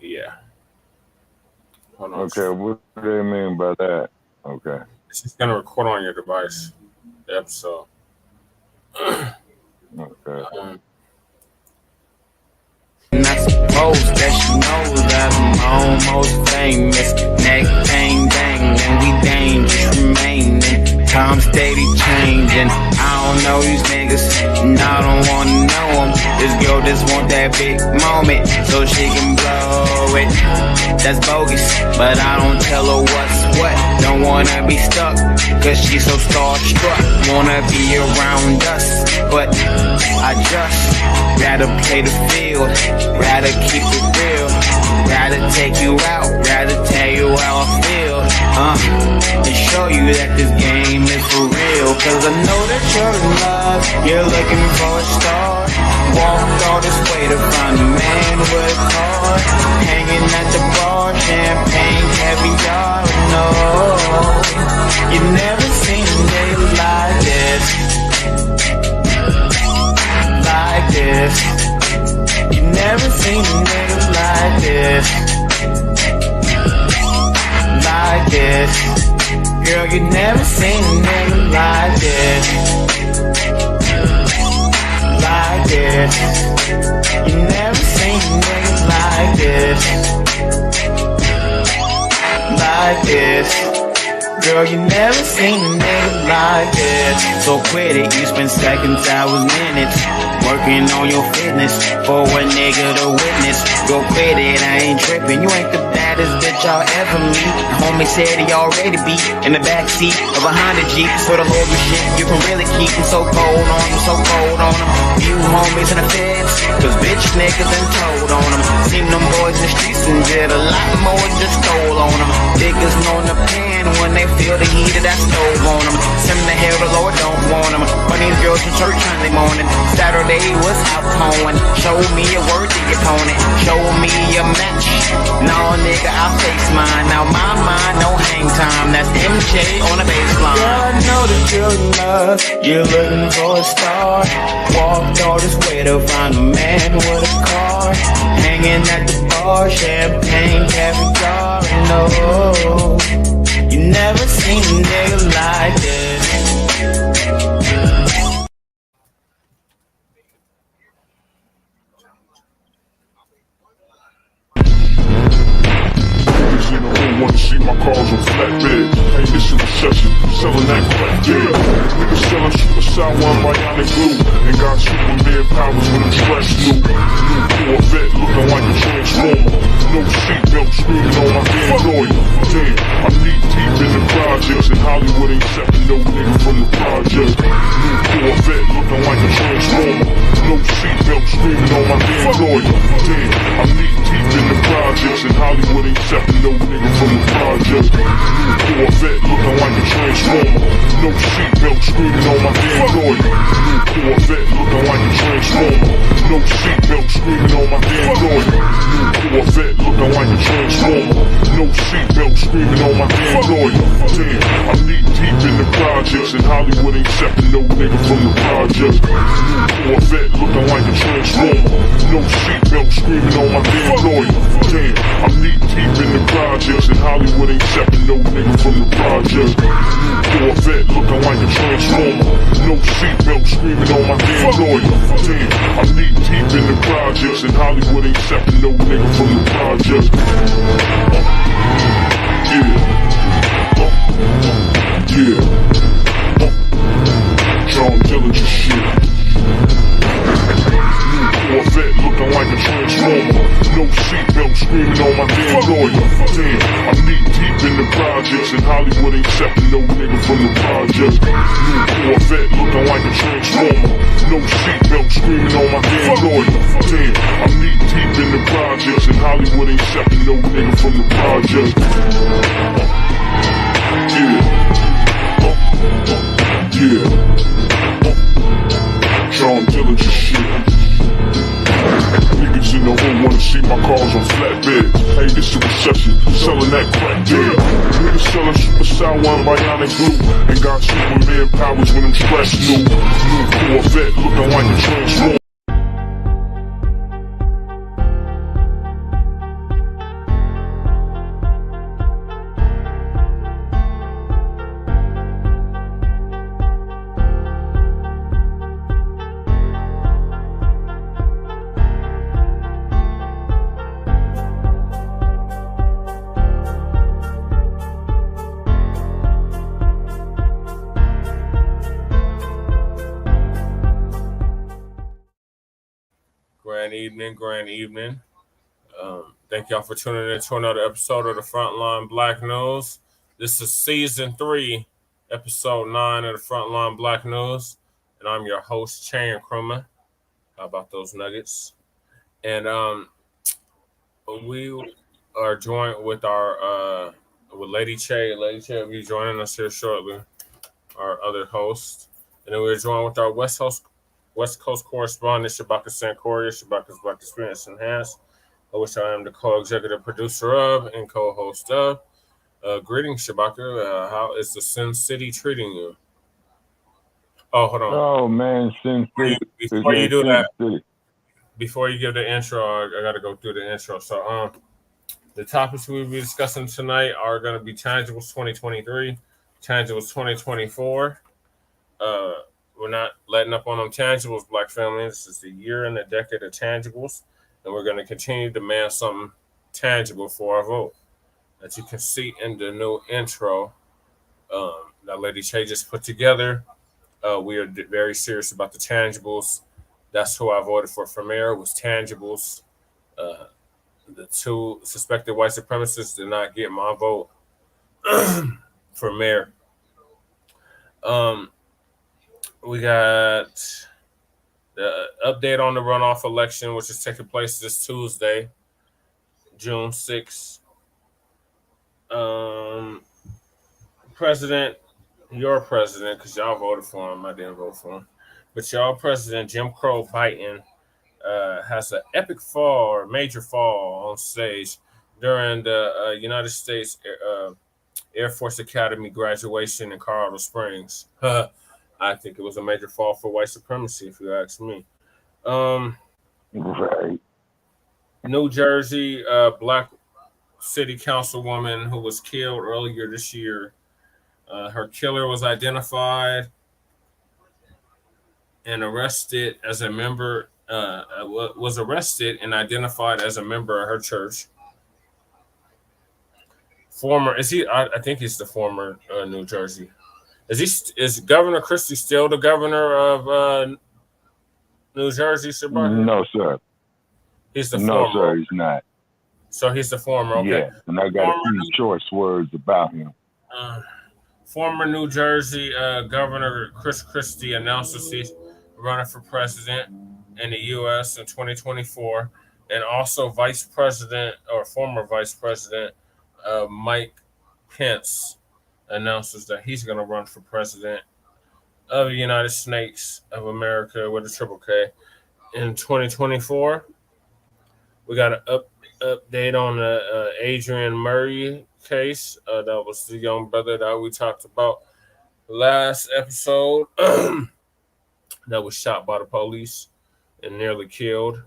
Yeah. Hold on. Okay, what do they mean by that? Okay. It's just gonna record on your device. The episode. Okay. And I suppose that she knows that I'm almost famous. Neck bang bang, and we dangerous remaining. Time steady changing. I don't know these niggas, and I don't wanna know them. This girl just want that big moment, so she can blow it. That's bogus, but I don't tell her what's what. Don't wanna be stuck, cause she's so starstruck. Wanna be around us, but I just rather play the field. Rather keep it real, rather take you out, rather tell you how I feel, and show you that this game is for real. Cause I know that you're in love, you're looking for a star. Walked all this way to find a man with a car. Hanging at the bar, champagne, caviar. No, you never seen a nigga like this. Like this. You never seen a nigga like this. Like this. Girl, you never seen a nigga like this. Like this. You never seen a nigga like this. Like this. Girl, you never seen a nigga like this. So quit it, you spend seconds, hours, minutes working on your fitness for a nigga to witness. Go quit it, I ain't tripping. You ain't the baddest bitch I'll ever meet. The homie said he already be in the backseat of a Honda Jeep. So the loyal shit you can really keep him so cold on him, so cold on him. You homies in the feds, cause bitch niggas been told on them. Seen them boys in the streets and did a lot more, just stole on them. Niggas know the pen when they feel the heat of that stove on them. Send the hell the Lord don't want them. Funny girls from church Sunday morning. Saturday was out pouring. Show me a worthy opponent. Show me a match. No nigga, I'll face mine. Now my mind, no hang time. That's MJ on the baseline. Girl, I know that you're in love. You're looking for a star. Walked all this way to find a man with a car. Hanging at the bar, champagne, caviar. No, you never seen a nigga like this. Wanna see my cars on flatbeds. Hey, this is recession, selling that crack, yeah. Niggas selling super sour bionic glue, and got Superman powers when I'm stressed new. New Corvette looking like a transformer. No seatbelt screaming on my Android. Damn, I'm knee deep in the projects, and Hollywood ain't accepting no nigga from the project. New Corvette looking like a transformer. No seatbelt screaming on my Android. Damn, I'm knee deep in the projects, and Hollywood ain't accepting no nigga from the project. New Corvette looking like a transformer. No seatbelt screaming on my Android. New Corvette looking like a transformer. No seatbelt screaming on my Android. New Corvette looking like a transformer. No seatbelt screaming on my Android. Damn, I'm knee deep in the projects, and Hollywood ain't accepting no nigga from the project. New Corvette looking like a transformer. No seatbelt screaming on my Android. Damn, I'm knee deep in the projects, and Hollywood ain't accepting no nigga from the project. New Corvette looking like a transformer. No seatbelt screaming on my Android. Damn, I'm knee deep in the projects, and Hollywood ain't accepting no nigga from the project. Yeah. John Dillinger shit. Corvette looking like a transformer. No seatbelt screaming on my Android. Damn, I'm knee deep in the projects, and Hollywood ain't accepting no nigga from the project. New Corvette looking like a transformer. No seatbelt screaming on my Android. Damn, I'm knee deep in the projects, and Hollywood ain't accepting no nigga from the project. Yeah. John Dillinger shit. Niggas in the hood wanna see my cars on flatbeds. Hey, this is recession, selling that crack, yeah. Niggas selling super sour and bionic glue, and got Superman powers when I'm stressed new. New Corvette looking like a transformer. Grand evening. Thank y'all for tuning in to another episode of the Front Line Blacc News. This is season 3, episode 9 of the Front Line Blacc News, and I'm your host, Chain Crummer. How about those nuggets? And we are joined with our with Lady Che. Lady Che will be joining us here shortly, our other host. And then we're joined with our West Coast correspondent, Shabaka Sankoria, Shabaka's Black Experience Enhanced, which I am the co-executive producer of and co-host of. Greetings, Shabaka. How is the Sin City treating you? Oh, hold on. Oh man, Sin City. Before you do that, City. before you give the intro, I got to go through the intro. So, the topics we'll be discussing tonight are going to be Tangibles 2023, Tangibles 2024. We're not letting up on them tangibles, Black family. This is the year and the decade of tangibles, and we're going to continue to demand something tangible for our vote. As you can see in the new intro that Lady Che just put together, we are very serious about the tangibles. That's who I voted for mayor, was tangibles. The 2 suspected white supremacists did not get my vote for mayor. We got the update on the runoff election, which is taking place this Tuesday, June 6th. Your president, because y'all voted for him, I didn't vote for him, but y'all president, Jim Crow Biden, has an epic fall or major fall on stage during the United States Air Force Academy graduation in Colorado Springs. I think it was a major fall for white supremacy, if you ask me. Right. New Jersey Blacc City Councilwoman who was killed earlier this year. Her killer was identified and arrested as a member. Was arrested and identified as a member of her church. I think he's the former New Jersey. Is Governor Christy still the governor of New Jersey, Shabaka? No, sir. He's the no, former. sir, he's not. So he's the former. Okay. Yeah, and I got a few choice words about him. Former New Jersey Governor Chris Christy announces he's running for president in the U.S. in 2024, and also former Vice President Mike Pence announces that he's going to run for president of the United States of America with a triple K in 2024. We got an update on the Aderrien Murray case. That was the young brother that we talked about last episode that was shot by the police and nearly killed.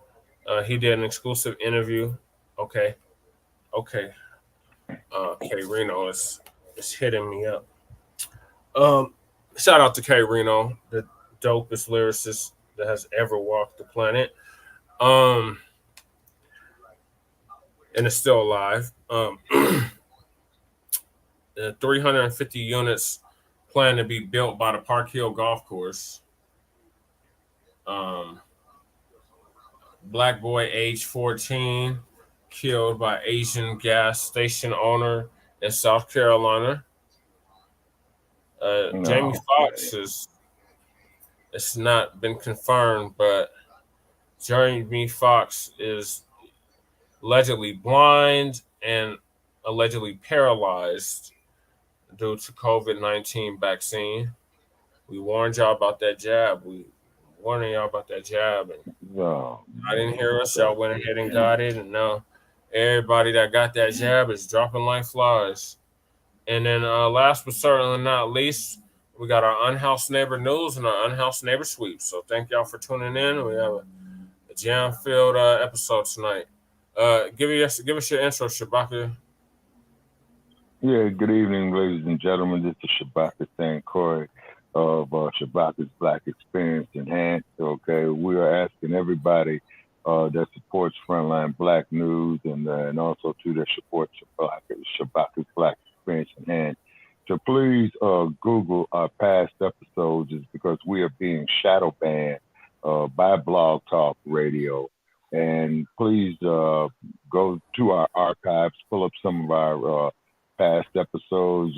He did an exclusive interview. Okay. K Reno is hitting me up. Shout out to K Reno, the dopest lyricist that has ever walked the planet. And is still alive. 350 units plan to be built by the Park Hill Golf Course. Blacc Boy, age 14, killed by Asian gas station owner in South Carolina. Jamie Foxx it's not been confirmed, but Jamie Foxx is allegedly blind and allegedly paralyzed due to COVID-19 vaccine. We warned y'all about that jab. And I didn't hear us. Y'all went ahead and got it, and now everybody that got that jab is dropping like flies. And then last but certainly not least, we got our Unhoused Neighbor News and our Unhoused Neighbor Sweep. So thank y'all for tuning in. We have a jam-filled episode tonight. Give us your intro, Shabaka. Yeah, good evening, ladies and gentlemen. This is Shabaka Sankoria of Shabaka's Black Experience Enhanced. Okay, we are asking everybody that supports Frontline Blacc News and also to that supports Shabaka's Black Experience Enhanced to please Google our past episodes, is because we are being shadow banned by Blog Talk Radio. And please go to our archives, pull up some of our past episodes.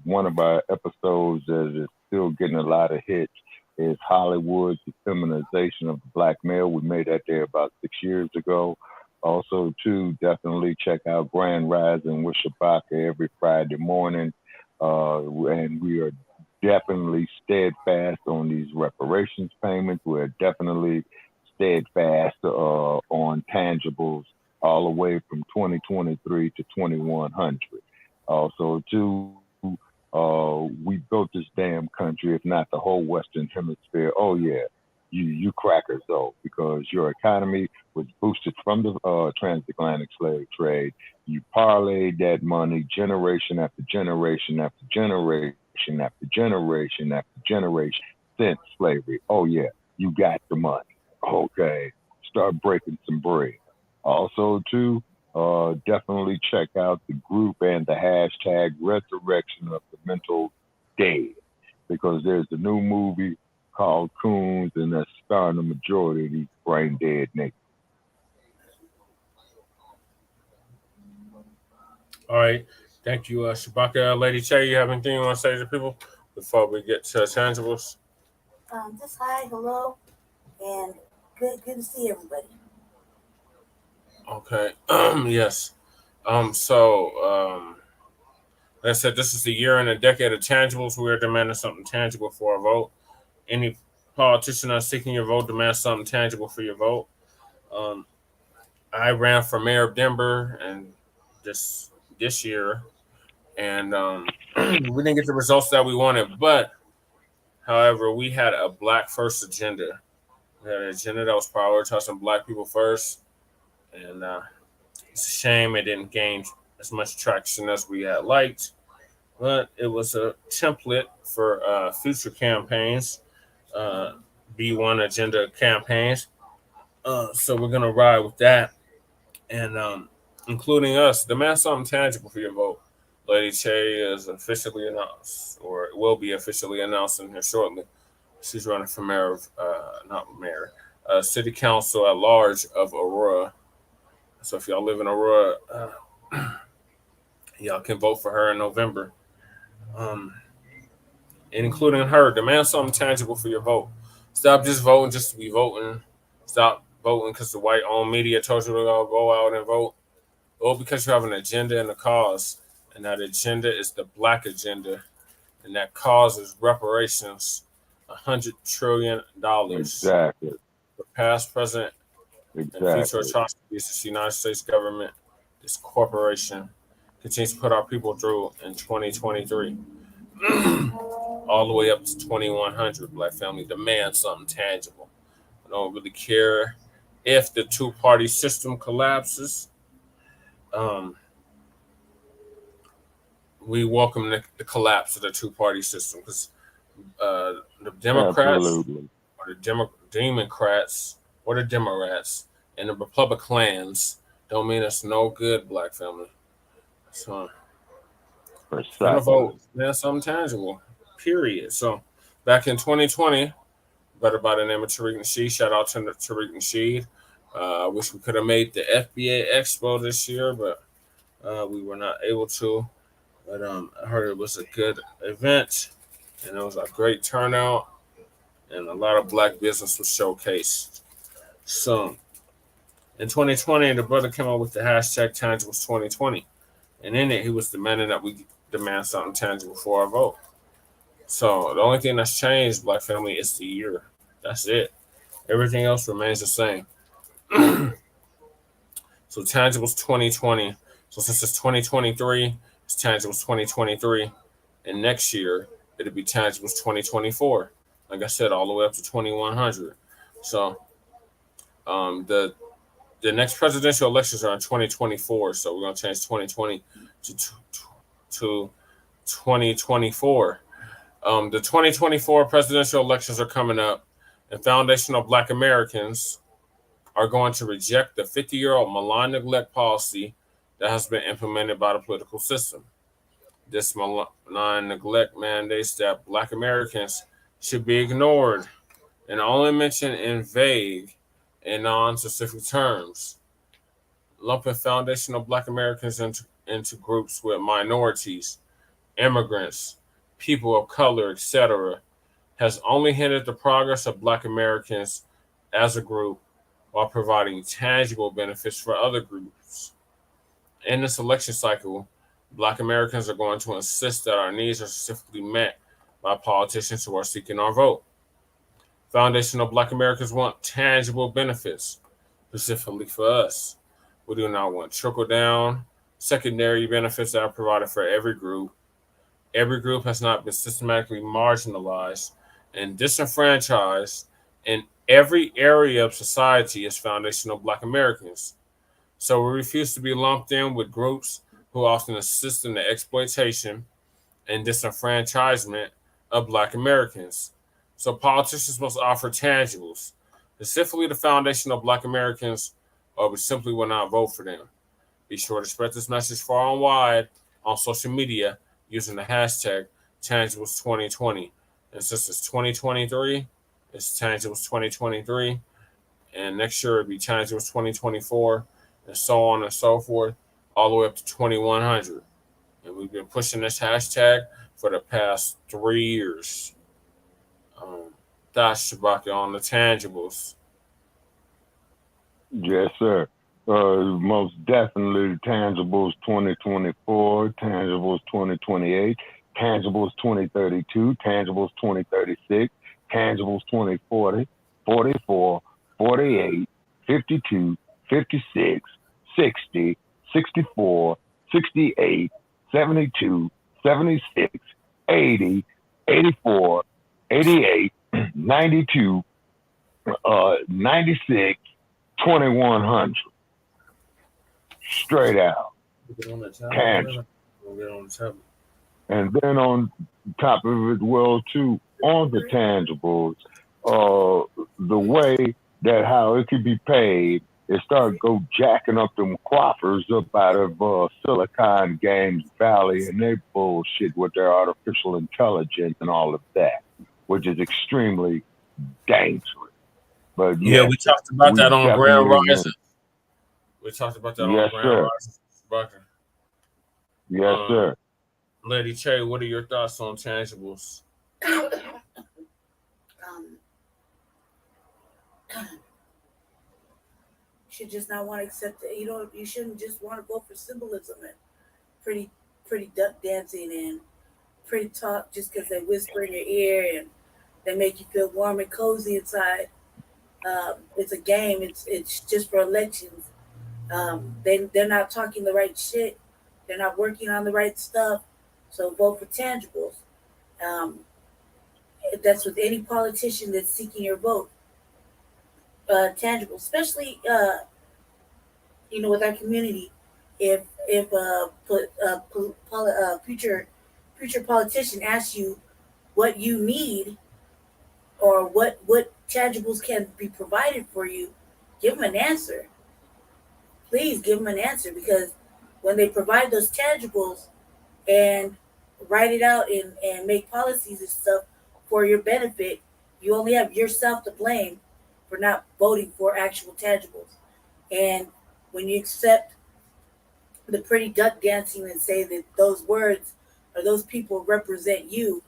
One of our episodes that is still getting a lot of hits is Hollywood's feminization of the Black male. We made that there about 6 years ago. Also, too, definitely check out Grand Rising with Shabaka every Friday morning. And we are definitely steadfast on these reparations payments. We're definitely steadfast on tangibles all the way from 2023 to 2100. Also, too, we built this damn country, if not the whole Western Hemisphere. Oh, yeah, you crackers, though, because your economy was boosted from the transatlantic slave trade. You parlayed that money generation after generation after generation after generation after generation since slavery. Oh, yeah, you got the money. Okay, start breaking some bread. Also, too, definitely check out the group and the hashtag Resurrection of the Mental Dead, because there's a new movie called Coons, and that's starring the majority of these brain dead niggas. All right. Thank you, Shabaka. Lady Che, you have anything you want to say to people before we get to tangibles? Just hi, hello, and good to see everybody. Okay. Yes. Like I said, this is the year and a decade of tangibles. We are demanding something tangible for our vote. Any politician that's seeking your vote demands something tangible for your vote. I ran for mayor of Denver and this year, and we didn't get the results that we wanted. But, however, we had a Black first agenda. We had an agenda that was prioritizing Black people first, and it's a shame it didn't gain as much traction as we had liked. But it was a template for future campaigns, B1 agenda campaigns. So we're gonna ride with that, and including us, demand something tangible for your vote. Lady Che is officially announced, or it will be officially announced in here shortly. She's running for mayor of, city council at large of Aurora. So if y'all live in Aurora, y'all can vote for her in November. And including her, demand something tangible for your vote. Stop just voting just to be voting. Stop voting because the white-owned media told you to go out and vote. Vote because you have an agenda and a cause, and that agenda is the Black agenda, and that cause is reparations, $100 trillion. Exactly. For past, present, and future atrocities the United States government, this corporation, continues to put our people through in 2023. All the way up to 2100. Black family demand something tangible. I don't really care if the two-party system collapses. We welcome the collapse of the two-party system, because the Democrats, absolutely, or the Democrats, or the Democrats, and the Republicans don't mean us no good, Black family. So, gonna vote. That's something tangible. Period. So, back in 2020, better by the name of Tariq Nasheed. Shout out to Tariq Nasheed. I wish we could have made the FBA Expo this year, but we were not able to. But I heard it was a good event, and it was a great turnout, and a lot of Black business was showcased. So, in 2020, the brother came out with the hashtag Tangibles 2020, and in it, he was demanding that we demand something tangible for our vote. So the only thing that's changed, Black family, is the year. That's it. Everything else remains the same. So tangibles 2020. So since it's 2023, it's tangibles 2023, and next year it'll be tangibles 2024. Like I said, all the way up to 2100. So the next presidential elections are in 2024. So we're gonna change 2020 to 2024. The 2024 presidential elections are coming up, and foundational Black Americans are going to reject the 50-year-old malign neglect policy that has been implemented by the political system. This malign neglect mandates that Black Americans should be ignored and only mentioned in vague in non-specific terms, lumping foundational Black Americans into groups with minorities, immigrants, people of color, etc., has only hindered the progress of Black Americans as a group while providing tangible benefits for other groups. In this election cycle, Black Americans are going to insist that our needs are specifically met by politicians who are seeking our vote. Foundational Black Americans want tangible benefits, specifically for us. We do not want trickle-down, secondary benefits that are provided for every group. Every group has not been systematically marginalized and disenfranchised in every area of society as foundational Black Americans. So we refuse to be lumped in with groups who often assist in the exploitation and disenfranchisement of Black Americans. So politicians must offer tangibles, specifically the foundational Black Americans, or we simply will not vote for them. Be sure to spread this message far and wide on social media using the hashtag Tangibles2020. And since it's 2023, it's Tangibles2023. And next year it'll be Tangibles2024, and so on and so forth, all the way up to 2100. And we've been pushing this hashtag for the past 3 years. That's Shabaka on the tangibles. Yes, sir. Most definitely Tangibles 2024, Tangibles 2028, Tangibles 2032, Tangibles 2036, Tangibles 2040, 44, 48, 52, 56, 60, 64, 68, 72, 76, 80, 84, 88, 92, 96, 2100. Straight out. Tangible. And then on top of it, well, too, on the tangibles, the way that how it could be paid is start go jacking up them quaffers up out of Silicon Games Valley and they bullshit with their artificial intelligence and all of that, which is extremely dangerous. But yeah, we talked about that on Grand Rising. We talked about that on Grand Rising. Yes, sir. Lady Che, what are your thoughts on tangibles? Should just not want to accept it. You shouldn't just want to go for symbolism and pretty duck dancing and pretty talk just because they whisper in your ear and they make you feel warm and cozy inside. It's a game. It's just for elections. They're not talking the right shit. They're not working on the right stuff. So vote for tangibles. That's with any politician that's seeking your vote. Tangible, especially with our community. If future politician asks you what you need or what tangibles can be provided for you, give them an answer. Please give them an answer, because when they provide those tangibles and write it out and make policies and stuff for your benefit, you only have yourself to blame for not voting for actual tangibles. And when you accept the pretty duck dancing and say that those words or those people represent you,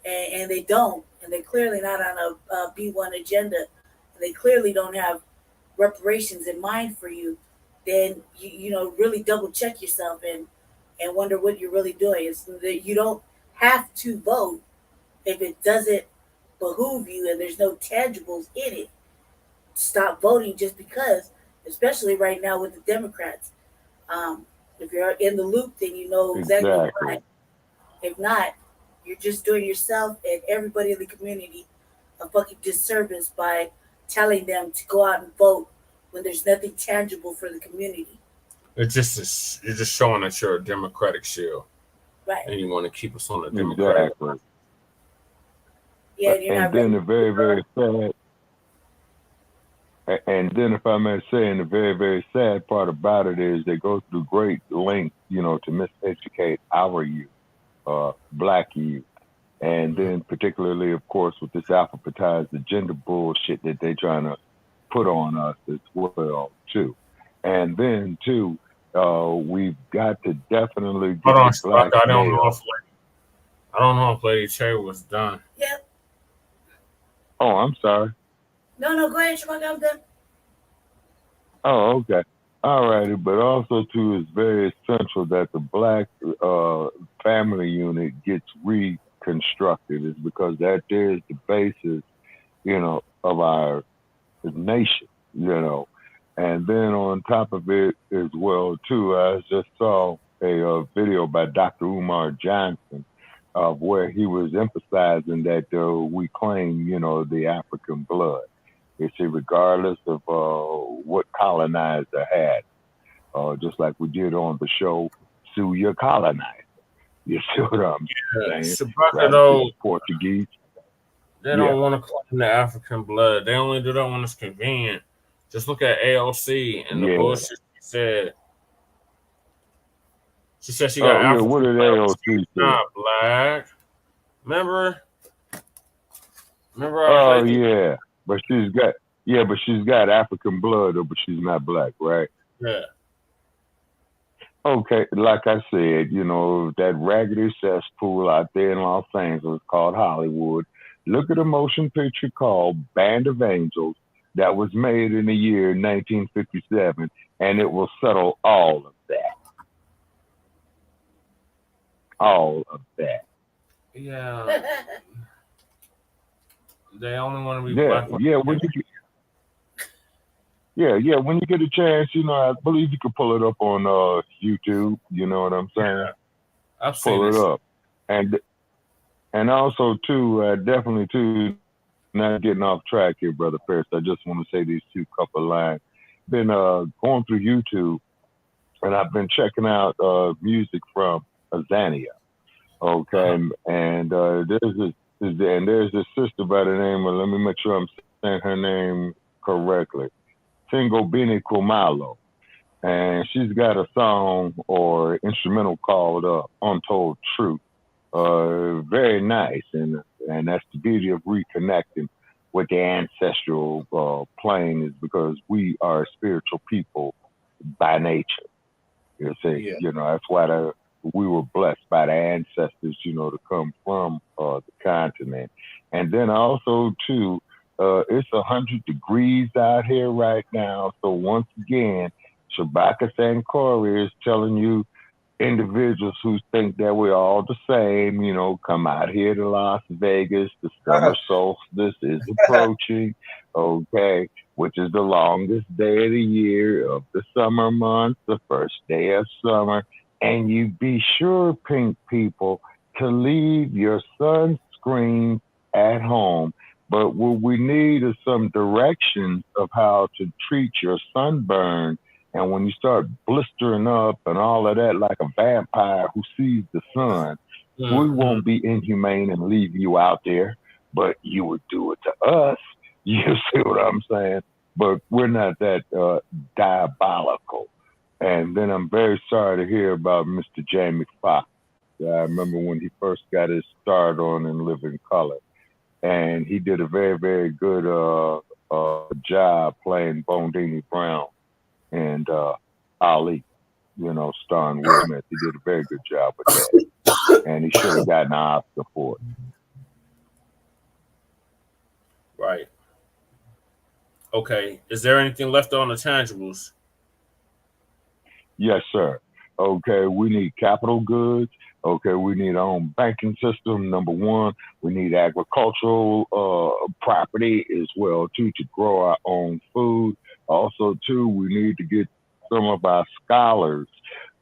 and they don't, and they're clearly not on a B1 agenda, and they clearly don't have reparations in mind for you, then you really double check yourself and wonder what you're really doing. It's that you don't have to vote if it doesn't behoove you and there's no tangibles in it. Stop voting just because, especially right now with the Democrats. If you're in the loop, then you know exactly why. If not, you're just doing yourself and everybody in the community a fucking disservice by telling them to go out and vote when there's nothing tangible for the community. You're just showing that you're a Democratic shield, right? And you want to keep us on the Democratic. Exactly. Yeah, and you're and not then ready. the very, very sad. And then, if I may say, and the very, very sad part about it is they go through great lengths, to miseducate our youth, Black youth. And then particularly, of course, with this alphabetized agenda bullshit that they're trying to put on us as well too. And then too, we've got to definitely get Hold on, the black Shabaka. male. I don't know if Lady Cherry was done. Yep. Oh, I'm sorry. No, go ahead, Shabaka. I'm done. Oh, okay. All righty. But also too, it's very essential that the black family unit gets reconstructed, is because that is the basis, of our nation, And then on top of it as well too, I just saw a video by Dr. Umar Johnson of where he was emphasizing that we claim, the African blood. You see, regardless of what colonizer had, just like we did on the show, sue your colonizer. You see what I'm saying? Shabaka, though, Portuguese. they don't want to claim the African blood. They only do that when it's convenient. Just look at AOC and the bullshit she said. She said she got African what did blood. AOC She's say? not black. Remember? Oh yeah, but she's got African blood, but she's not black, right? Yeah. Okay, like I said, that raggedy cesspool out there in Los Angeles called Hollywood. Look at a motion picture called Band of Angels that was made in the year 1957, and it will settle all of that. All of that. Yeah. They only want to be Yeah, black. yeah. When you get a chance, I believe you can pull it up on YouTube. You know what I'm saying? Yeah, I've seen pull it this. up, and also too, definitely too. Not getting off track here, Brother Pierce. I just want to say these two couple lines. Been going through YouTube, and I've been checking out music from Azania. Okay, and there's this sister by the name of, let me make sure I'm saying her name correctly, Tingo Bini Kumalo, and she's got a song or instrumental called Untold Truth. Very nice, and that's the beauty of reconnecting with the ancestral plane, is because we are spiritual people by nature. You see, that's why we were blessed by the ancestors, to come from the continent. And then also too, it's 100 degrees out here right now. So once again, Shabaka Sankori is telling you, individuals who think that we're all the same, come out here to Las Vegas. The summer solstice is approaching, okay, which is the longest day of the year of the summer months, the first day of summer. And you be sure, pink people, to leave your sunscreen at home. But what we need is some directions of how to treat your sunburn. And when you start blistering up and all of that like a vampire who sees the sun, we won't be inhumane and leave you out there, but you would do it to us. You see what I'm saying? But we're not that diabolical. And then I'm very sorry to hear about Mr. Jamie Foxx. I remember when he first got his start on In Living Color. And he did a very, very good job playing Bondini Brown and Ali, starring Will Smith. He did a very good job with that. And he should have gotten an Oscar for it. Right. Okay. Is there anything left on the tangibles? Yes, sir. Okay, we need capital goods. Okay, we need our own banking system, number one. We need agricultural property as well, too, to grow our own food. Also, too, we need to get some of our scholars,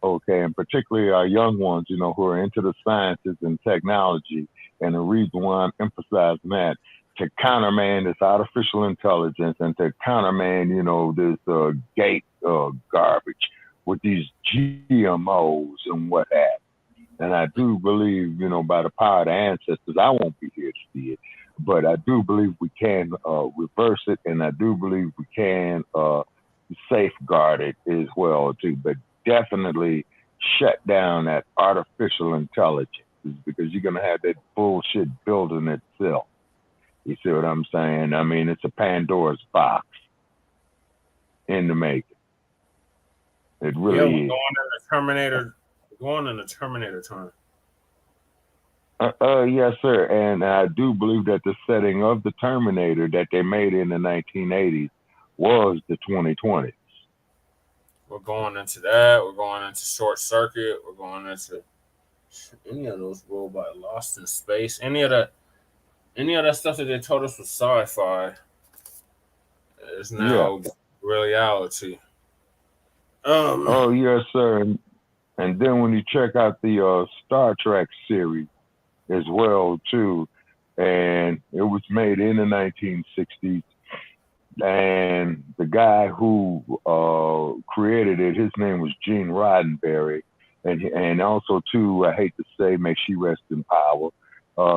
okay, and particularly our young ones, who are into the sciences and technology. And the reason why I'm emphasizing that, to counterman this artificial intelligence and to counterman, this gate garbage with these GMOs and what have you. And I do believe, by the power of the ancestors, I won't be here to see it, but I do believe we can reverse it, and I do believe we can safeguard it as well, too. But definitely shut down that artificial intelligence, because you're going to have that bullshit building itself. You see what I'm saying? I mean, it's a Pandora's box. in the making. It Yeah, we're really is. Going in the Terminator time. Yes, sir. And I do believe that the setting of the Terminator that they made in the 1980s was the 2020s. We're going into that. We're going into Short Circuit. We're going into any of those robots Lost in Space. Any of that stuff that they told us was sci-fi is now reality. Oh, yes, sir. And then when you check out the Star Trek series as well, too, and it was made in the 1960s, and the guy who created it, his name was Gene Roddenberry, and also, too, I hate to say, may she rest in power,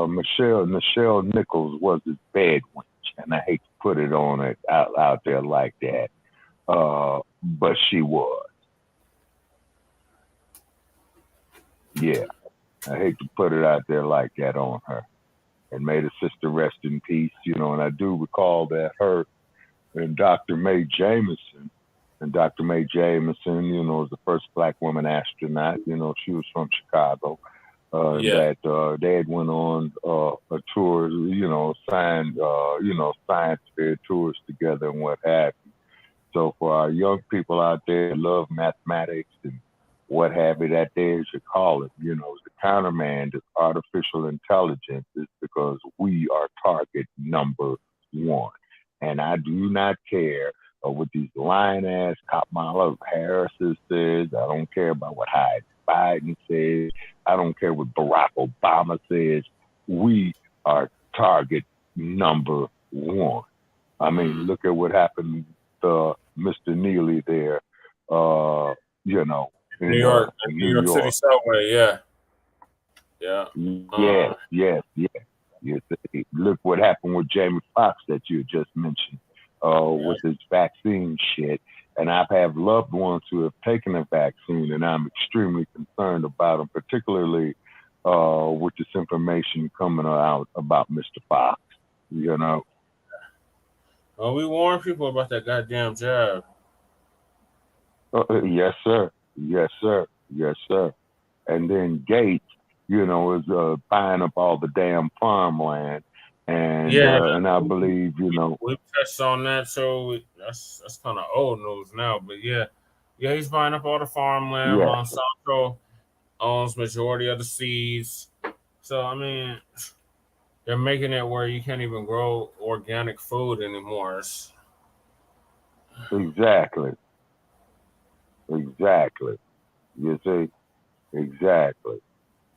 Michelle Nichols was his bed wench, and I hate to put it on it out there like that, but she was. Yeah, I hate to put it out there like that on her. And may the sister rest in peace, you know, and I do recall that her and Dr. Mae Jameson, you know, was the first Black woman astronaut. You know, she was from Chicago. That they had went on a tour, you know, science fair tours together and what have you. So for our young people out there that love mathematics and what have you, that they should call it, you know, the countermand is artificial intelligence, is because we are target number one. And I do not care what these lying-ass Kamala Harris says. I don't care about what Biden says. I don't care what Barack Obama says. We are target number one. I mean, look at what happened to Mr. Neely there, you know, in New York City subway, yeah. Yes. You see, look what happened with Jamie Foxx that you just mentioned, with his vaccine shit. And I've had loved ones who have taken a vaccine, and I'm extremely concerned about them, particularly with this information coming out about Mr. Foxx, you know. Well, we warn people about that goddamn jab. Yes, sir. And then Gates, you know, is buying up all the damn farmland, and and I believe, you know, we touched on that, so that's kind of old news now. But yeah, he's buying up all the farmland. Yeah. Monsanto owns majority of the seeds, so I mean, they're making it where you can't even grow organic food anymore. Exactly. You see, exactly.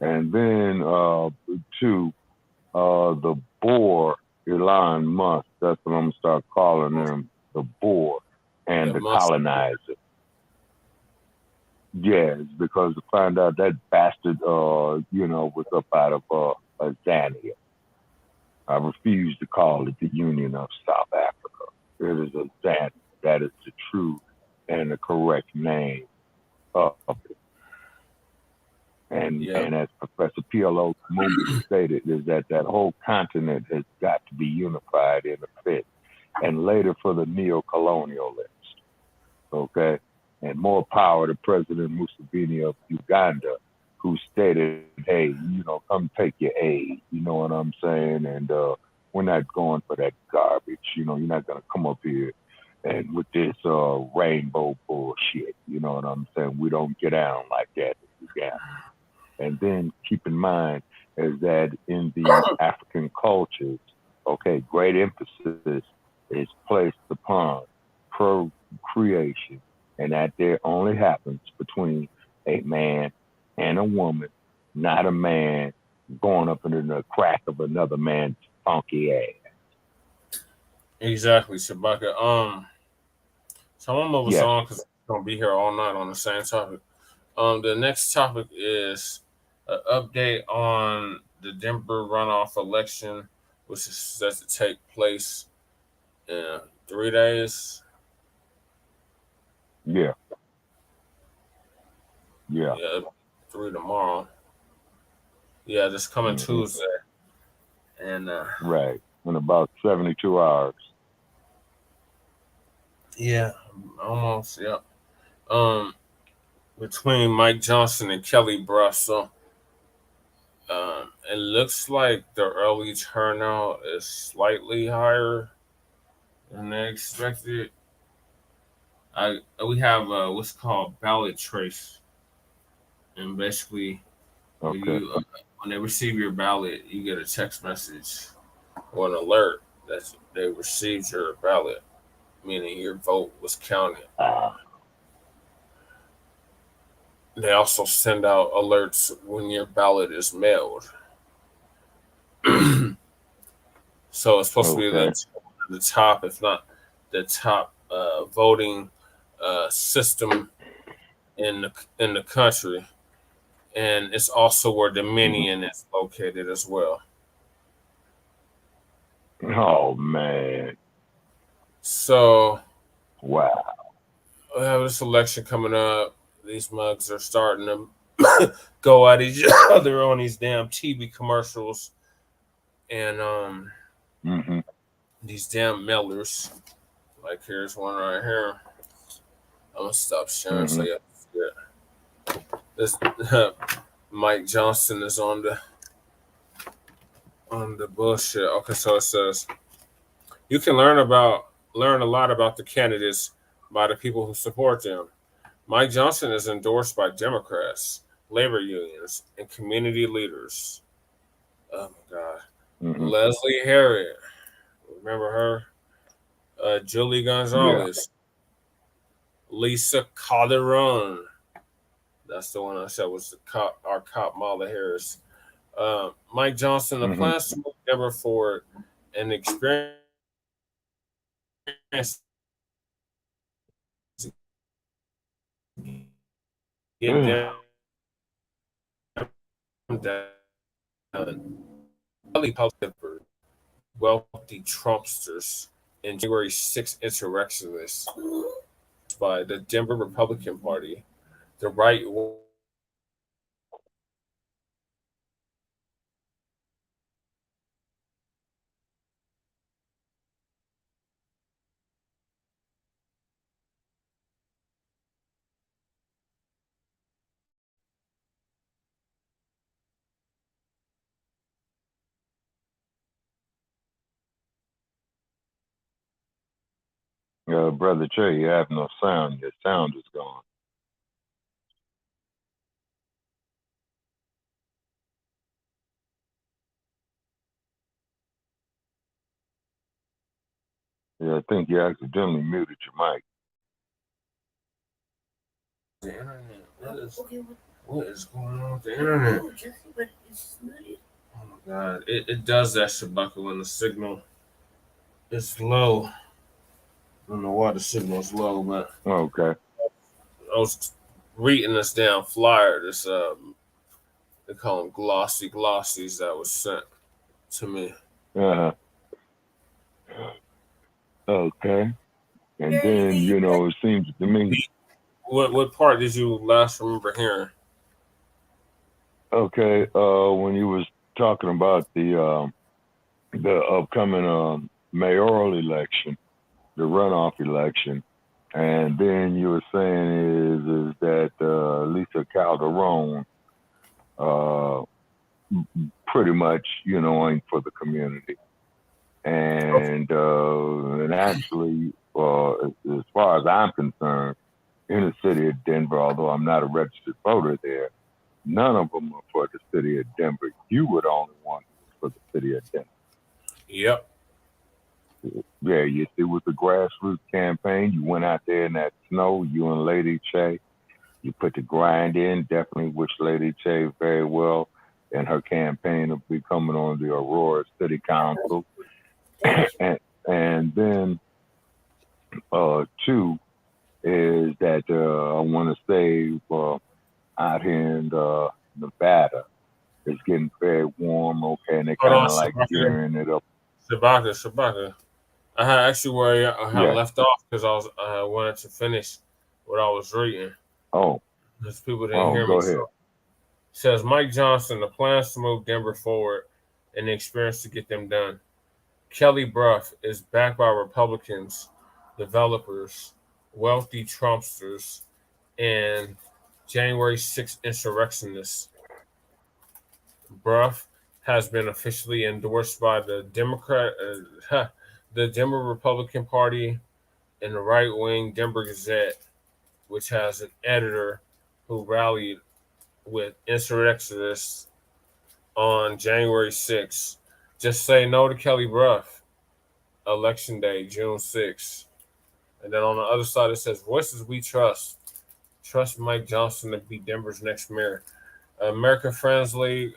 And then the boar, Elon Musk, that's what I'm gonna start calling him, the boar, and the colonizer. Yes, because to find out that bastard, you know, was up out of Zambia. I refuse to call it the Union of South Africa. It is a Zambia. That is the true and the correct name of it. And as Professor P.L.O. Moody stated, is that whole continent has got to be unified in a fit. And later for the neo-colonialists, okay? And more power to President Museveni of Uganda, who stated, hey, you know, come take your aid, you know what I'm saying? And we're not going for that garbage, you know, you're not going to come up here and with this rainbow bullshit, you know what I'm saying? We don't get down like that in Uganda. And then keep in mind is that in the African cultures, okay, great emphasis is placed upon procreation, and that there only happens between a man and a woman, not a man going up into the crack of another man's funky ass. Exactly, Shabaka. So I'm gonna move on because I'm gonna be here all night on the same topic. The next topic is an update on the Denver runoff election, which is set to take place in 3 days. Yeah, 3 tomorrow. Yeah, this coming Tuesday. And right, in about 72 hours. Yeah, Almost, yeah. Between Mike Johnson and Kelly Brough. So it looks like the early turnout is slightly higher than they expected. We have what's called ballot trace, and basically when Okay. when they receive your ballot, you get a text message or an alert that they received your ballot, meaning your vote was counted. Ah, They also send out alerts when your ballot is mailed. So it's supposed to be okay. the top, if not the top, voting system in the country, and it's also where Hmm. Dominion is located as well. Oh man. So Wow. we have this election coming up. These mugs are starting to go at each other on these damn TV commercials and Hmm. these damn mailers. Like here's one right here. I'm gonna stop sharing so Hmm. you see it. This Mike Johnson is on the bullshit. Okay, so it says you can learn a lot about the candidates by the people who support them. Mike Johnson is endorsed by Democrats, labor unions, and community leaders. Oh my God. Hmm. Leslie Harriet, remember her? Julie Yeah. Gonzalez, Lisa Calderon. That's the one I said was our cop, Mala Harris. Mike Johnson, the Hmm. plans to move Denver forward and experience get them done. Public wealthy Trumpsters in January 6th insurrectionists by the Denver Republican Party, the right Brother Trey, you have no sound. Your sound is gone. Yeah, I think you accidentally muted your mic. the internet. Okay, What is going on with the internet? Jesse, but it's muted. Oh my God. It does that Shabaka when the signal is low. I don't know why the signal is low, but Okay. I was reading this damn flyer. This they call them glossies that was sent to me. Uh-huh. Okay. And then, Jersey, it seems to me, What part did you last remember hearing? okay, when you was talking about the upcoming mayoral election, the runoff election, and then you were saying is that Lisa Calderon uh, pretty much, ain't for the community. And actually, as far as I'm concerned, in the city of Denver, although I'm not a registered voter there, none of them are for the city of Denver. You were the only one who was for the city of Denver. Yep. Yeah, you see, with the grassroots campaign, you went out there in that snow, you and Lady Che, you put the grind in, definitely wish Lady Che very well in her campaign of becoming on the Aurora City Council. and then, two, is that I want to say out here in Nevada, it's getting very warm, okay, and they Hold kind on, of like gearing it up. Shabaka. I had actually where I had Yeah. left off because I wanted to finish what I was reading Oh, because people didn't hear me. go ahead. So, says Mike Johnson, the plans to move Denver forward and the experience to get them done. Kelly Brough is backed by Republicans, developers, wealthy Trumpsters, and January 6th insurrectionists. Bruff has been officially endorsed by the the Denver Republican Party and the right-wing Denver Gazette, which has an editor who rallied with insurrectionists on January 6th. Just say no to Kelly Bruff. Election Day, June 6th. And then on the other side, it says, Voices We Trust. Trust Mike Johnson to be Denver's next mayor. American Friends League,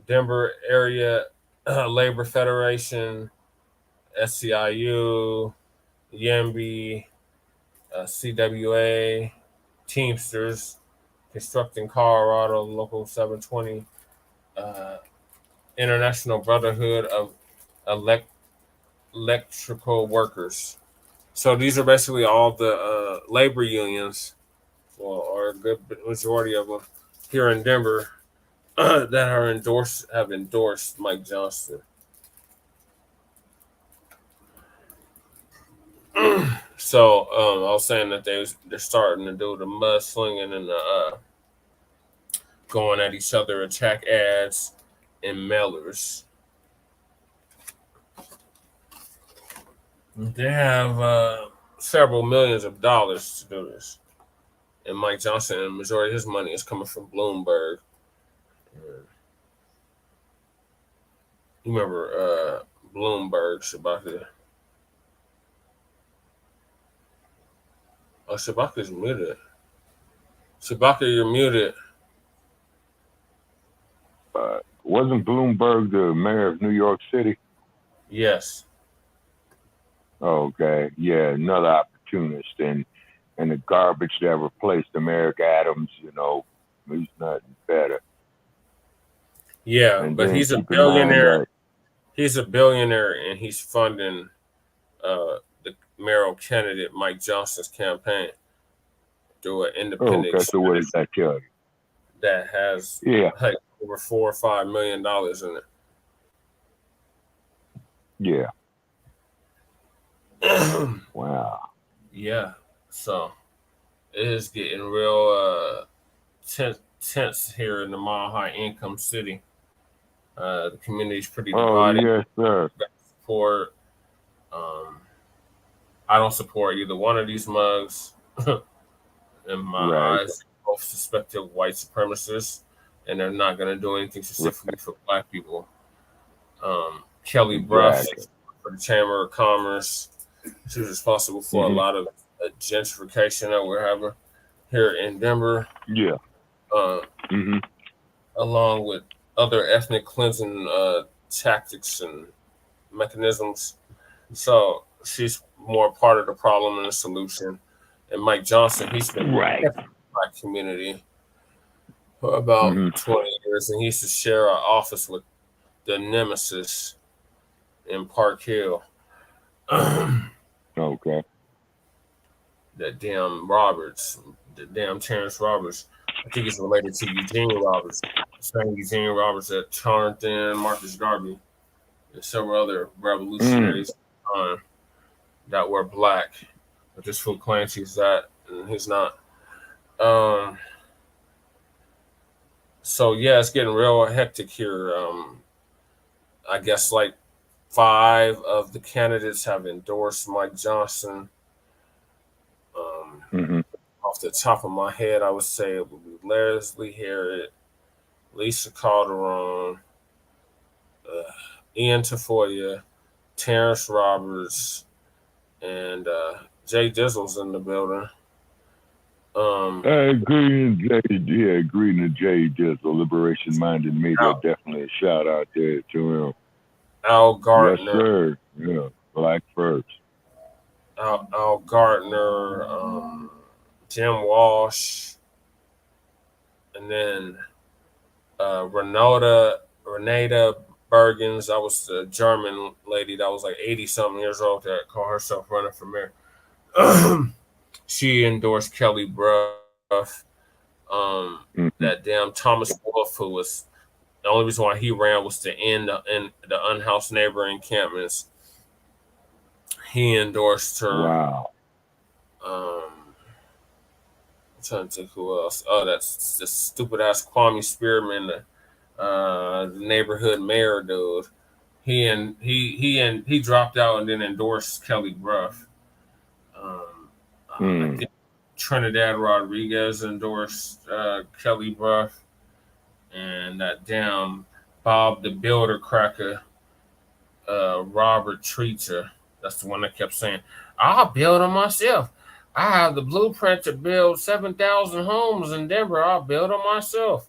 Denver Area Labor Federation, SCIU, YAMB, CWA, Teamsters, Constructing Colorado, Local 720, International Brotherhood of Electrical Workers. So these are basically all the labor unions, or a good majority of them here in Denver, that have endorsed Mike Johnson. So I was saying that they're starting to do the mudslinging and the going at each other, attack ads and mailers. They have several millions of dollars to do this. And Mike Johnson, and the majority of his money is coming from Bloomberg. You remember Bloomberg, Shabaka? Oh, Shabaka's muted. Shabaka, you're muted. Wasn't Bloomberg the mayor of New York City? Yes. Okay, yeah, another opportunist, and the garbage that replaced Eric Adams, he's nothing better. Yeah, And but he's a billionaire. He's a billionaire, and he's funding the mayoral candidate Mike Johnson's campaign through an independent. Okay, so what does that tell you? That has like over $4 or $5 million in it. Yeah. Wow. Yeah. So it is getting real tense here in the Mile High Income City. The community's pretty divided. Oh, yes, sir. Support. I don't support either one of these mugs. In my eyes, both suspected white supremacists, and they're not going to do anything specifically for Black people. Kelly Bruff for the Chamber of Commerce. She was responsible for a lot of gentrification that we're having here in Denver. Yeah. Along with other ethnic cleansing tactics and mechanisms. So she's more part of the problem than the solution. And Mike Johnson, he's been in the Black community for about 20 years, and he used to share an office with the nemesis in Park Hill. Okay. That damn Roberts, the damn Terrence Roberts. I think it's related to Eugene Roberts. Same Eugene Roberts that Charlton, Marcus Garvey, and several other revolutionaries at the time that were Black. But this fool claims he's that, and he's not. So yeah, it's getting real hectic here. I guess like 5 of the candidates have endorsed Mike Johnson. Off the top of my head, I would say it would be Leslie Harrod, Lisa Calderon, Ian Tafoya, Terrence Roberts, and Jay Dizzle's in the building. Greeting to Jay Dizzle, Liberation Minded Media. Definitely a shout out there to him. Al Gardner. Yes, sir. Yeah, Black first. Al Gardner, Jim Walsh, and then Renata Bergens. That was the German lady that was like 80-something years old that called herself running for mayor. She endorsed Kelly Bruff. That damn Thomas Wolfe, who was the only reason why he ran was to end the unhoused neighbor encampments. He endorsed her. Wow. I'm trying to think who else. Oh, that's the stupid ass Kwame Spearman, the neighborhood mayor dude. He dropped out and then endorsed Kelly Brough. I think Trinidad Rodriguez endorsed Kelly Brough, and that damn Bob the Builder cracker, Robert Treacher. That's the one that kept saying, "I'll build them myself. I have the blueprint to build 7,000 homes in Denver. I'll build them myself."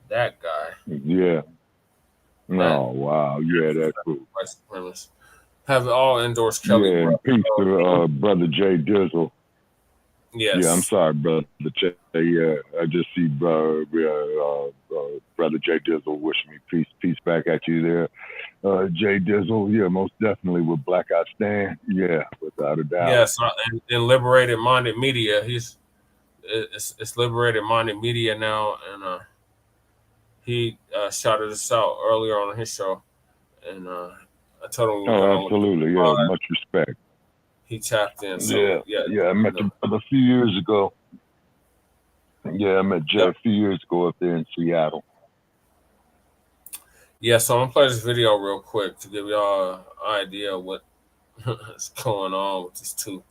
That guy. Yeah. Oh, wow. Yeah, that's cool. White supremacists have all endorsed Kelly. Yeah, and peace to Brother Jay Dizzle. Yes. Yeah, I'm sorry, Brother Jay. Yeah, I just see Brother Jay Dizzle wishing me peace back at you there. Jay Dizzle, yeah, most definitely with Black I Stand. Yeah, without a doubt. Yes, and Liberated Minded Media. It's Liberated Minded Media now, and he shouted us out earlier on his show, and I told him. Oh, absolutely, yeah, much respect. He tapped in. So, yeah. I met the brother a few years ago. Yeah, I met Jay a few years ago up there in Seattle. Yeah, so I'm gonna play this video real quick to give y'all an idea of what is going on with these two.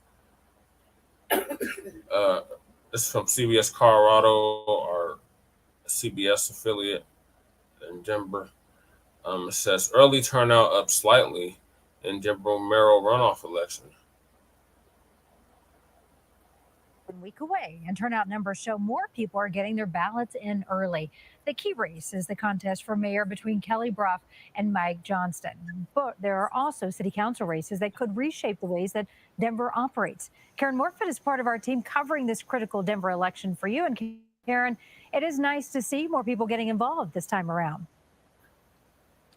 This is from CBS Colorado, our CBS affiliate in Denver. It says early turnout up slightly in Denver mayoral runoff election. Week away, and turnout numbers show more people are getting their ballots in early. The key race is the contest for mayor between Kelly Brough and Mike Johnston. But there are also city council races that could reshape the ways that Denver operates. Karen Morfitt is part of our team covering this critical Denver election for you. And Karen, it is nice to see more people getting involved this time around.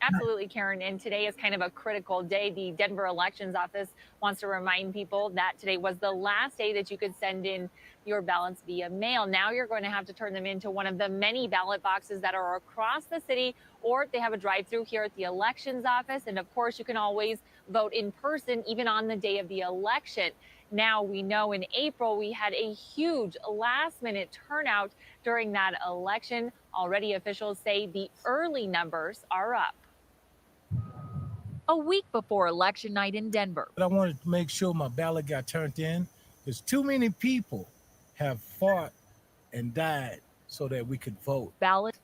Absolutely, Karen. And today is kind of a critical day. The Denver Elections Office wants to remind people that today was the last day that you could send in your ballots via mail. Now you're going to have to turn them into one of the many ballot boxes that are across the city, or they have a drive-through here at the Elections Office. And of course, you can always vote in person, even on the day of the election. Now we know in April we had a huge last-minute turnout during that election. Already officials say the early numbers are up. A week before election night in Denver. But I wanted to make sure my ballot got turned in because too many people have fought and died so that we could vote. Ballot.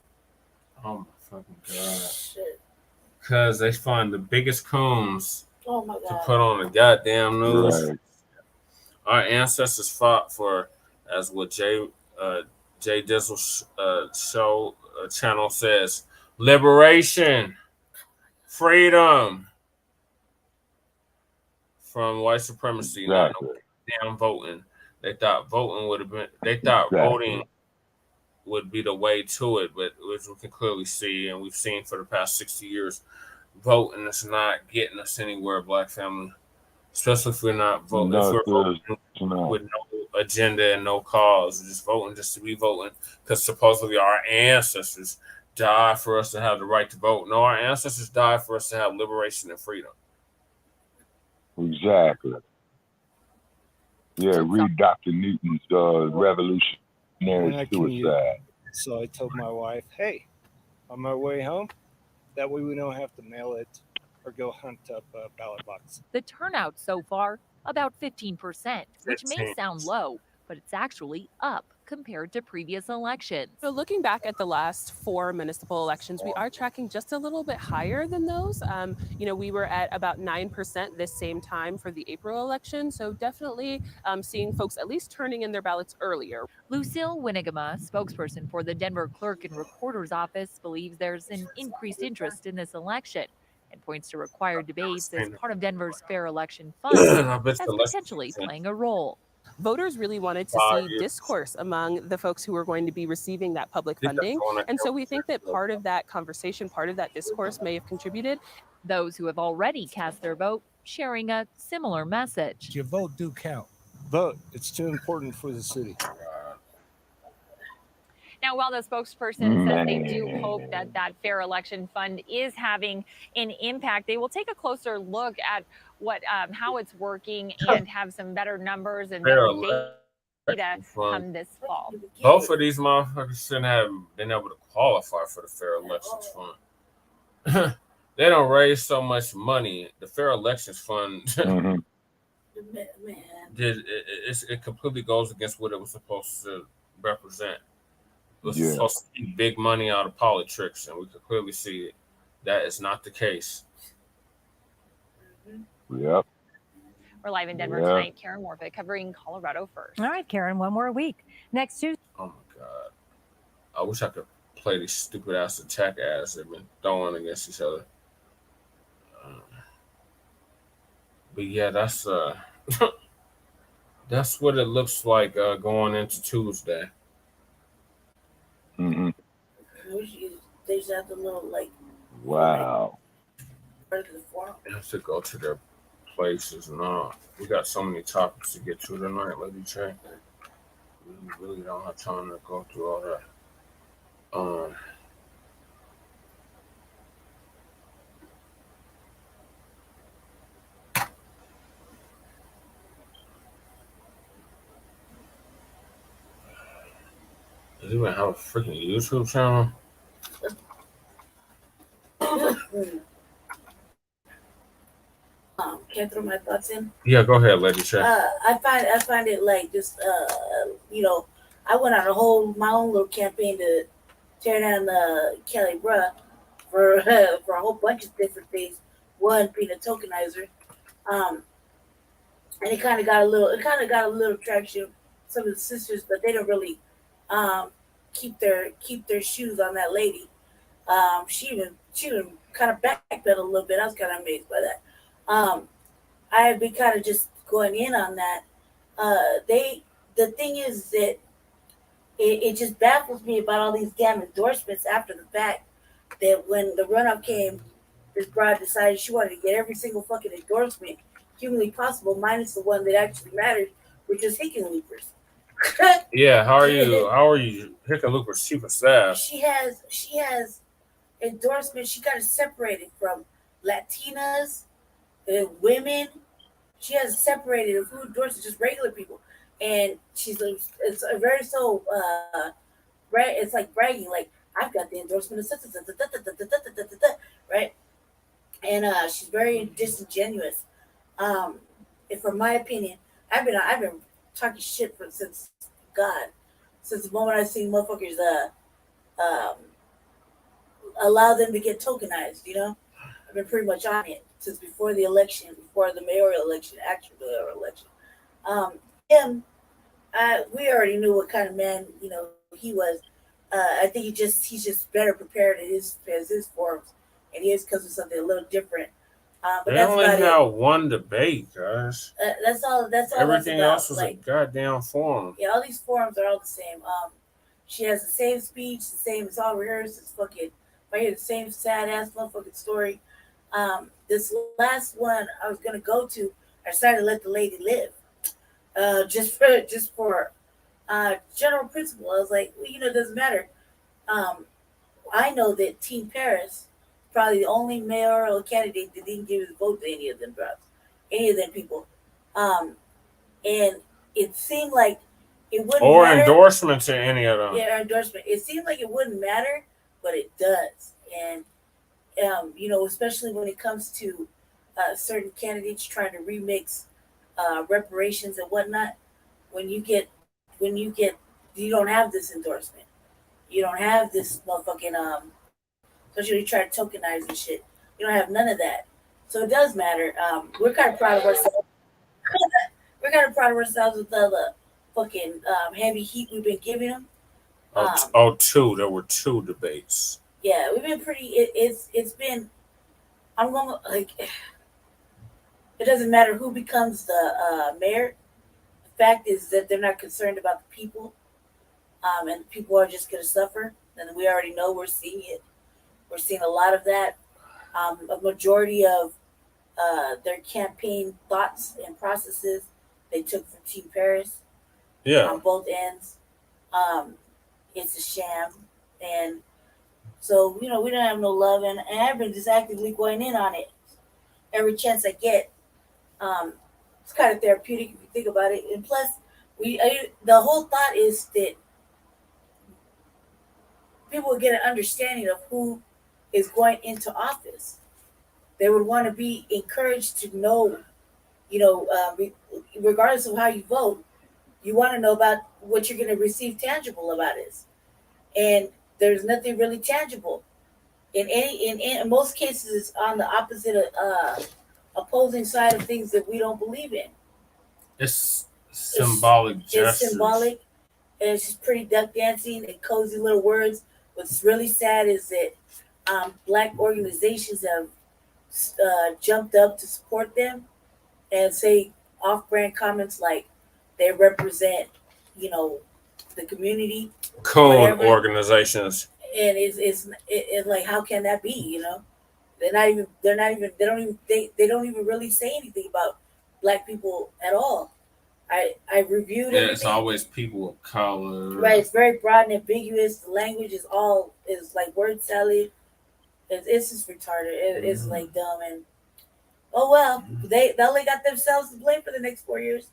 Oh my fucking God. Because they find the biggest cones to put on the goddamn news. Right. Our ancestors fought for, as what Jay Dizzle's show channel says, liberation, freedom from white supremacy, not no damn voting. They thought voting would have been. They thought voting would be the way to it, but as we can clearly see, and we've seen for the past 60 years, voting is not getting us anywhere, Black family. Especially if we're not voting, if we're voting with no agenda and no cause, just voting just to be voting, because supposedly our ancestors died for us to have the right to vote. No, our ancestors died for us to have liberation and freedom. Exactly. Yeah, read Dr. Newton's Revolutionary Suicide. So I told my wife, hey, on my way home, that way we don't have to mail it or go hunt up a ballot box. The turnout so far, about 15%, which may sound low, but it's actually up compared to previous elections. So looking back at the last 4 municipal elections, we are tracking just a little bit higher than those. We were at about 9% this same time for the April election. So definitely seeing folks at least turning in their ballots earlier. Lucille Winigama, spokesperson for the Denver Clerk and Recorder's Office, believes there's an increased interest in this election and points to required debates as part of Denver's Fair Election Fund as potentially playing a role. Voters really wanted to see discourse among the folks who were going to be receiving that public funding. And so we think that part of that conversation, part of that discourse may have contributed. Those who have already cast their vote sharing a similar message. Your vote do count. Vote. It's too important for the city. Now, Now, while the spokesperson says they do hope that that fair election fund is having an impact, they will take a closer look at what how it's working and have some better numbers and better data come this fall. Both of these motherfuckers shouldn't have been able to qualify for the Fair Elections Fund. They don't raise so much money. The Fair Elections Fund it completely goes against what it was supposed to represent. It was supposed to keep big money out of politics, and we could clearly see it. That is not the case. Yep. We're live in Denver tonight. Karen Morfitt covering Colorado First. All right, Karen, one more week. Next Tuesday. Oh my God. I wish I could play these stupid ass attack ads they've been throwing against each other. But yeah, that's that's what it looks like going into Tuesday. They just have the little wow. I have to go to their places now. We got so many topics to get to tonight, Lady J. We really don't have time to go through all that. Does he even have a freaking YouTube channel? Can I throw my thoughts in? Yeah, go ahead, Lady J. I find it like just I went on my own little campaign to tear down Kelly Bruh for a whole bunch of different things. One being a tokenizer, and it kind of got a little traction. Some of the sisters, but they don't really keep their shoes on that lady. She even kind of backpedaled a little bit. I was kind of amazed by that. I have been kind of just going in on that. The thing is that it just baffles me about all these damn endorsements after the fact, that when the runoff came, this bride decided she wanted to get every single fucking endorsement humanly possible, minus the one that actually mattered, which is Hickenloopers. Yeah, how are you? Hickenlooper's chief of staff. She has endorsements. She got it separated from Latinas, women. She has separated and who endorses just regular people, and it's a very it's like bragging, like I've got the endorsement of right, and she's very disingenuous. And from my opinion, I've been talking shit since the moment I seen motherfuckers allow them to get tokenized. I've been pretty much on it since before the election, before the mayoral election, actual mayoral election. Him, we already knew what kind of man he was. I think he's just better prepared as his forms, and he is because of something a little different. But they only had one debate, guys. That's all. Everything else was a goddamn forum. Yeah, all these forums are all the same. She has the same speech, the same. It's all rehearsed. It's fucking. I hear the same sad ass motherfucking story. This last one I was gonna go to, I decided to let the lady live. Just for general principle. I was like, well, it doesn't matter. I know that Team Paris, probably the only mayoral candidate that didn't give his vote to any of them people. And it seemed like it wouldn't matter. Endorsement to any of them. Yeah, endorsement. It seemed like it wouldn't matter, but it does. And especially when it comes to certain candidates trying to remix reparations and whatnot, you don't have this endorsement. You don't have this motherfucking especially when you try to tokenize and shit. You don't have none of that. So it does matter. We're kind of proud of ourselves. We're kind of proud of ourselves with all the fucking heavy heat we've been giving them. There were two debates. Yeah, we've been pretty. It's been. I'm going it doesn't matter who becomes the mayor. The fact is that they're not concerned about the people, and people are just going to suffer. And we already know we're seeing it. We're seeing a lot of that. A majority of their campaign thoughts and processes they took from Team Paris. Yeah. On both ends. it's a sham. And so, we don't have no love. And I've been just actively going in on it every chance I get. It's kind of therapeutic if you think about it. And plus, the whole thought is that people would get an understanding of who is going into office. They would want to be encouraged to know, regardless of how you vote, you want to know about what you're going to receive tangible about it. And there's nothing really tangible. In most cases, it's on the opposite opposing side of things that we don't believe in. It's symbolic gestures. It's symbolic, and it's just pretty duck dancing and cozy little words. What's really sad is that Black organizations have jumped up to support them and say off-brand comments like they represent, the community. Code organizations. And it's like, how can that be? They don't even really say anything about Black people at all. I reviewed it. It's always people of color. Right, it's very broad and ambiguous. The language is like word salad. It's just retarded. It's like dumb, and oh well, they only got themselves to blame for the next 4 years.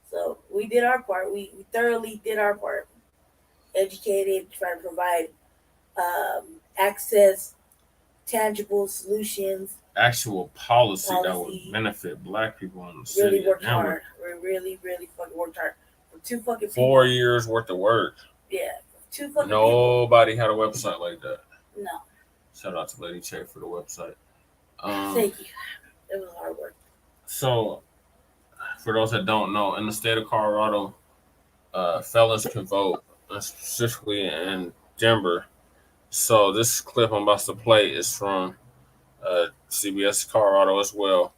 So we did our part. We thoroughly did our part. Educated, trying to provide access, tangible solutions, actual policy that would benefit Black people in the city. Really worked hard. We really fucking worked hard. For 2 fucking people. 4 years worth of work. Yeah, 2 fucking Nobody had a website like that. No. Shout out to Lady Che for the website. Thank you. It was hard work. So, for those that don't know, in the state of Colorado, felons can vote, specifically in Denver. So this clip I'm about to play is from CBS Colorado as well,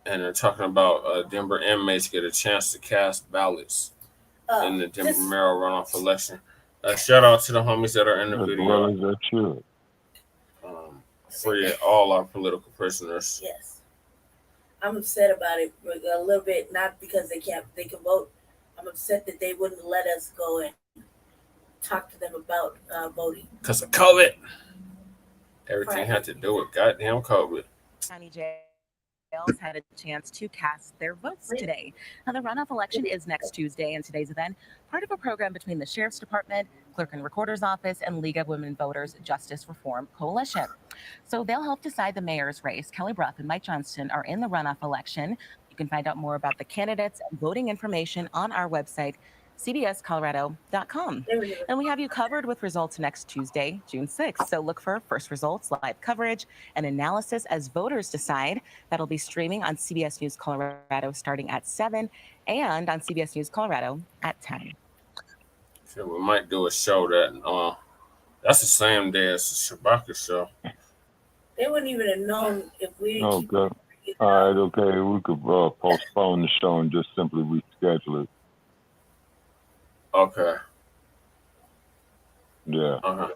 and they're talking about Denver inmates get a chance to cast ballots in the Denver mayoral runoff election. Shout out to the homies that are in the video. Well as that should. Free all our political prisoners. Yes, I'm upset about it a little bit. Not because they can vote. I'm upset that they wouldn't let us go and talk to them about voting. Because of COVID. Everything had to do with goddamn COVID. County jails had a chance to cast their votes today. Now, the runoff election is next Tuesday, and today's event, part of a program between the Sheriff's Department, Clerk and Recorder's Office, and League of Women Voters Justice Reform Coalition. So they'll help decide the mayor's race. Kelly Brough and Mike Johnston are in the runoff election. You can find out more about the candidates and voting information on our website, cbscolorado.com. And we have you covered with results next Tuesday, June 6th. So look for first results, live coverage, and analysis as voters decide. That'll be streaming on CBS News Colorado starting at 7 and on CBS News Colorado at 10. So we might do a show that that's the same day as the Shabaka show. They wouldn't even have known if we didn't keep Okay. All right, okay. We could postpone the show and just simply reschedule it. Okay. Yeah. Uh-huh.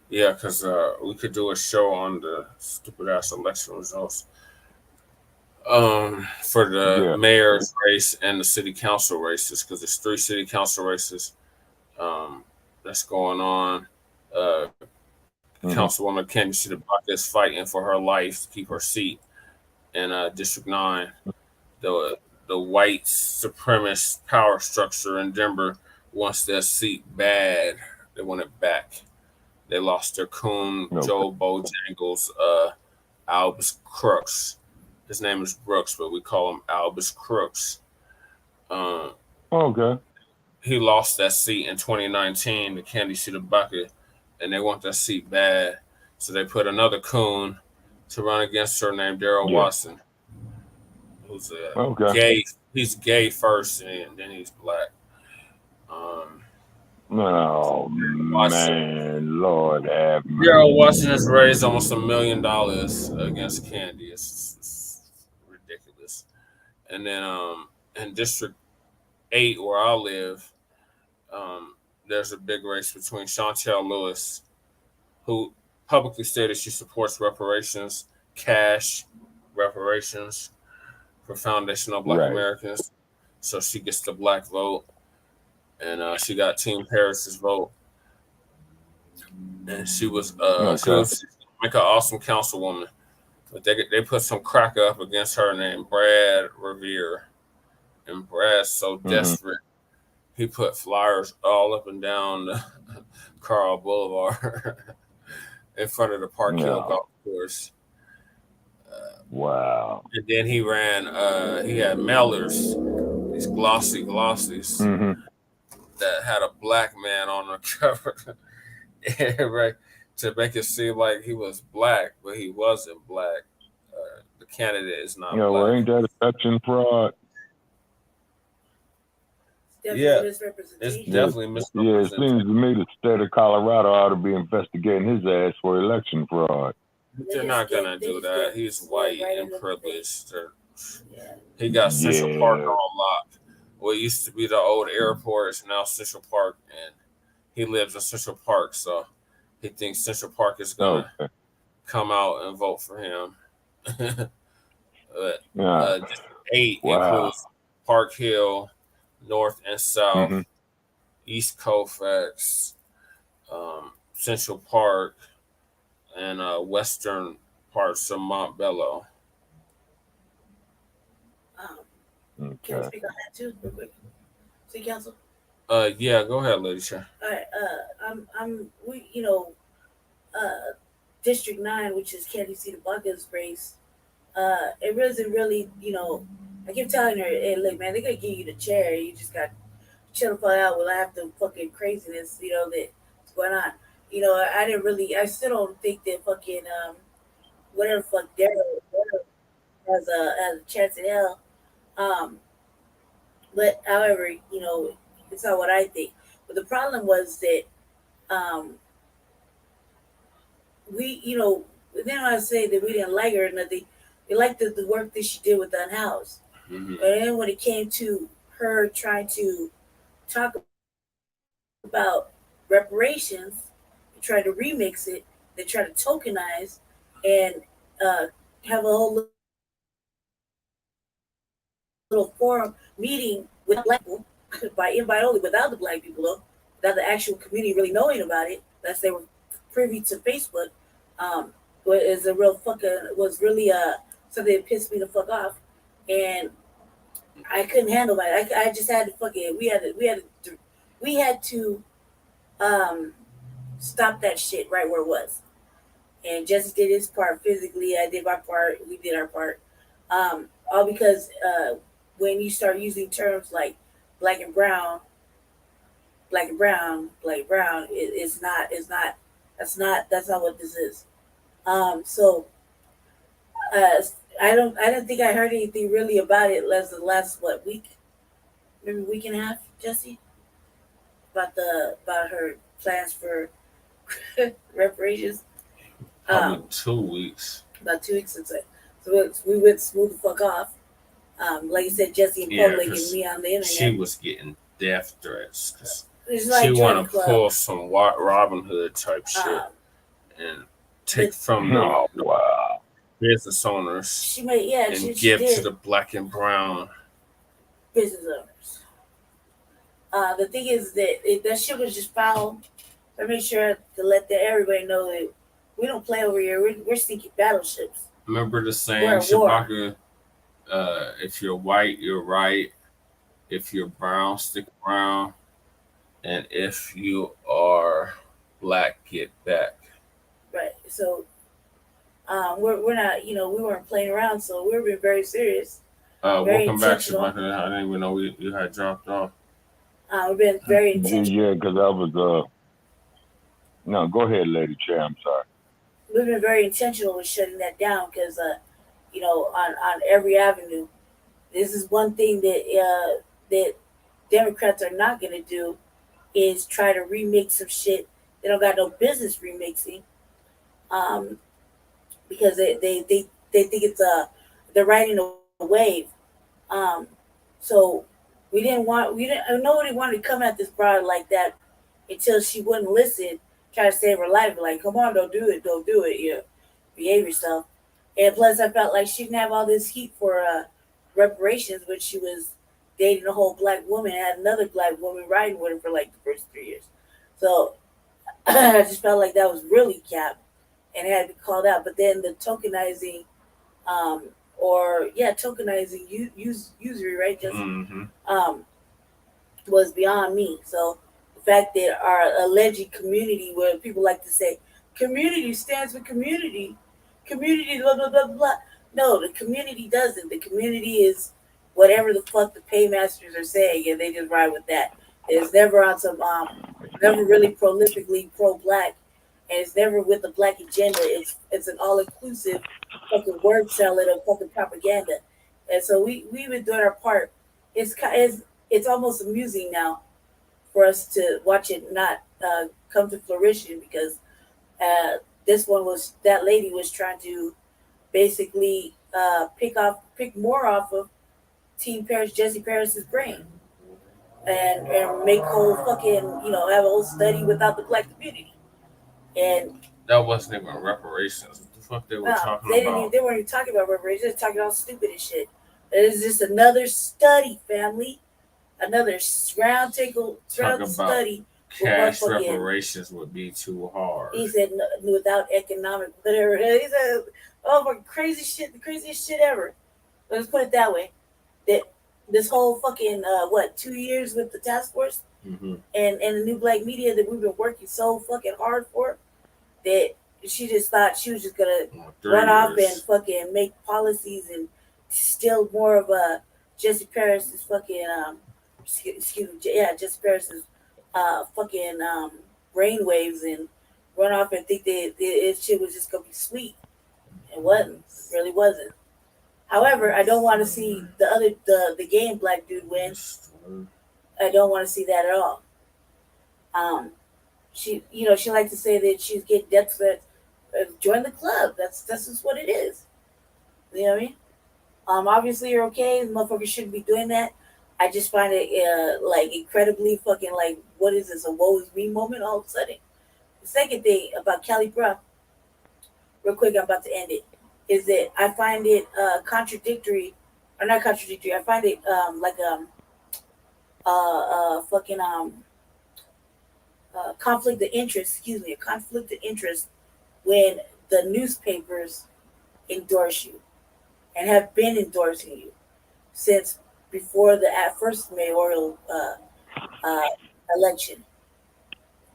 Yeah, because we could do a show on the stupid ass election results. For the mayor's race and the city council races, because there's 3 city council races that's going on. Councilwoman Candy City Blacc is fighting for her life to keep her seat in District 9. The white supremacist power structure in Denver wants their seat bad. They want it back. They lost their coon, Joe Bojangles, Albus Crooks. His name is Brooks, but we call him Albus Crooks. Okay. He lost that seat in 2019 to Candy City Blacc, and they want that seat bad. So they put another coon to run against her named Daryl Watson, who's gay. He's gay first, and then he's Black. Oh man, Lord have mercy. Daryl Watson has raised almost $1 million against Candy. It's ridiculous. And then in District 8, where I live, there's a big race between Chantel Lewis, who publicly stated she supports reparations, cash reparations for foundational Black Americans. So she gets the Black vote. And she got Team Harris's vote. and she was Okay. like an awesome councilwoman. But they put some cracker up against her named Brad Revere, and Brad's so desperate. He put flyers all up and down the Carl Boulevard in front of the Park Hill Golf Course. Wow. And then he ran, he had mailers, these glossies that had a black man on the cover right, to make it seem like he was black, but he wasn't black. The candidate is not black. Well, ain't that election fraud? It's definitely misrepresentation. Yeah, it seems to me the state of Colorado ought to be investigating his ass for election fraud. They're not gonna do that. He's white and privileged. He got Central Park on lock. What used to be the old airport is now Central Park, and he lives in Central Park, so he thinks Central Park is gonna come out and vote for him. But, District 8 includes Park Hill, North and South, East Colfax, Central Park, and western parts of Montbello. Can I speak on that too, real quick? City Council. Yeah, go ahead, Lady Chair. All right. District 9, which is Candy City Blacc's race. It wasn't really, I keep telling her, hey, look, man, they're gonna give you the chair. You just got to chill the fuck out with half the fucking craziness, that's going on. I still don't think that fucking whatever fuck Daryl has a chance in hell. But however, it's not what I think. But the problem was that then I say that we didn't like her or nothing. We liked the work that she did with Unhoused. And then when it came to her trying to talk about reparations, they tried to remix it, they tried to tokenize and have a whole little forum meeting with black people by invite only, without the black people though, without the actual community really knowing about it, unless they were privy to Facebook. Was really something that pissed me the fuck off, and I couldn't handle it. I just had to fucking we had to stop that shit right where it was. And Jesse did his part physically. I did my part. We did our part. All because when you start using terms like black and brown, it's not. That's not what this is. I don't think I heard anything really about it the last week, maybe week and a half, Jesse, about her plans for reparations. Probably 2 weeks. About 2 weeks since so we went smooth the fuck off. Like you said, Jesse in public and me on the internet. She was getting death threats. Like she want to pull some Robin Hood type shit and take from the business owners and give to the black and brown business owners. The thing is that that shit was just foul. I make sure to let everybody know that we don't play over here. We're sinking battleships. Remember the saying, Shabaka, if you're white, you're right. If you're brown, stick around. And if you are black, get back. Right. So we're not, we weren't playing around, so we're being very serious. Welcome back, Shabaka. I didn't even know you had dropped off. We've been very intentional. Yeah, because I was no, go ahead, Lady Chair. I'm sorry. We've been very intentional with shutting that down because, on every avenue, this is one thing that Democrats are not going to do is try to remix some shit they don't got no business remixing, because they think it's they're riding a wave. So nobody wanted to come at this broad like that until she wouldn't listen. Try to save her life, like, come on, don't do it, yeah, behave yourself. And plus, I felt like she didn't have all this heat for reparations when she was dating a whole black woman, had another black woman riding with her for like the first 3 years. So I just felt like that was really cap and had to be called out. But then the tokenizing, tokenizing usury, right? Just was beyond me. So the fact that our alleged community, where people like to say, community stands for community, blah blah blah blah. No, the community doesn't. The community is whatever the fuck the paymasters are saying, and they just ride with that. It's never on some never really prolifically pro-black, and it's never with the black agenda. It's an all-inclusive fucking word salad of fucking propaganda. And so we've been doing our part. It's almost amusing now for us to watch it not come to fruition, because that lady was trying to basically pick more off of Team Paris, Jesse Paris's brain, and make whole fucking, have a whole study without the black community. And that wasn't even reparations. What the fuck they were talking about? They weren't even talking about reparations. They were talking all stupid and shit. It is just another study, family. Another round study. Cash reparations would be too hard. He said without economic whatever. He said, oh my crazy shit, the craziest shit ever. Let's put it that way. That this whole fucking 2 years with the task force and the new black media that we've been working so fucking hard for, that she just thought she was just gonna run off and fucking make policies and steal more of Jesse Paris's fucking Jesse Paris's fucking brainwaves and run off and think that this shit was just gonna be sweet. It wasn't. It really wasn't. However, I don't want to see the gay and black dude win. I don't want to see that at all. She liked to say that she's getting death threats. Join the club. That's just what it is. You know what I mean? Obviously you're okay. Motherfuckers shouldn't be doing that. I just find it like incredibly fucking like, what is this, a woe is me moment all of a sudden? The second thing about Kelly Brown, real quick, I'm about to end it, is that I find it contradictory, or not contradictory. I find it like conflict of interest. Excuse me, a conflict of interest when the newspapers endorse you and have been endorsing you since before the first mayoral election.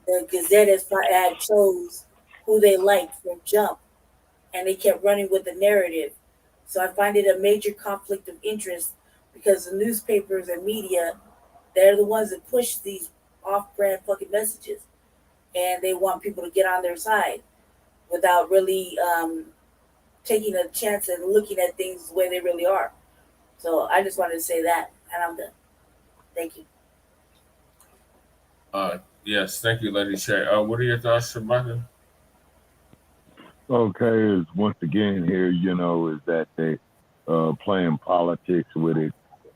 The Gazette had chose who they liked from jump, and they kept running with the narrative. So I find it a major conflict of interest, because the newspapers and media, they're the ones that push these off-brand fucking messages, and they want people to get on their side without really taking a chance and looking at things the way they really are. So I just wanted to say that, and I'm done. Thank you. Yes, thank you, Lady Shay. What are your thoughts, Shabaka? Okay, is once again here, is that they playing politics with it.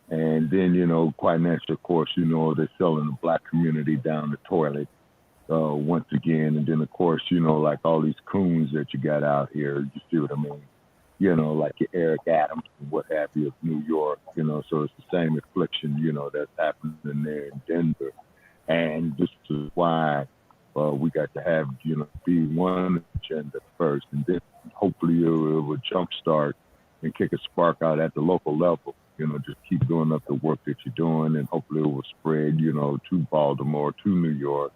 And then, quite naturally, of course, they're selling the black community down the toilet once again. And then, of course, like all these coons that you got out here, you see what I mean? Like your Eric Adams and what have you of New York, so it's the same affliction, that's happening there in Denver. And this is why we got to have, be one agenda first, and then hopefully it will jumpstart and kick a spark out at the local level. Just keep doing up the work that you're doing, and hopefully it will spread, to Baltimore, to New York,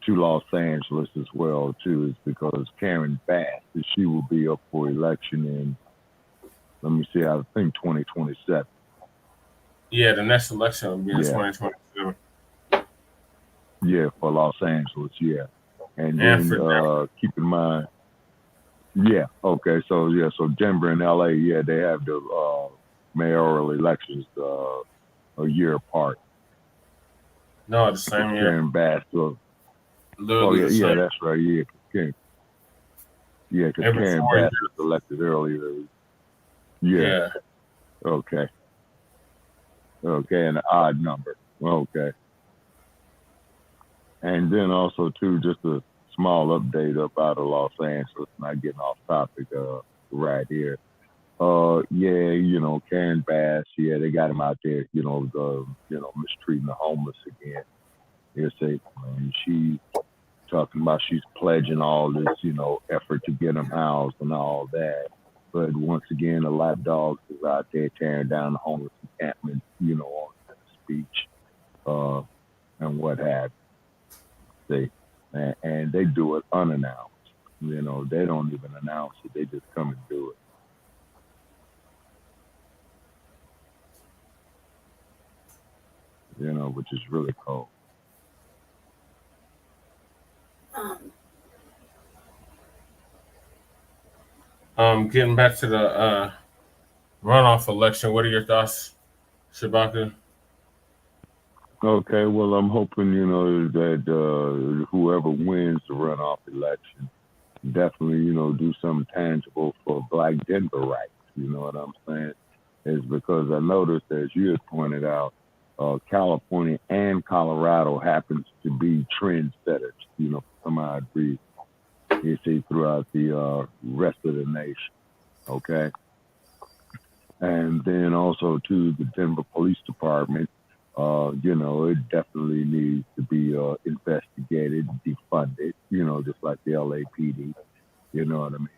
to Los Angeles as well, too, is because Karen Bass, she will be up for election in, let me see, I think 2027. Yeah, the next election will be in 2027. Yeah, for Los Angeles, yeah. And then keep in mind, yeah, okay, so Denver and LA, yeah, they have the mayoral elections a year apart. No, the same year. Karen Bass. Yeah, that's right, yeah. Because Karen Bass was elected earlier. Yeah. Okay, an odd number. Okay. And then also, too, just a small update about Los Angeles, not getting off topic right here. Karen Bass, they got him out there, mistreating the homeless again. She talking about she's pledging all this, effort to get them housed and all that. But once again, the lapdogs is out there tearing down the homeless encampment, on the speech, and what have you. And they do it unannounced. They don't even announce it. They just come and do it. Which is really cool. Getting back to the runoff election, what are your thoughts, Shabaka? Okay, well, I'm hoping, that whoever wins the runoff election definitely, do something tangible for Black Denver rights. You know what I'm saying? Is because I noticed, as you had pointed out, California and Colorado happens to be trendsetters, for some odd reason. You see throughout the rest of the nation, okay? And then also to the Denver Police Department, it definitely needs to be investigated, defunded, just like the LAPD, you know what I mean?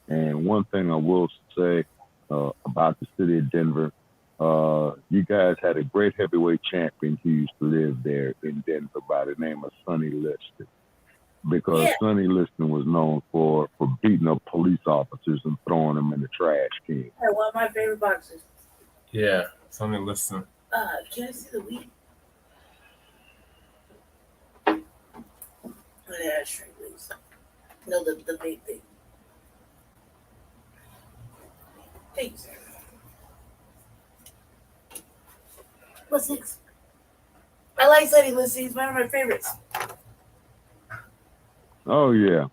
And one thing I will say about the city of Denver, you guys had a great heavyweight champion who used to live there in Denver by the name of Sonny Liston. Because Sonny Liston was known for beating up police officers and throwing them in the trash can. One of my favorite boxers. Yeah, Sonny Liston. Can I see the weed? Yeah, shrink, please. No, the big thing. Thanks. What's next? I like Sonny Liston. He's one of my favorites. Oh yeah,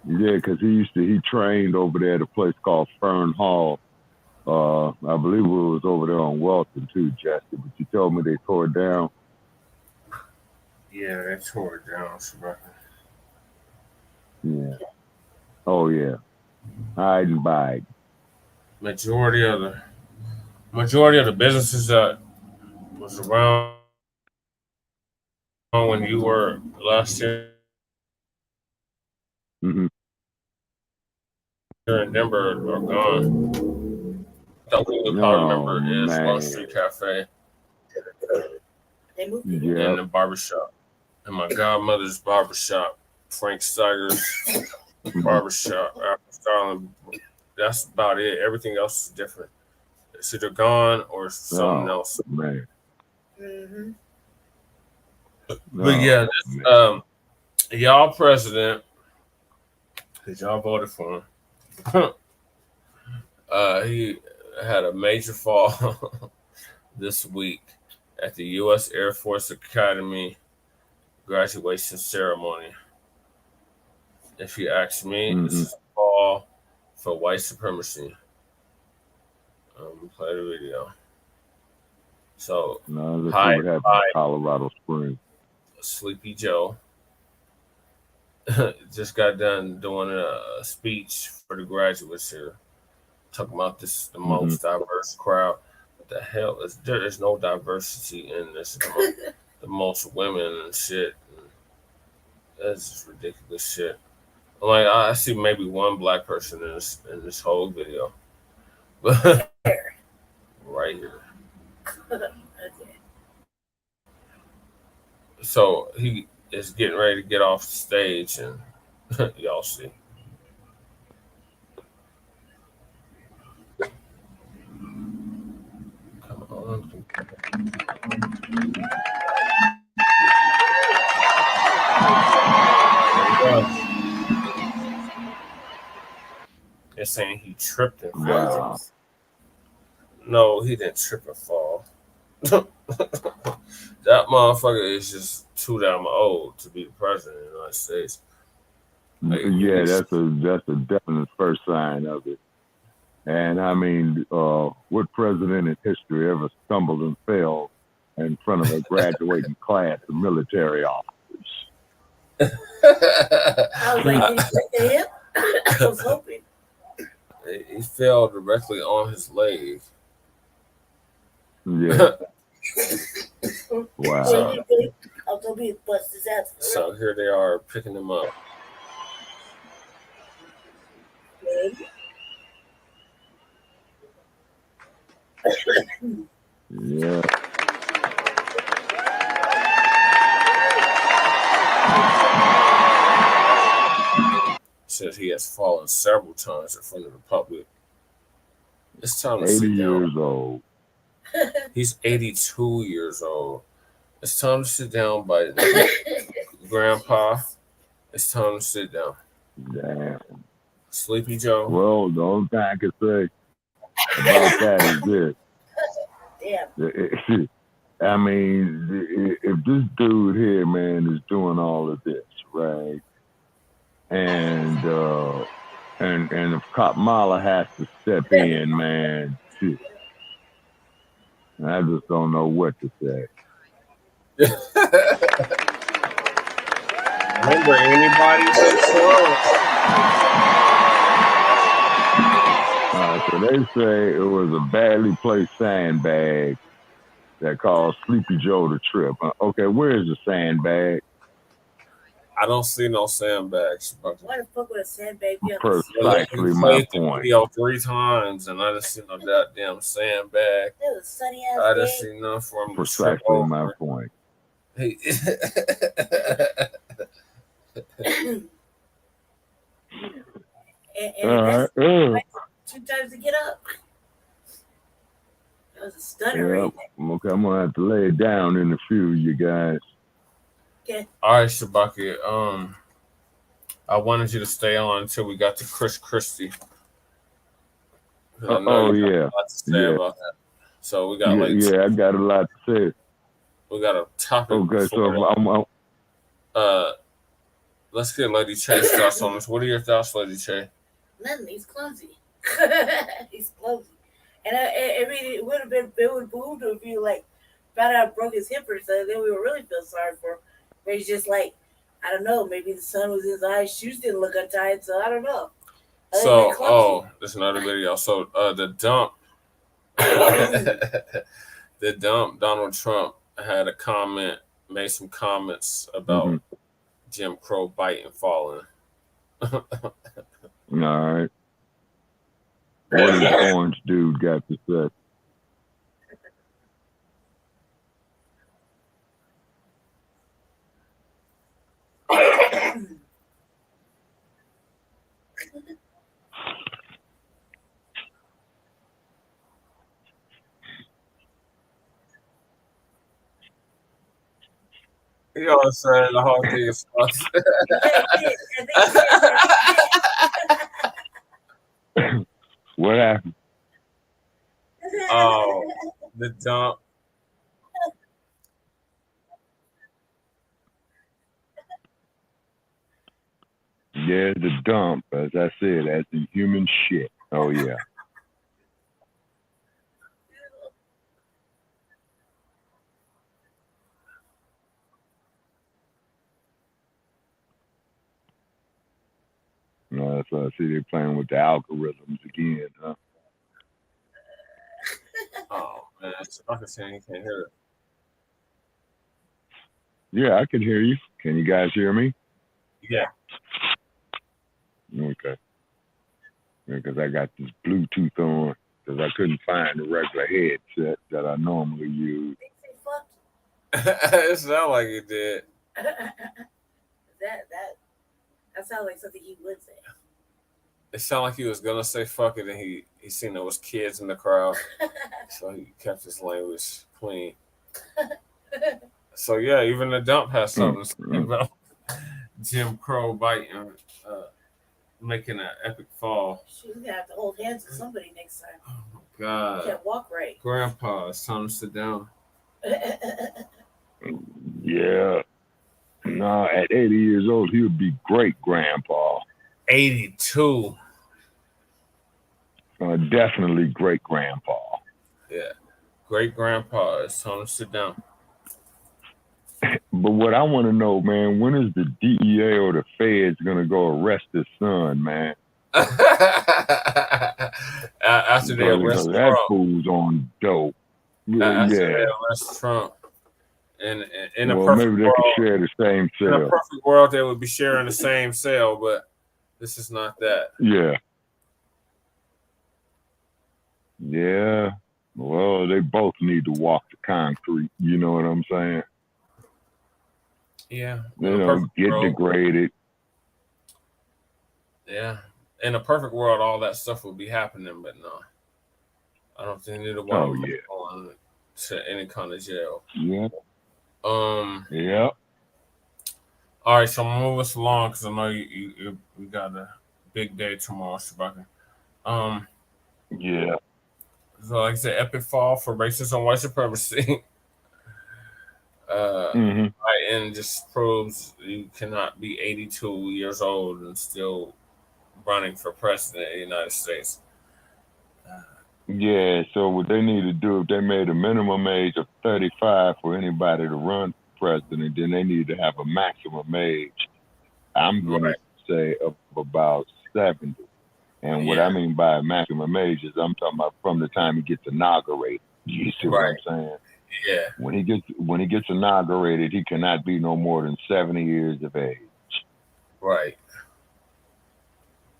because he trained over there at a place called Fern Hall. I believe it was over there on Welton too, Jesse. But you told me they tore it down. Yeah, they tore it down, Shabaka. Yeah. Oh yeah. Hide and bide. Majority of the businesses that was around when you were last year Mm-hmm. here in Denver are gone. The only thing I remember is Wall Street Cafe and the barbershop. And my godmother's barbershop, Frank Steiger's barbershop, Apple Starling. That's about it. Everything else is different. It's either gone or something else. Man. Mm-hmm. But yeah, y'all president, because y'all voted for him. He had a major fall this week at the U.S. Air Force Academy graduation ceremony. If you ask me, this is a fall for white supremacy. Play the video. So, hi, Colorado Springs. Sleepy Joe just got done doing a speech for the graduates here, talking about this the most diverse crowd. What the hell is there? Is no diversity in this. The most women and shit. That's just ridiculous shit. Like I see maybe one black person in this whole video, but right here. So he is getting ready to get off the stage, and y'all see. Come on. They're saying he tripped and fell. No, he didn't trip and fall. That motherfucker is just too damn old to be the president of the United States. Like, yeah, that's a definite first sign of it. And I mean, what president in history ever stumbled and fell in front of a graduating class of military officers? I was like, did he break the hip? I was hoping. He fell directly on his leg. Yeah. Wow. Oh, don't be bust his ass. So here they are picking him up. Yeah. Says he has fallen several times in front of the public. It's time to 80 sit down. years old. He's 82 years old. It's time to sit down, by Grandpa. It's time to sit down. Damn. Sleepy Joe. Well, the only thing I can say about that is this. Damn. I mean, if this dude here, man, is doing all of this, right? And if Kamala has to step in, man, shit. I just don't know what to say. Remember, anybody so they say it was a badly placed sandbag that caused Sleepy Joe to trip. Okay, where's the sandbag? I don't see no sandbags. Why the fuck would a sandbag be on Precisely my point. Video 3 times, and I just see no goddamn sandbag. It was a sunny ass I day. just see nothing for him to trip Precisely over. my point. Hey. and that's 2 times to get up. That was a stunner. Yeah, okay, I'm gonna have to lay it down in a few, you guys. Okay. All right, Shabaki. I wanted you to stay on until we got to Chris Christy. I know you got a lot to say about that. So we got I got a lot to say. We got a topic. Okay, so let's get Lady Che's thoughts on this. What are your thoughts, Lady Che? Nothing. He's clumsy. He's clumsy. And I mean, it would behoove to if you like found out broke his hip or something. Then we would really feel sorry for him. But he's just like, I don't know. Maybe the sun was in his eyes, shoes didn't look untied, so I don't know. There's another video. So the dump, Donald Trump had a comment, made some comments about Jim Crow biting, falling. All right. What does Orange Dude got to say? You all saying the whole thing is What happened? Oh, the dump. Yeah, the dump, as I said, that's the human shit. Oh, yeah. No, that's why I see they're playing with the algorithms again, huh? Oh, man. I can say you can't hear it. Yeah, I can hear you. Can you guys hear me? Yeah. Okay. Because I got this Bluetooth on because I couldn't find the regular headset that I normally use. It sounded like it did. That sounds like something he would say. It sounded like he was gonna say fuck it, and he seen there was kids in the crowd, so he kept his language clean. So yeah, even the dump has something to say about Jim Crow biting, making an epic fall. She's gonna have to hold hands with somebody next time. Oh my God! You can't walk right. Grandpa, it's time to sit down. Yeah. No, at 80 years old, he would be great grandpa. 82. Definitely great grandpa. Yeah. Great grandpa. It's time to sit down. But what I want to know, man, when is the DEA or the feds going to go arrest his son, man? After they arrest that Trump. fool's on dope. After Yeah. they arrest Trump. In a Well, perfect maybe they world, could share the same in a cell. perfect world, they would be sharing the same cell, but this is not that. Yeah. Yeah. Well, they both need to walk the concrete. You know what I'm saying? Yeah. You know, get world, degraded. Yeah. In a perfect world, all that stuff would be happening, but no. I don't think neither one of them are going to any kind of jail. Yeah. Yeah. All right, so I'm gonna move us along because I know we got a big day tomorrow, Shabaka. Yeah. So like I said, epic fall for racism and white supremacy. And just proves you cannot be 82 years old and still running for president of the United States. Yeah, so what they need to do, if they made a minimum age of 35 for anybody to run for president, then they need to have a maximum age, I'm going to say, of about 70. And what I mean by maximum age is I'm talking about from the time he gets inaugurated. You see what I'm saying? Yeah. When he gets inaugurated, he cannot be no more than 70 years of age. Right.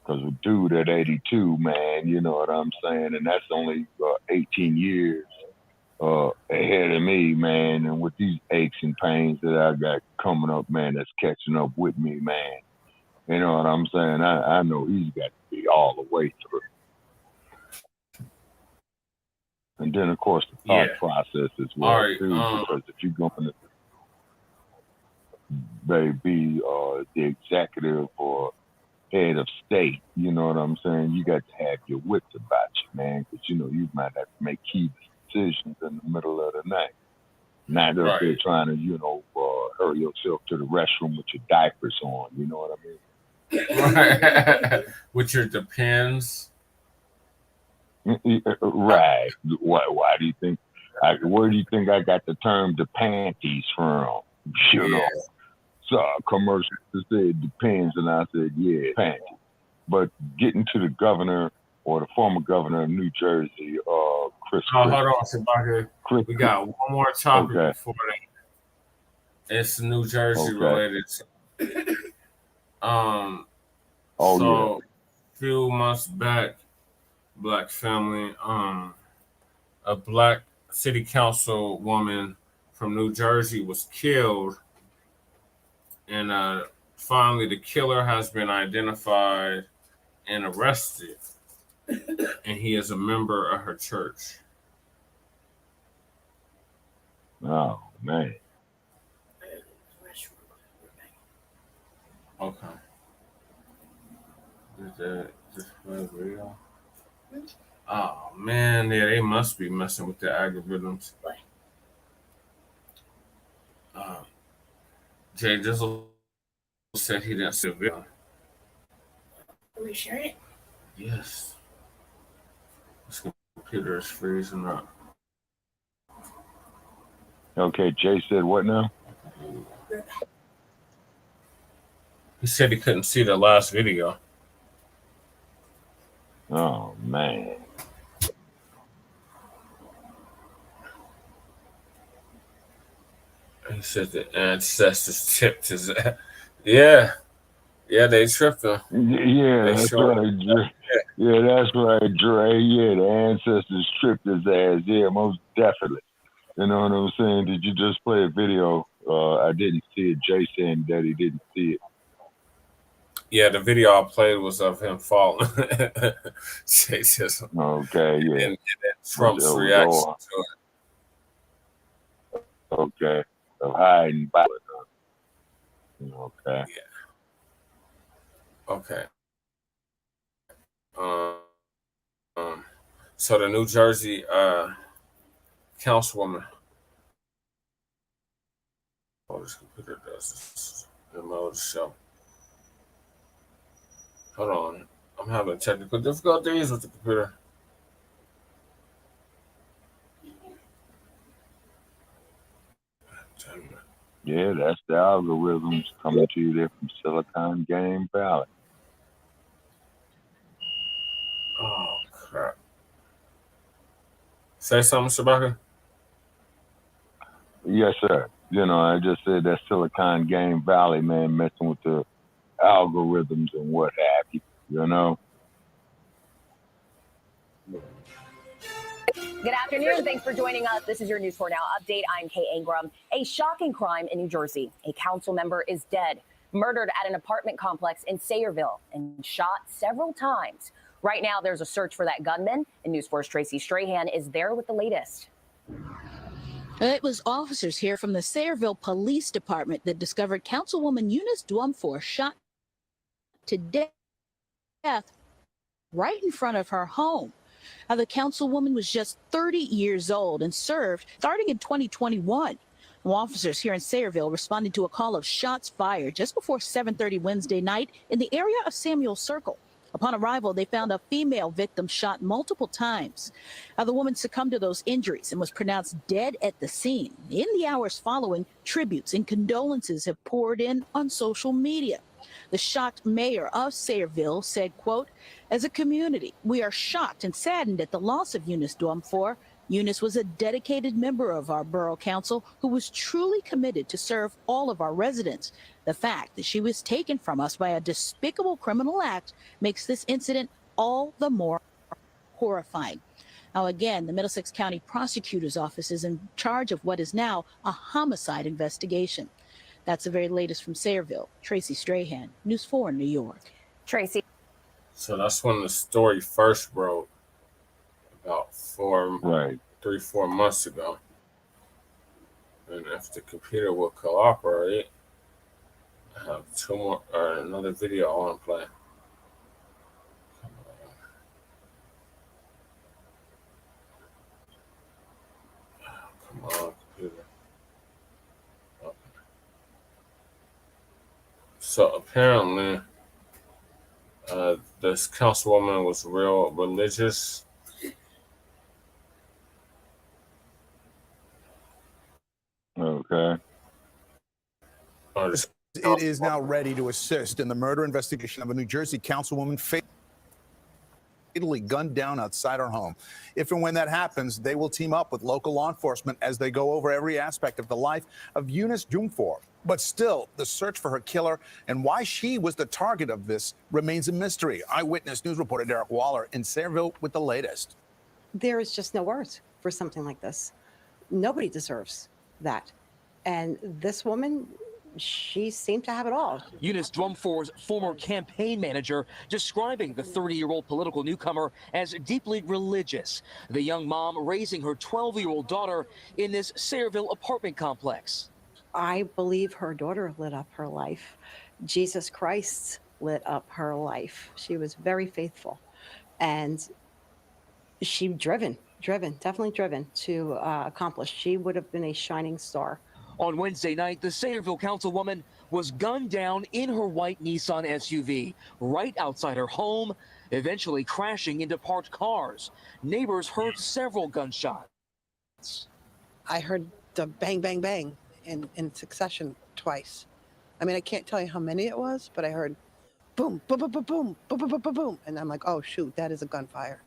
Because a dude at 82, man, you know what I'm saying? And that's only 18 years ahead of me, man. And with these aches and pains that I got coming up, man, that's catching up with me, man. You know what I'm saying? I know he's got to be all the way through. And then, of course, the thought process as well, too. Because if you're going to be the executive or head of state, you know what I'm saying? You got to have your wits about you, man, because, you know, you might have to make key decisions in the middle of the night. Not if they're trying to, you know, hurry yourself to the restroom with your diapers on, you know what I mean? Right. With your Depends. Right. Why do you think, where do you think I got the term the panties from? You know? So a commercial said Depends, and I said, yeah, panties. But getting to the governor or the former governor of New Jersey, Chris Christy. Hold on, Shabaka. We got one more topic before that. It's New Jersey related. A few months back, Black family, a Black city councilwoman from New Jersey was killed, and finally the killer has been identified and arrested, and he is a member of her church. Oh, man. Okay. Is that just real? Oh, man. Yeah, they must be messing with the algorithms. Jay Dizzle said he didn't see the video. Are we sharing it? Yes. This computer is freezing up. Okay, Jay said what now? He said he couldn't see the last video. Oh, man. He said the ancestors tipped his ass. Yeah. Yeah, they tripped him. Yeah, that's right, Dre. Yeah, that's right, Dre. Yeah, the ancestors tripped his ass. Yeah, most definitely. You know what I'm saying? Did you just play a video? I didn't see it. Jay saying that he didn't see it. Yeah, the video I played was of him falling. Okay, yeah. And Trump's reaction to it. Okay. So hiding by it. Okay. Yeah. Okay. So the New Jersey councilwoman. Oh, this computer does this in the middle of the show. Hold on. I'm having technical difficulties with the computer. Yeah, that's the algorithms coming to you there from Silicon Game Valley. Oh, crap. Say something, Shabaka? Yes, sir. You know, I just said that Silicon Game Valley, man, messing with the algorithms and what have you, you know? Good afternoon. Thanks for joining us. This is your News 4 Now update. I'm Kay Ingram. A shocking crime in New Jersey. A council member is dead, murdered at an apartment complex in Sayreville, and shot several times. Right now, there's a search for that gunman, and News 4's Tracy Strahan is there with the latest. It was officers here from the Sayreville Police Department that discovered Councilwoman Eunice Dwumfor shot to death right in front of her home. Now, the councilwoman was just 30 years old and served starting in 2021. Officers here in Sayreville responded to a call of shots fired just before 7:30 Wednesday night in the area of Samuel Circle. Upon arrival, they found a female victim shot multiple times. Now, the woman succumbed to those injuries and was pronounced dead at the scene. In the hours following, tributes and condolences have poured in on social media. The shocked mayor of Sayreville said, quote, "As a community, we are shocked and saddened at the loss of Eunice Dwumfor. Eunice was a dedicated member of our borough council who was truly committed to serve all of our residents. The fact that she was taken from us by a despicable criminal act makes this incident all the more horrifying." Now, again, the Middlesex County Prosecutor's Office is in charge of what is now a homicide investigation. That's the very latest from Sayreville. Tracy Strahan, News 4, New York. Tracy. So that's when the story first broke about 3-4 months ago. And if the computer will cooperate, I have another video I want to play. Come on, computer. Okay. So apparently, this councilwoman was real religious. Okay. It is now ready to assist in the murder investigation of a New Jersey councilwoman fatally gunned down outside her home. If and when that happens, they will team up with local law enforcement as they go over every aspect of the life of Eunice Dwumfor. But still, the search for her killer and why she was the target of this remains a mystery. Eyewitness News reporter Derek Waller in Sayreville with the latest. There is just no words for something like this. Nobody deserves that. And this woman, she seemed to have it all. Eunice Dwumfor's former campaign manager describing the 30-year-old political newcomer as deeply religious. The young mom raising her 12-year-old daughter in this Sayreville apartment complex. I believe her daughter lit up her life. Jesus Christ lit up her life. She was very faithful. And she definitely driven to accomplish. She would have been a shining star. On Wednesday night, the Sayreville councilwoman was gunned down in her white Nissan SUV right outside her home, eventually crashing into parked cars. Neighbors heard several gunshots. I heard the bang, bang, bang in succession twice. I mean, I can't tell you how many it was, but I heard boom, boom, boom, boom, boom, boom, boom, boom, boom, boom. And I'm like, oh, shoot, that is a gunfire.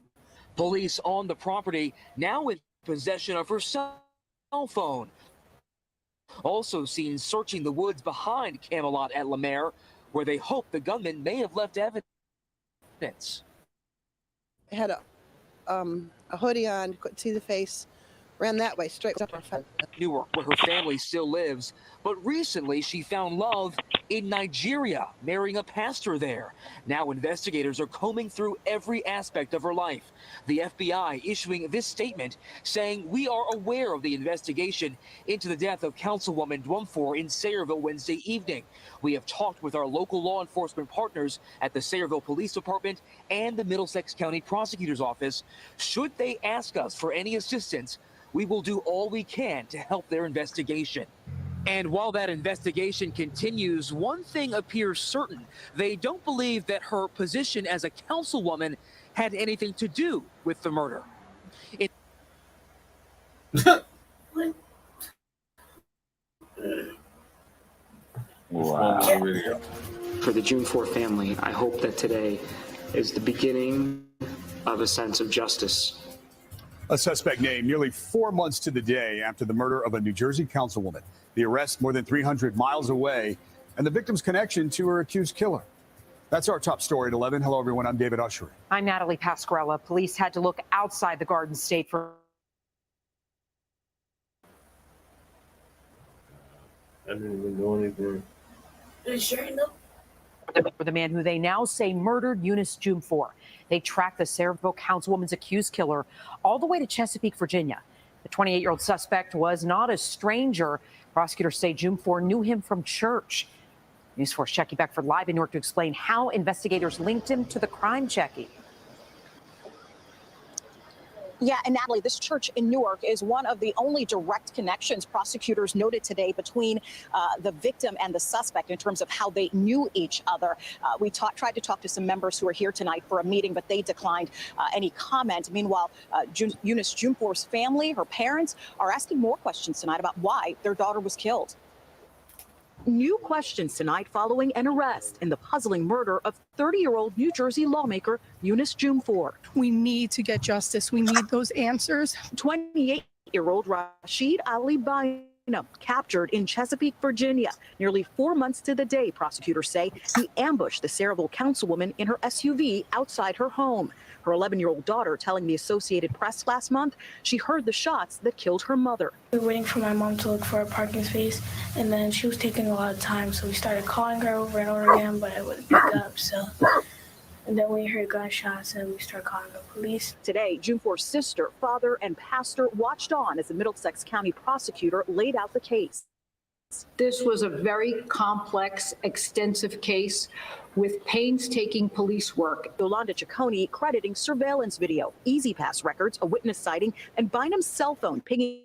Police on the property now in possession of her cell phone. Also seen searching the woods behind Camelot at Lemaire, where they hope the gunman may have left evidence. I had a hoodie on, couldn't see the face, ran that way, straight up our fence. Newark, where her family still lives, but recently she found love in Nigeria, marrying a pastor there. Now investigators are combing through every aspect of her life. The FBI issuing this statement saying, "We are aware of the investigation into the death of Councilwoman Dwumfor in Sayreville Wednesday evening. We have talked with our local law enforcement partners at the Sayreville Police Department and the Middlesex County Prosecutor's Office. Should they ask us for any assistance, we will do all we can to help their investigation." And while that investigation continues, one thing appears certain. They don't believe that her position as a councilwoman had anything to do with the murder. Wow. For the June 4 family, I hope that today is the beginning of a sense of justice. A suspect named nearly 4 months to the day after the murder of a New Jersey councilwoman. the arrest more than 300 miles away, and the victim's connection to her accused killer. That's our top story at 11. Hello, everyone. I'm David Usher. I'm Natalie Pasquarella. Police had to look outside the Garden State for. I didn't even know anything. For the man who they now say murdered Eunice Jumfor. They tracked the Sayreville councilwoman's accused killer all the way to Chesapeake, Virginia. The 28-year-old suspect was not a stranger. Prosecutors say Jumfor knew him from church. News 4's Jackie Beckford live in Newark to explain how investigators linked him to the crime, Jackie. Yeah, and Natalie, this church in Newark is one of the only direct connections prosecutors noted today between the victim and the suspect in terms of how they knew each other. We tried to talk to some members who are here tonight for a meeting, but they declined any comment. Meanwhile, Eunice Jumfor's family, her parents, are asking more questions tonight about why their daughter was killed. New questions tonight following an arrest in the puzzling murder of 30-year-old New Jersey lawmaker Eunice Jumfor. We need to get justice. We need those answers. 28-year-old Rashid Ali Bynum, captured in Chesapeake, Virginia. Nearly 4 months to the day, prosecutors say, he ambushed the Sayreville councilwoman in her SUV outside her home. Her 11-year-old daughter telling the Associated Press last month she heard the shots that killed her mother. We were waiting for my mom to look for a parking space, and then she was taking a lot of time, so we started calling her over and over again, but I wouldn't pick up, so. And then we heard gunshots, and we started calling the police. Today, Jumfor's sister, father, and pastor watched on as the Middlesex County prosecutor laid out the case. This was a very complex, extensive case with painstaking police work. Yolanda Ciccone crediting surveillance video, Easy Pass records, a witness sighting, and Bynum's cell phone pinging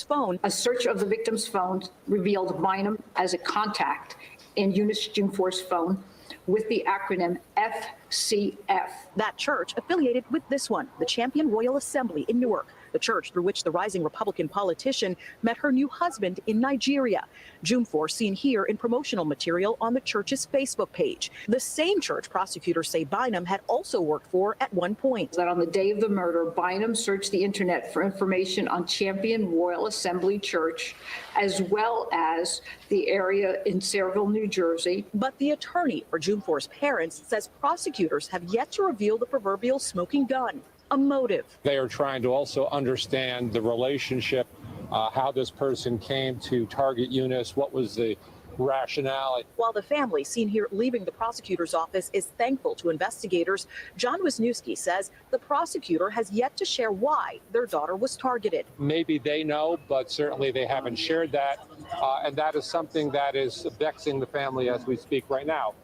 phone. A search of the victim's phone revealed Bynum as a contact in Eunice Jumfor's phone with the acronym FCF. That church affiliated with this one, the Champion Royal Assembly in Newark, the church through which the rising Republican politician met her new husband in Nigeria. Jumfor seen here in promotional material on the church's Facebook page. The same church prosecutors say Bynum had also worked for at one point. That on the day of the murder, Bynum searched the internet for information on Champion Royal Assembly Church, as well as the area in Sayreville, New Jersey. But the attorney for Jumfor's parents says prosecutors have yet to reveal the proverbial smoking gun, a motive. They are trying to also understand the relationship, how this person came to target Eunice, what was the rationale. While the family seen here leaving the prosecutor's office is thankful to investigators, John Wisniewski says the prosecutor has yet to share why their daughter was targeted. Maybe they know, but certainly they haven't shared that. And that is something that is vexing the family as we speak right now.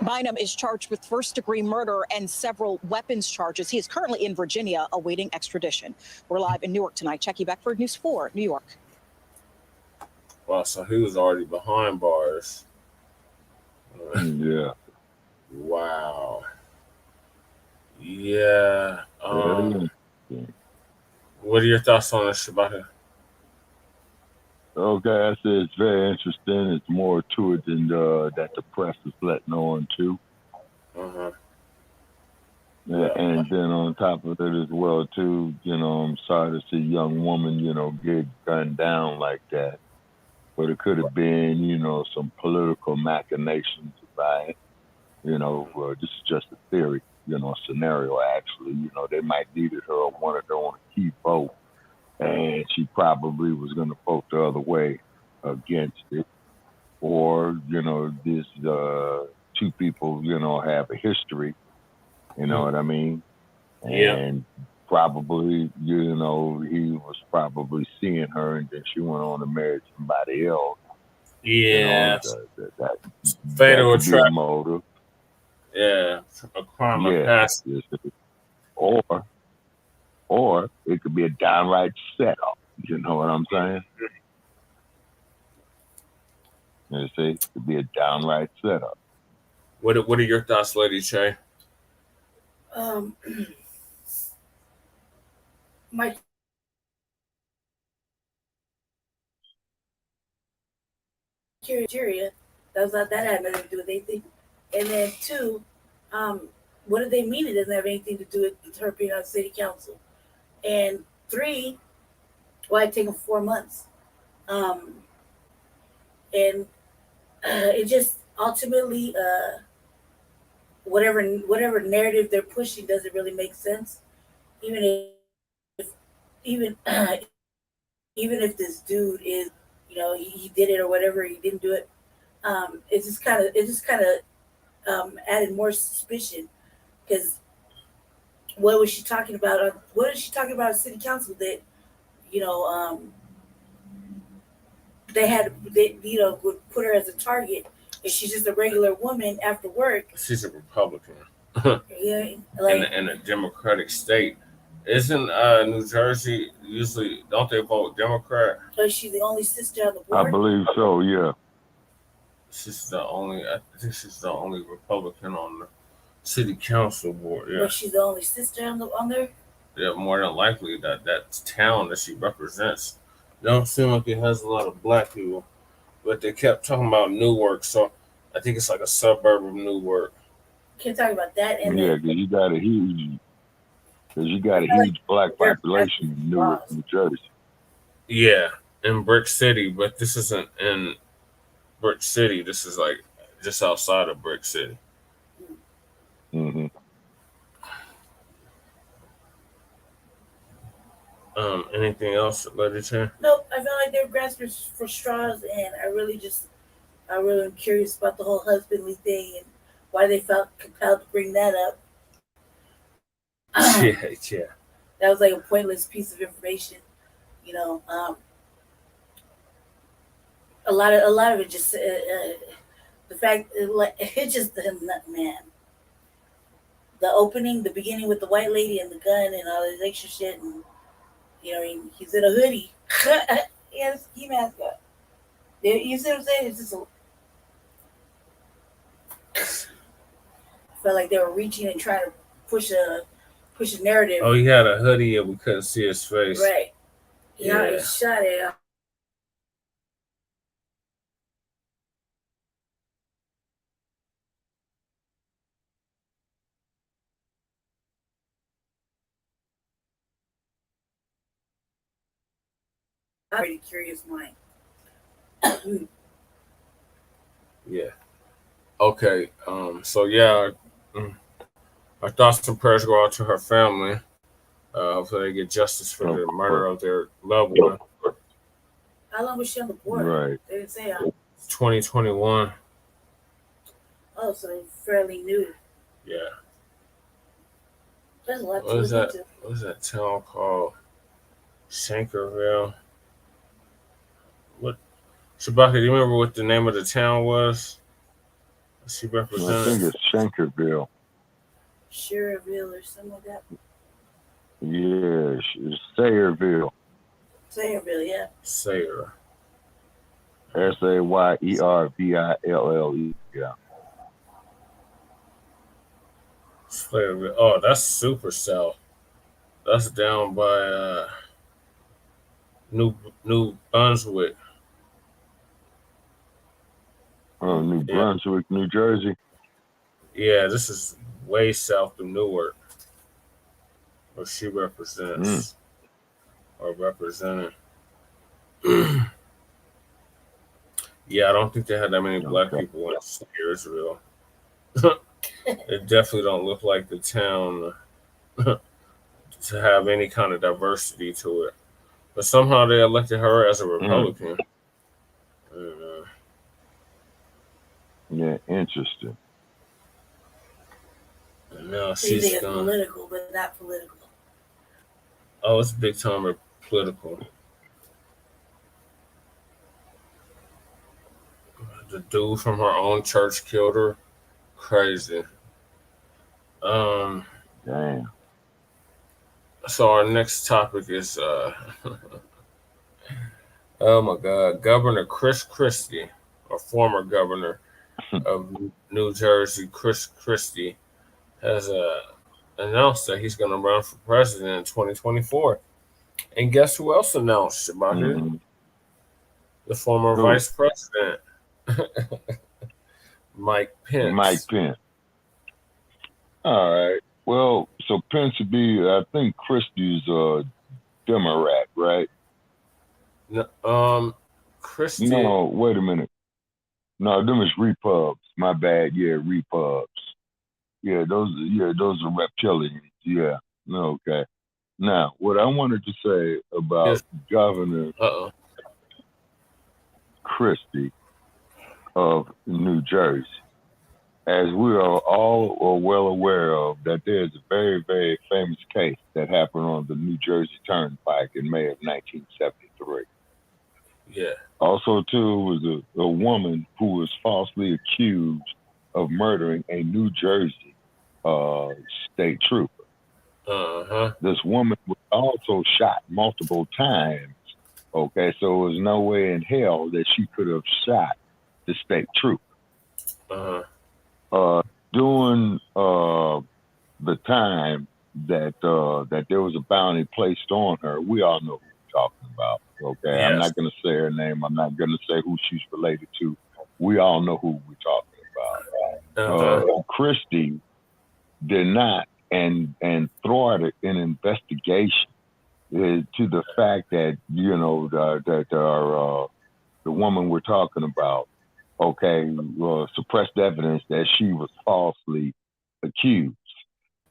Bynum is charged with first-degree murder and several weapons charges. He is currently in Virginia awaiting extradition. We're live in Newark tonight. Jackie Beckford, News 4, New York. Wow, so he was already behind bars. Yeah. Wow. Yeah. What are your thoughts on this, Shabaka? Okay, I said it's very interesting. It's more to it than that the press is letting on to. Uh-huh. Yeah, and then on top of it as well, too, I'm sorry to see a young woman, get gunned down like that. But it could have been, some political machinations by it. This is just a theory, scenario, actually. They might needed her or wanted her on a key vote. And she probably was going to vote the other way against it. Or, these two people, have a history. You know what I mean? Yeah. And probably, he was probably seeing her and then she went on to marry somebody else. Yeah. That Fatal could be a attraction. motive. Yeah. A crime of passion. Or it could be a downright setup. You know what I'm saying? You see, it could be a downright setup. What are your thoughts, Lady Che? Mike. Nigeria, that had nothing to do with anything. And then two, what do they mean it doesn't have anything to do with her being on city council? And 3, why it take them 4 months? And it just ultimately, whatever narrative they're pushing doesn't really make sense. Even if this dude is, he did it or whatever, he didn't do it. It just kind of added more suspicion, because what was she talking about? What is she talking about at city council that, they would put her as a target, and she's just a regular woman after work. She's a Republican. Yeah, in a Democratic state. Isn't New Jersey usually, don't they vote Democrat? So she's the only sister on the board. I believe so. Yeah. I think she's the only Republican on the city council board. Yeah. But she's the only sister on there. Yeah, more than likely that town that she represents don't seem like it has a lot of black people, but they kept talking about Newark, so I think it's like a suburb of Newark. Can't talk about that. And yeah, because you got a huge black population in Newark, New Jersey. Yeah, in Brick City, but this isn't in Brick City. This is like just outside of Brick City. Mm-hmm. Anything else, Lady Chan? Nope. I feel like they're grasping for straws, and I really am curious about the whole husbandly thing and why they felt compelled to bring that up. Yeah. That was like a pointless piece of information, A lot of it just the fact it just man. The opening, the beginning with the white lady and the gun and all this extra shit, and he's in a hoodie. He has a ski mask on. You see what I'm saying? It's just I felt like they were reaching and trying to push a narrative. Oh, he had a hoodie and we couldn't see his face. Right. Yeah. He shot it. Pretty curious mind. Yeah. Okay. So yeah, our thoughts and prayers go out to her family. Hopefully they get justice for the murder of their loved one. How long was she on the board? Right. They didn't say how. 2021. Oh, so fairly new. Yeah. There's a lot What is to that? What is that town called? Shankerville. What? Shabaka, do you remember what the name of the town was? She represented. I think it's Shankerville. Sherrville or something like that. Yeah, it's Sayreville. Sayreville, yeah. Sayre. Sayerville. Yeah. Sayreville. Oh, that's super south. That's down by New Brunswick. Oh, New Brunswick, New Jersey. Yeah, this is way south of Newark, where she represents or represented. Yeah, I don't think they had that many black people in Israel. It definitely don't look like the town to have any kind of diversity to it. But somehow they elected her as a Republican. Yeah, interesting. No, she's gone. Political, but not political. Oh, it's big time political. The dude from her own church killed her. Crazy. Damn. So our next topic is oh my God, Governor Chris Christy, or former governor of New Jersey, Chris Christy, has announced that he's going to run for president in 2024. And guess who else announced about it? The former Vice President, Mike Pence. Mike Pence. All right. Well, so Pence would be, I think Christie's a Democrat, right? No, Christie. No, wait a minute. No, them is repubs. My bad. Yeah, repubs. Yeah, those are reptilians. Yeah. No, okay. Now, what I wanted to say about Governor Christie of New Jersey, as we are all well aware of, that there's a very, very famous case that happened on the New Jersey Turnpike in May of 1973. Yeah. Also, too, was a woman who was falsely accused of murdering a New Jersey state trooper. This woman was also shot multiple times. Okay, so there was no way in hell that she could have shot the state trooper. During the time that that there was a bounty placed on her, we all know who we're talking about. Okay, Yes. I'm not going to say her name. I'm not going to say who she's related to. We all know who we're talking about. Christie did not and thwarted an investigation to the fact that the woman we're talking about, okay, suppressed evidence that she was falsely accused.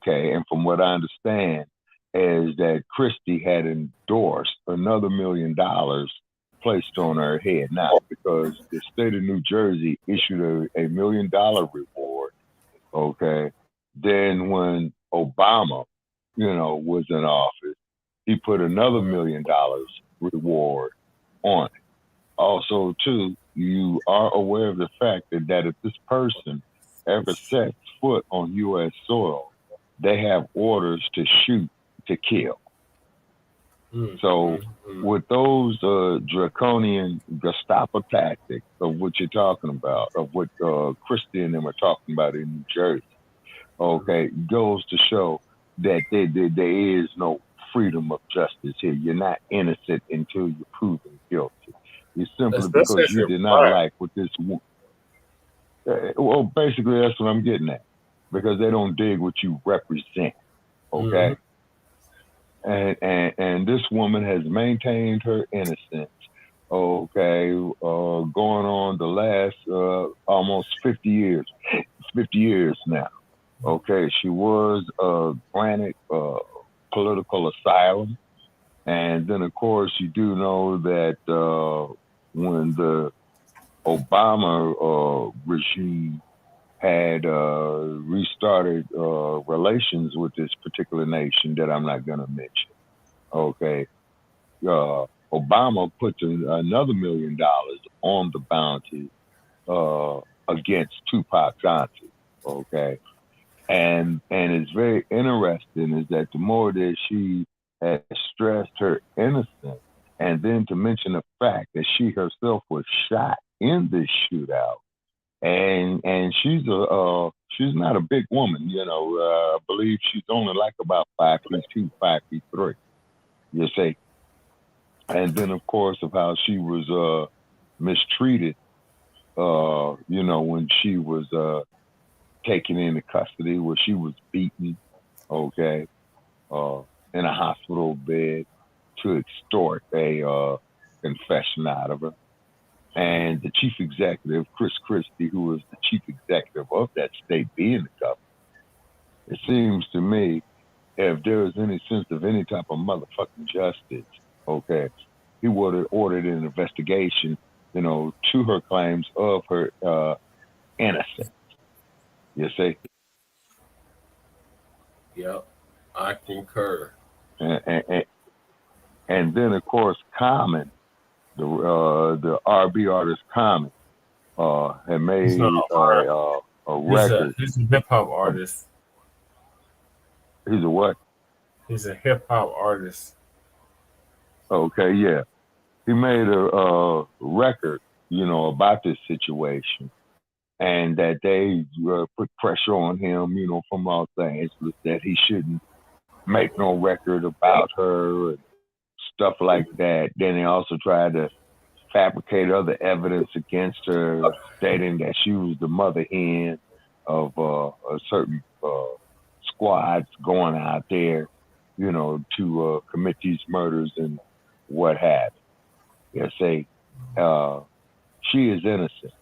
Okay, and from what I understand is that Christie had endorsed another $1 million placed on her head. Now, because the state of New Jersey issued a $1 million reward, okay, then when Obama, was in office, he put another $1 million reward on it. Also, too, you are aware of the fact that if this person ever sets foot on U.S. soil, they have orders to shoot to kill. So with those draconian Gestapo tactics of what you're talking about, of what Christie and them are talking about in New Jersey, okay, goes to show that there is no freedom of justice here. You're not innocent until you're proven guilty. It's simply Especially because if you you're did not black. like what this. Well, basically, that's what I'm getting at. Because they don't dig what you represent. Okay. And this woman has maintained her innocence. Okay, going on the last almost 50 years. 50 years now. Okay, she was granted political asylum. And then, of course, you do know that when the Obama regime had restarted relations with this particular nation that I'm not going to mention, okay, Obama put another $1 million on the bounty against Tupac Johnson, okay? And it's very interesting is that the more that she has stressed her innocence, and then to mention the fact that she herself was shot in this shootout, and she's not a big woman, I believe she's only like about 5'2", 5'3", you see. And then of course of how she was mistreated, when she was taken into custody, where she was beaten, okay, in a hospital bed to extort a confession out of her. And the chief executive, Chris Christy, who was the chief executive of that state, being the governor, it seems to me, if there is any sense of any type of motherfucking justice, okay, he would have ordered an investigation, to her claims of her innocence. You see? Yep, I concur. And then, of course, Common, the R&B artist Common, had made a record. He's a hip hop artist. He's a what? He's a hip hop artist. Okay, yeah. He made a record, about this situation, and that they put pressure on him, from Los Angeles, that he shouldn't make no record about her and stuff like that. Then they also tried to fabricate other evidence against her, stating that she was the mother hen of a certain squads going out there, to commit these murders and what have you. They say she is innocent,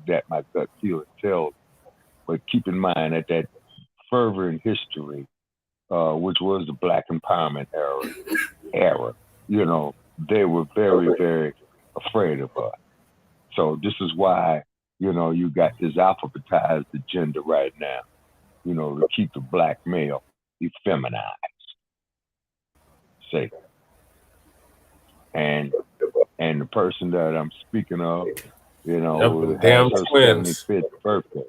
that my gut feeling tells. But keep in mind that fervent history, which was the Black empowerment era, they were very, very afraid of us. So this is why, you got this alphabetized agenda right now, to keep the Black male effeminized. Say. And the person that I'm speaking of, has damn her twins. 75th birthday.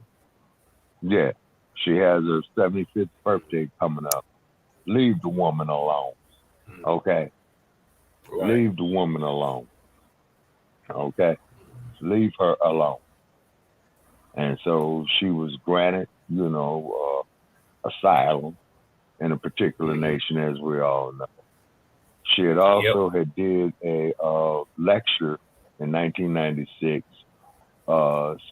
Yeah, she has her 75th birthday coming up. Leave the woman alone, okay? Right. Leave the woman alone, okay? Leave her alone. And so she was granted, asylum in a particular nation, as we all know. She had also did a lecture in 1996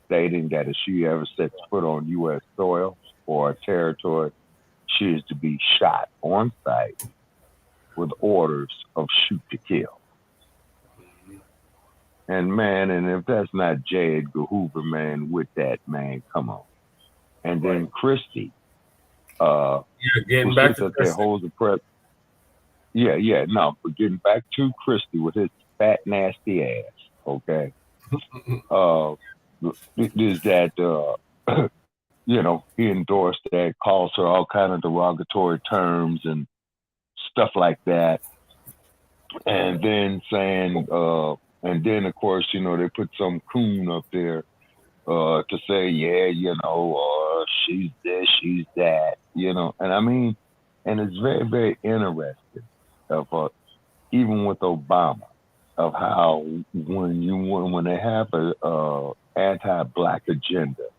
stating that if she ever sets foot on U.S. soil or territory, she is to be shot on sight with orders of shoot to kill. And man, and if that's not J. Edgar Hoover, man, with that, man, come on. And then Christy, getting back to there holds a press. But getting back to Christy with his fat, nasty ass, okay? Is that, he endorsed that, calls her all kind of derogatory terms and stuff like that. And then saying, and then, of course, they put some coon up there to say, she's this, she's that, and I mean, and it's very, very interesting of even with Obama, of how when they have a anti-Black agenda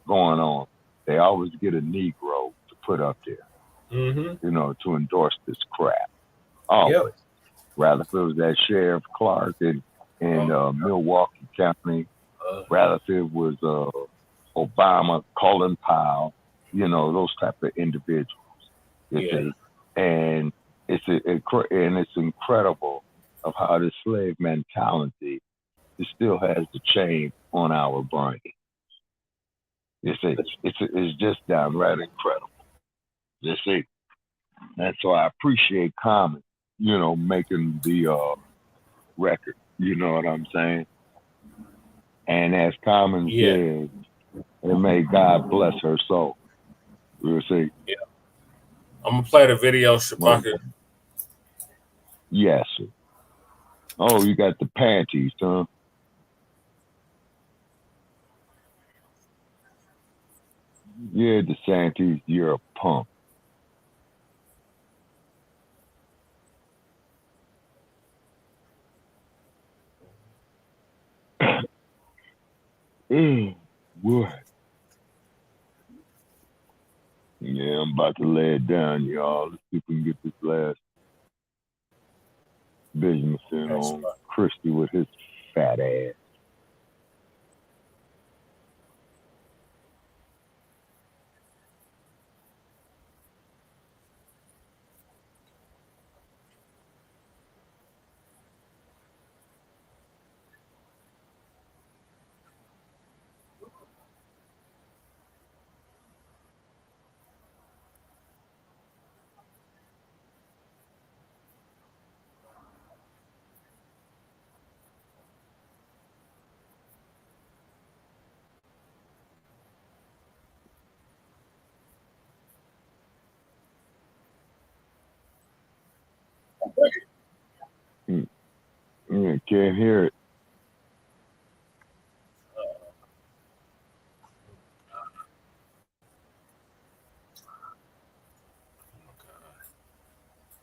going on, they always get a Negro to put up there, to endorse this crap. Always. Rather if it was that Sheriff Clark in Milwaukee County, rather if it was Obama, Colin Powell, those type of individuals. You see? And it's incredible of how this slave mentality still has the chain on our brain. You see, it's just downright incredible. You see, and so I appreciate Common, making the record. You know what I'm saying? And as Common said, and may God bless her soul. We'll see. Yeah. I'm gonna play the video, Shabaka. Yes. Sir. Oh, you got the panties, huh? Yeah, DeSantis, you're a punk. What? Yeah, I'm about to lay it down, y'all. Let's see if we can get this last vision on Christy with his fat ass. Yeah, can't hear it.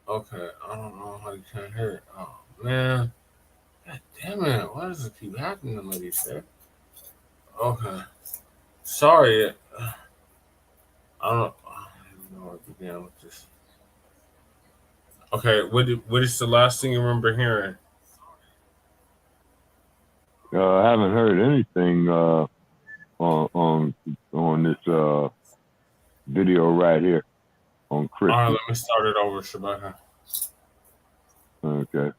Okay, I don't know how you can't hear it. Oh man, God damn it! Why does it keep happening to me? These shit? Okay, sorry. I don't know where to begin with this. Okay, what is the last thing you remember hearing? I haven't heard anything on this video right here on Chris. All right, let me start it over, Shabaka. Okay.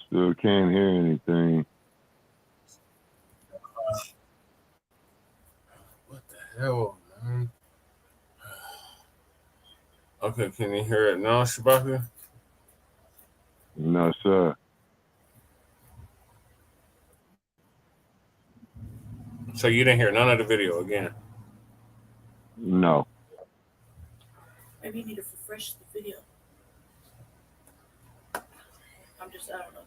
Still can't hear anything. What the hell, man? Okay, can you hear it now, Shabaka? No, sir. So you didn't hear none of the video again? No. Maybe you need to refresh the video. I don't know.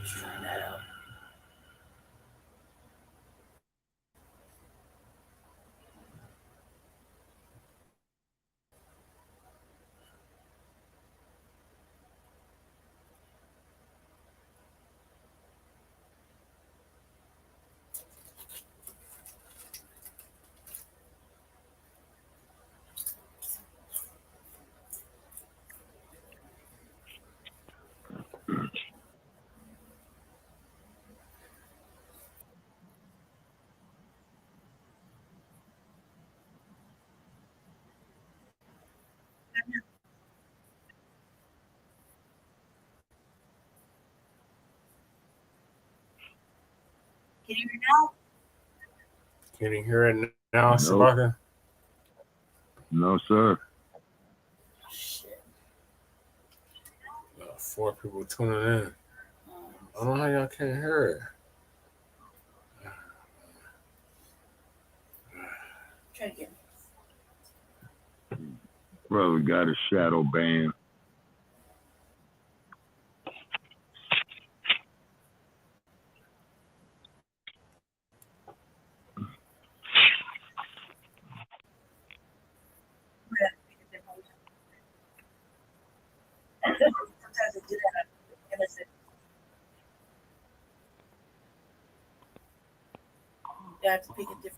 Just trying that out. Can you hear it now? Can you hear it now, Nope. Shabaka? No, sir. Shit. 4 people tuning in. I don't know how y'all can't hear it. Try again. Brother got a shadow ban. Sometimes I do that. And listen. You have to pick a different.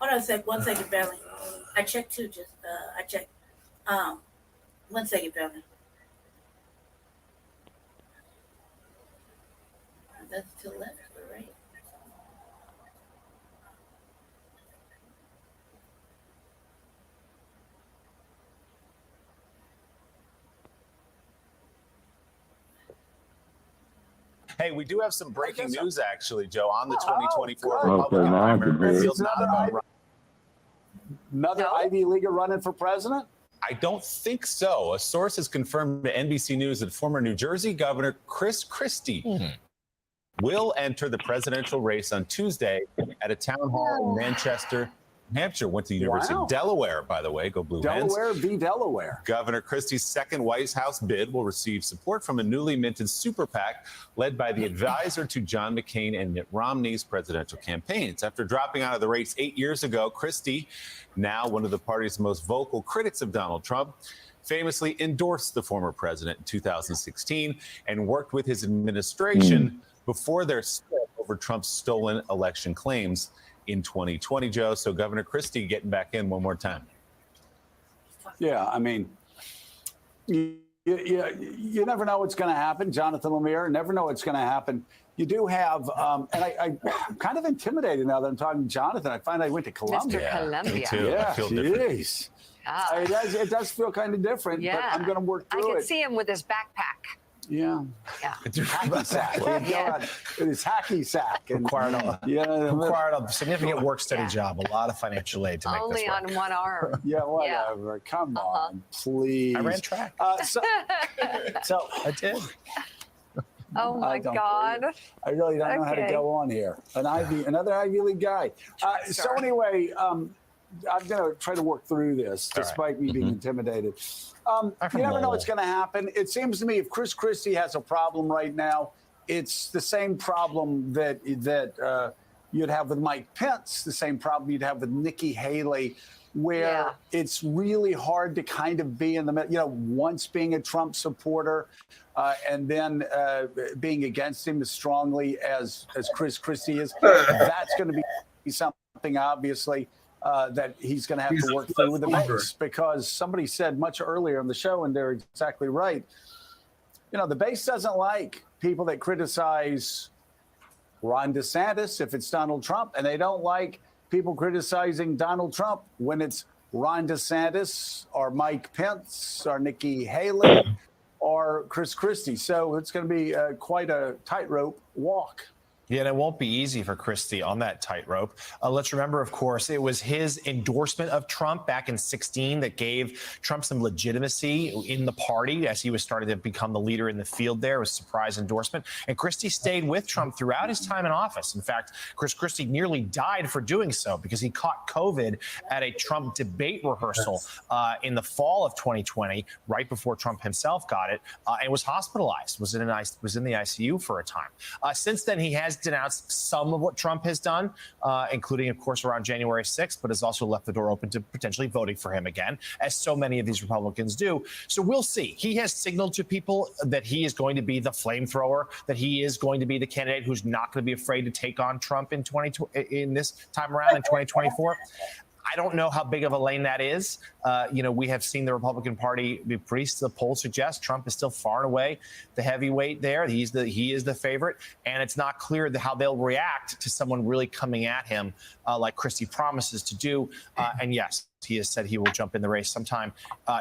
Hold on a sec. 1 second, Barely. I checked too. I checked. 1 second, Barely. That's to the left or right? Hey, we do have some breaking news, actually, Joe, on the 2024 Okay, Republican now I can primary. hear it. It's not about Another Ivy Leaguer running for president? I don't think so. A source has confirmed to NBC News that former New Jersey Governor Chris Christy will enter the presidential race on Tuesday at a town hall in Manchester, New Hampshire. Went to the University of Delaware, by the way. Go Blue Hens. Delaware be Delaware. Governor Christie's second White House bid will receive support from a newly minted super PAC led by the advisor to John McCain and Mitt Romney's presidential campaigns. After dropping out of the race 8 years ago, Christie, now one of the party's most vocal critics of Donald Trump, famously endorsed the former president in 2016 and worked with his administration before their split over Trump's stolen election claims in 2020, Joe. So Governor Christie getting back in one more time. Yeah, I mean, you you never know what's going to happen. Jonathan Lemire, never know what's going to happen. You do have, and I'm kind of intimidated now that I'm talking to Jonathan. I find I went to Columbia. Mr. Columbia. Me too. Yeah, I feel different. jeez. It does feel kind of different, but I'm going to work I through can it. see him with his backpack. Yeah. Hacky sack. His hacky sack. And, Required a significant work study job, a lot of financial aid to make Only this work. on one arm. Yeah, whatever. Come on, please. I ran track. So I did. Oh my God. I really don't know how to go on here. Another Ivy League guy. So anyway, I'm going to try to work through this, despite me being intimidated. You never know what's going to happen. It seems to me if Chris Christy has a problem right now, it's the same problem that you'd have with Mike Pence, the same problem you'd have with Nikki Haley, where it's really hard to kind of be in the middle, once being a Trump supporter and then being against him as strongly as Chris Christy is. That's going to be something, obviously, that he's going to have to work through with the base, because somebody said much earlier in the show, and they're exactly right. The base doesn't like people that criticize Ron DeSantis if it's Donald Trump, and they don't like people criticizing Donald Trump when it's Ron DeSantis or Mike Pence or Nikki Haley or Chris Christy. So it's going to be quite a tightrope walk. Yeah, and it won't be easy for Christie on that tightrope. Let's remember, of course, it was his endorsement of Trump back in 2016 that gave Trump some legitimacy in the party as he was starting to become the leader in the field there. It was a surprise endorsement. And Christie stayed with Trump throughout his time in office. In fact, Chris Christie nearly died for doing so because he caught COVID at a Trump debate rehearsal in the fall of 2020, right before Trump himself got it, and was hospitalized, was in the ICU for a time. Since then, he has denounced some of what Trump has done, including, of course, around January 6th, but has also left the door open to potentially voting for him again, as so many of these Republicans do. So we'll see. He has signaled to people that he is going to be the flamethrower, that he is going to be the candidate who's not going to be afraid to take on Trump in this time around in 2024. I don't know how big of a lane that is. We have seen the Republican Party be pretty. The polls suggest Trump is still far and away the heavyweight there. He is the favorite, and it's not clear how they'll react to someone really coming at him like Christie promises to do. And yes, he has said he will jump in the race sometime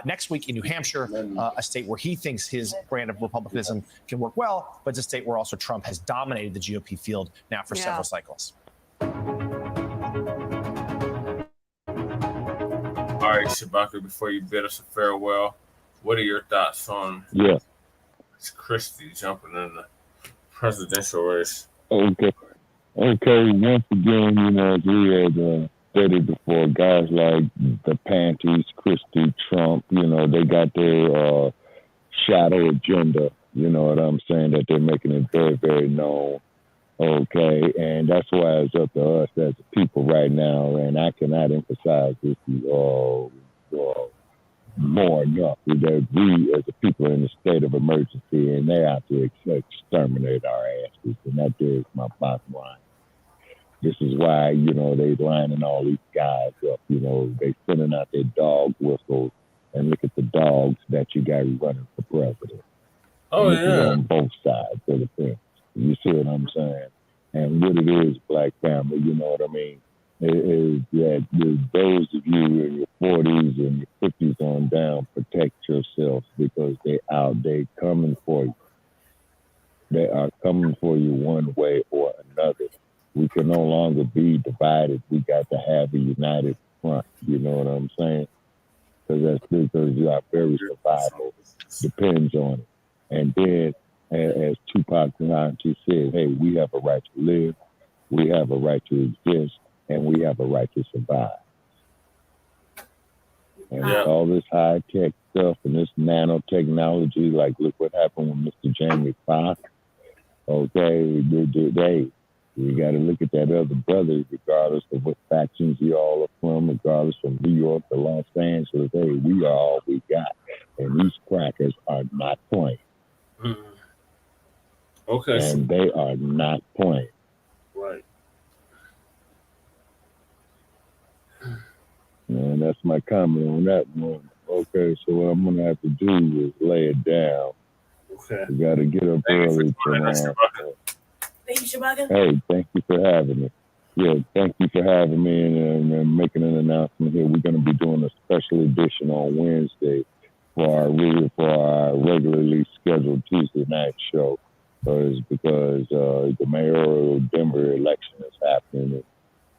next week in New Hampshire, a state where he thinks his brand of republicanism can work well, but it's a state where also Trump has dominated the GOP field now for several cycles. All right, Shabaka, before you bid us a farewell, what are your thoughts on Christie jumping in the presidential race? Okay. Once again, as we had stated before, guys like the Panties, Christie, Trump, they got their shadow agenda, you know what I'm saying, that they're making it very, very known. Okay, and that's why it's up to us as a people right now, and I cannot emphasize this more enough, that we as a people are in a state of emergency, and they're out to exterminate our asses, and that is my bottom line. This is why, they lining all these guys up, they sending out their dog whistles, and look at the dogs that you got running for president. Oh, yeah. On both sides of the fence. You see what I'm saying? And what it is, Black family, you know what I mean, is that those of you in your 40s and your 50s on down, protect yourselves, because they coming for you. They are coming for you one way or another. We can no longer be divided. We got to have a united front. You know what I'm saying? Because our very survival depends on it. And then, as Tupac Shakur said, hey, we have a right to live, we have a right to exist, and we have a right to survive. And all this high-tech stuff and this nanotechnology, like look what happened with Mr. Jamie Foxx, okay, you got to look at that other brother, regardless of what factions you all are from, regardless from New York to Los Angeles, hey, we are all we got. And these crackers are not playing. Mm-hmm. Okay. And they are not playing. Right. And that's my comment on that one. Okay, so what I'm gonna have to do is lay it down. Okay. We got to get up early tomorrow. Thank you, Shabaka. Hey, thank you for having me. Yeah, thank you for having me and making an announcement here. We're going to be doing a special edition on Wednesday for our regularly scheduled Tuesday night show. It's because the mayoral Denver election is happening,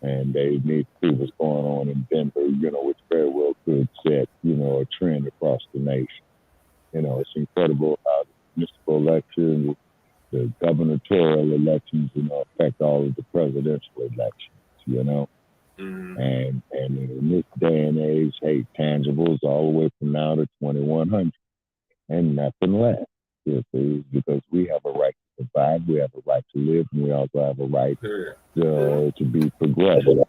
and they need to see what's going on in Denver, which very well could set, a trend across the nation. It's incredible how the municipal elections, the gubernatorial elections, affect all of the presidential elections, And in this day and age, hey, tangibles all the way from now to 2100 and nothing less. Because we have a right to survive, we have a right to live, and we also have a right to be progressive.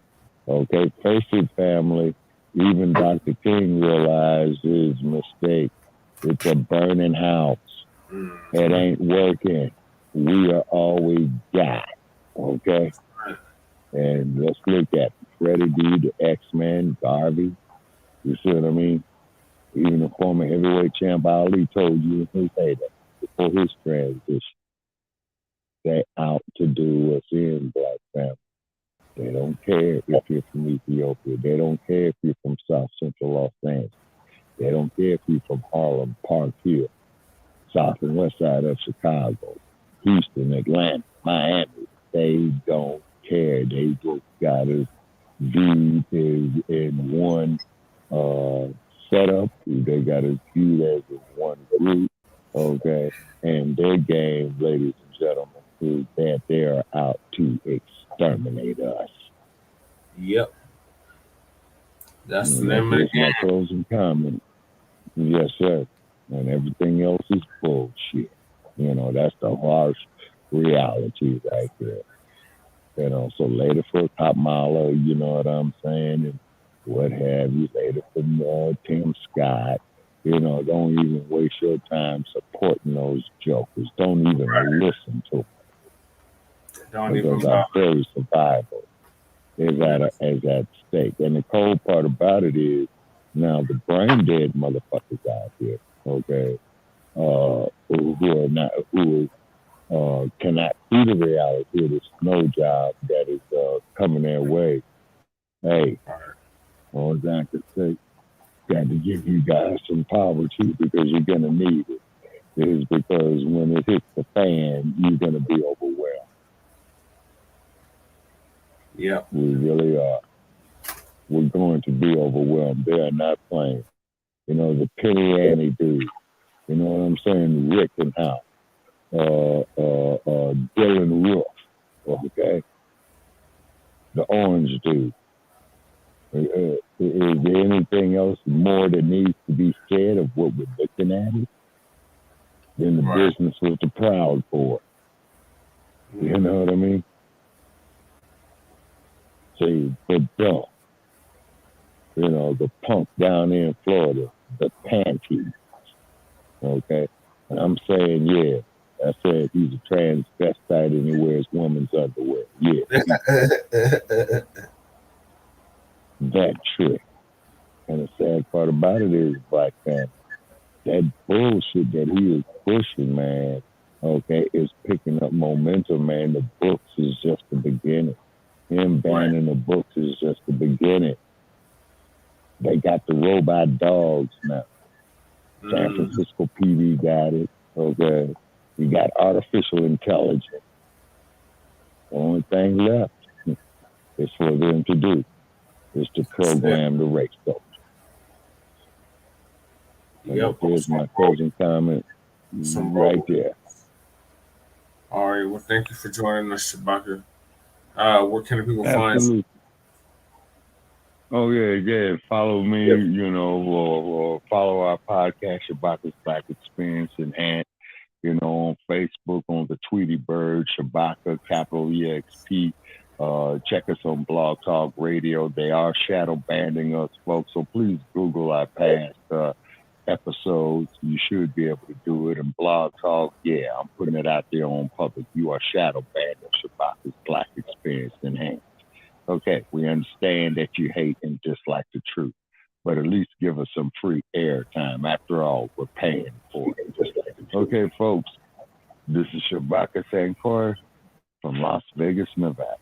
Okay, face it, family. Even Dr. King realized his mistake. It's a burning house. It ain't working. We are all we got. Okay? And let's look at Freddie D, the X-Men, Garvey. You see what I mean? Even the former heavyweight champ Ali told you in his heyday, before his transition, they out to do what's in, Black family. They don't care if you're from Ethiopia. They don't care if you're from South Central Los Angeles. They don't care if you're from Harlem, Park Hill, South and West Side of Chicago, Houston, Atlanta, Miami. They don't care. They just got us viewed as in one setup. They got us viewed as in one group. Okay. And their game, ladies and gentlemen, is that they are out to exterminate us. Yep. That's the name of the game. My closing comment. Yes, sir. And everything else is bullshit. That's the harsh reality right there. So later for Top Mala, you know what I'm saying, and what have you, later for Tim Scott, don't even waste your time supporting those jokers. Don't even listen to them. Because our very survival is at stake. And the cold part about it is, now the brain dead motherfuckers out here, okay, who cannot see the reality of the snow job that is coming their way. Hey, all I can say, got to give you guys some power too, because you're gonna need it. Is because when it hits the fan, you're gonna be overwhelmed. Yeah, we really are. We're going to be overwhelmed. They are not playing. The Penny Annie dude. You know what I'm saying? Rick and Howe. Dylan Roof. Okay. The Orange dude. Is there anything else more that needs to be said of what we're looking at it? Then the business was the Proud Boy. You know what I mean? See, the dump. The punk down there in Florida, the panties. Okay? And I'm saying, yeah, I said he's a transvestite and he wears women's underwear. Yeah. That trick. And the sad part about it is, Black family, that bullshit that he is pushing, man, okay, is picking up momentum, man. The books is just the beginning. Him banning the books is just the beginning. They got the robot dogs now. San Francisco PD got it. Okay. You got artificial intelligence. The only thing left is for them to do is to program the race coach. Yep. Here's my closing comment right there. All right. Well, thank you for joining us, Shabaka. Where can the people find you? Oh, yeah. Follow me, or follow our podcast, Shabaka's Black Experience Enhanced, on Facebook, on the Tweety Bird, Shabaka, capital EXP. Check us on Blog Talk Radio. They are shadow banning us, folks, so please Google our past episodes. You should be able to do it. And Blog Talk, yeah, I'm putting it out there on public. You are shadow banned of Shabaka's Black Experience Enhanced. Okay, we understand that you hate and dislike the truth, but at least give us some free air time. After all, we're paying for it. Okay, folks, this is Shabaka Sankor from Las Vegas, Nevada.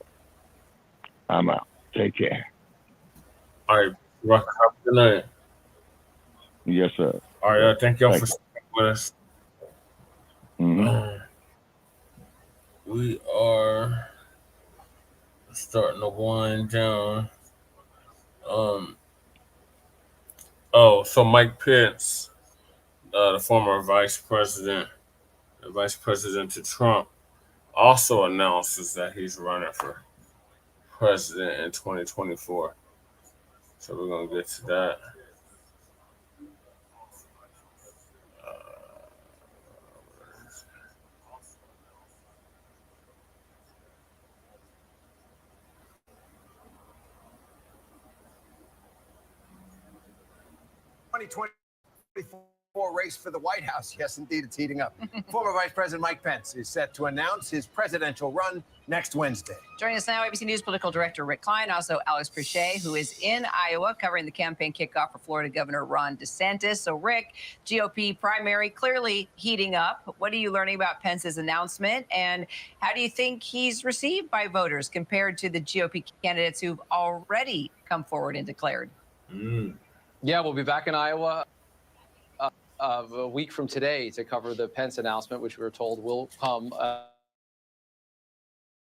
I'm out. Take care. All right, Rock, have a good night. Yes, sir. All right, thank y'all for staying with us. We are starting to wind down. So Mike Pence, the former vice president to Trump, also announces that he's running for president in 2024. So we're gonna get to that. The 2024 race for the White House. Yes, indeed, it's heating up. Former Vice President Mike Pence is set to announce his presidential run next Wednesday. Joining us now, ABC News political director Rick Klein, also Alex Pritchett, who is in Iowa covering the campaign kickoff for Florida Governor Ron DeSantis. So, Rick, GOP primary clearly heating up. What are you learning about Pence's announcement, and how do you think he's received by voters compared to the GOP candidates who've already come forward and declared? Yeah, we'll be back in Iowa a week from today to cover the Pence announcement, which we were told will come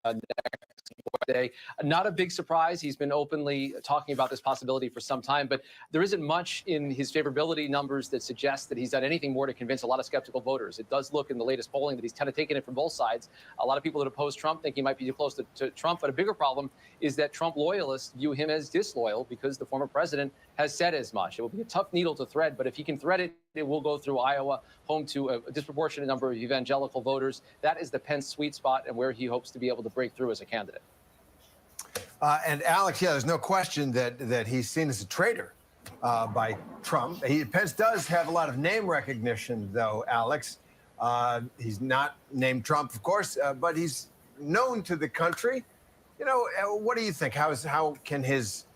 next Wednesday. Not a big surprise. He's been openly talking about this possibility for some time, but there isn't much in his favorability numbers that suggests that he's done anything more to convince a lot of skeptical voters. It does look in the latest polling that he's kind of taken it from both sides. A lot of people that oppose Trump think he might be too close to Trump, but a bigger problem is that Trump loyalists view him as disloyal because the former president has said as much. It will be a tough needle to thread, but if he can thread it, it will go through Iowa, home to a disproportionate number of evangelical voters. That is the Pence sweet spot and where he hopes to be able to break through as a candidate. And Alex, yeah, there's no question that he's seen as a traitor by Trump. Pence does have a lot of name recognition, though, Alex. He's not named Trump, of course, but he's known to the country. You know, what do you think? How can his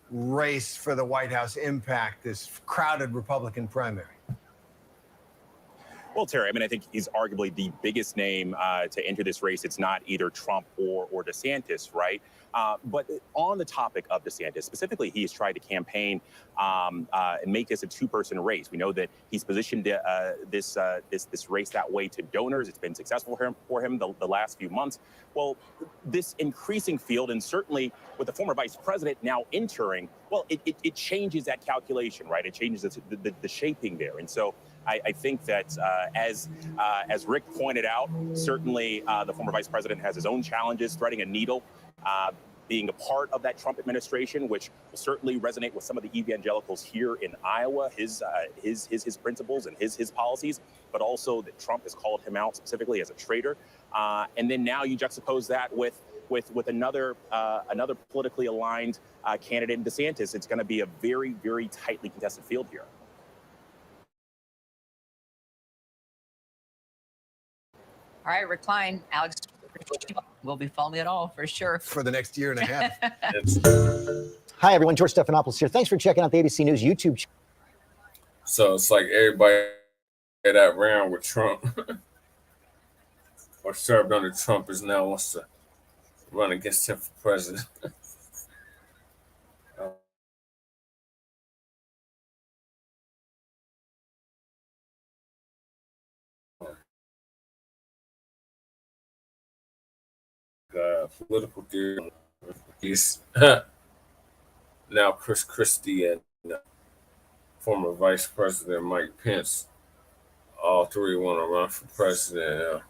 race for the White House impact this crowded Republican primary? Well, Terry, I mean, I think he's arguably the biggest name to enter this race. It's not either Trump or DeSantis, right? But on the topic of DeSantis, specifically, he has tried to campaign and make this a two-person race. We know that he's positioned this race that way to donors. It's been successful for him the last few months. Well, this increasing field, and certainly with the former vice president now entering, well, it changes that calculation, right? It changes the shaping there. And so I think that as Rick pointed out, certainly the former vice president has his own challenges threading a needle, being a part of that Trump administration, which will certainly resonate with some of the evangelicals here in Iowa, his principles and his policies, but also that Trump has called him out specifically as a traitor. And then now you juxtapose that with another politically aligned candidate in DeSantis. It's going to be a very, very tightly contested field here. All right, Rick Klein, Alex, we'll be following it all for sure. For the next year and a half. Hi, everyone. George Stephanopoulos here. Thanks for checking out the ABC News YouTube channel. So it's like everybody that ran with Trump or served under Trump is now wants to run against him for president. Political theory. He's now Chris Christy and former Vice President Mike Pence. All three want to run for president,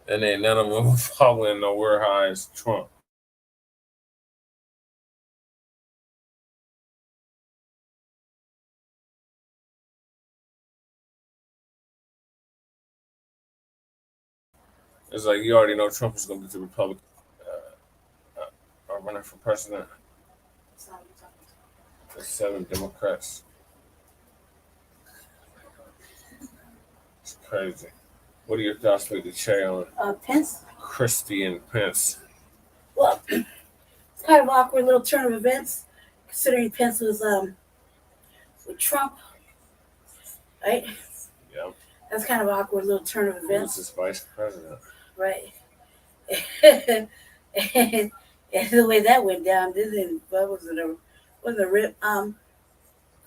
and then none of them following nowhere high as Trump. It's like you already know Trump is going to be the Republican running for president. There's 7 Democrats. It's crazy. What are your thoughts with the chair on Pence? Christie and Pence? Well, it's kind of an awkward little turn of events, considering Pence was with Trump, right? Yep. That's kind of an awkward little turn of events. Who's his vice president? Right. and the way that went down, wasn't a rip.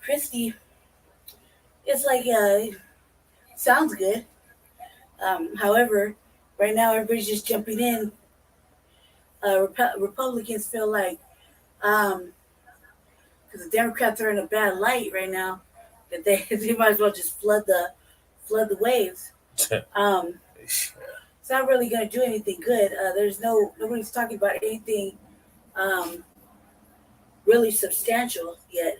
Christy, it's like sounds good. However, right now everybody's just jumping in. Republicans feel like because the Democrats are in a bad light right now, that they might as well just flood the waves. It's not really going to do anything good. Nobody's talking about anything really substantial yet.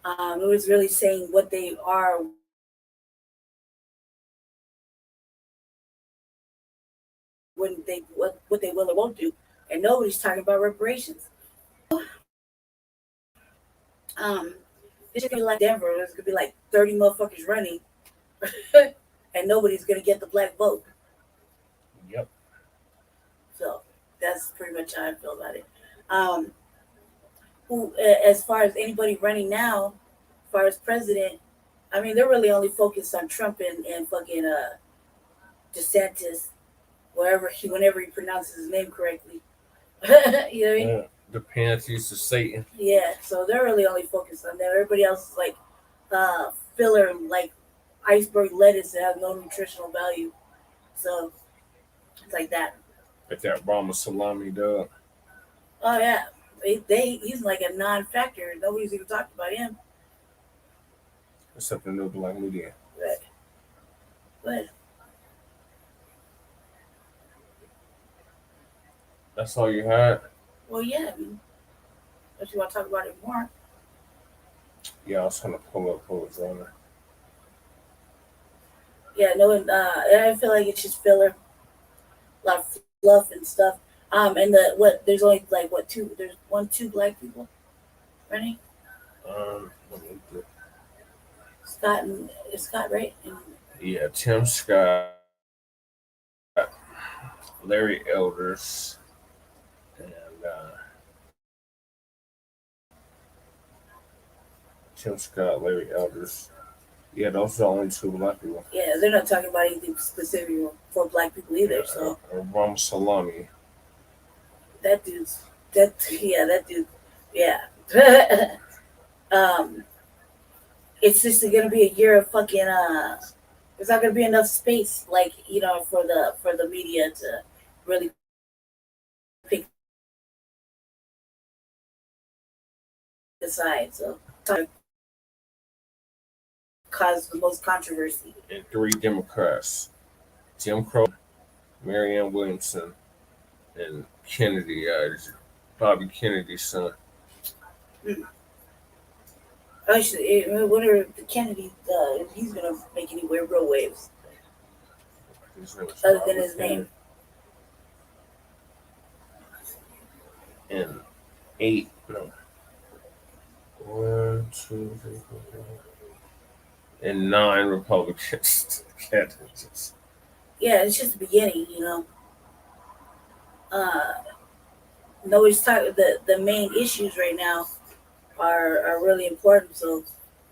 Nobody's really saying what they are. What they will or won't do, and nobody's talking about reparations. It's gonna be like Denver. There's gonna be like 30 motherfuckers running, and nobody's gonna get the black vote. Yep. So that's pretty much how I feel about it. As far as anybody running now, as far as president, I mean, they're really only focused on Trump and fucking DeSantis, whenever he pronounces his name correctly. You know what I mean? Yeah. The panties to Satan. Yeah, so they're really only focused on that. Everybody else is like filler, like iceberg lettuce that has no nutritional value. So it's like that. Like that Obama salami dog. Oh yeah, he's like a non-factor. Nobody's even talked about him. Except the new black media. But that's all you had? well, yeah. I mean, if you want to talk about it more, Yeah, I was trying to pull up who was on it. yeah. No, I feel like it's just filler, a lot of fluff and stuff. And there's only like two? There's two black people running. Let me look. Scott, right? And Yeah, Tim Scott, Larry Elders, and Tim Scott, Larry Elders. Yeah, those are the only two black people. yeah, they're not talking about anything specific for black people either. So Obama salami. that dude, yeah. It's just gonna be a year of fucking. There's not gonna be enough space, like for the media to really pick the side. So cause the most controversy. And 3 Democrats: Jim Crow, Marianne Williamson, and Kennedy. Bobby Kennedy's son. Actually, whatever the Kennedy, he's gonna make any real waves other than his name. And 8, no. 1, 2, 3, 4, 5, and 9 Republicans candidates. Yeah, it's just the beginning, Nobody's talking. The main issues right now are really important. So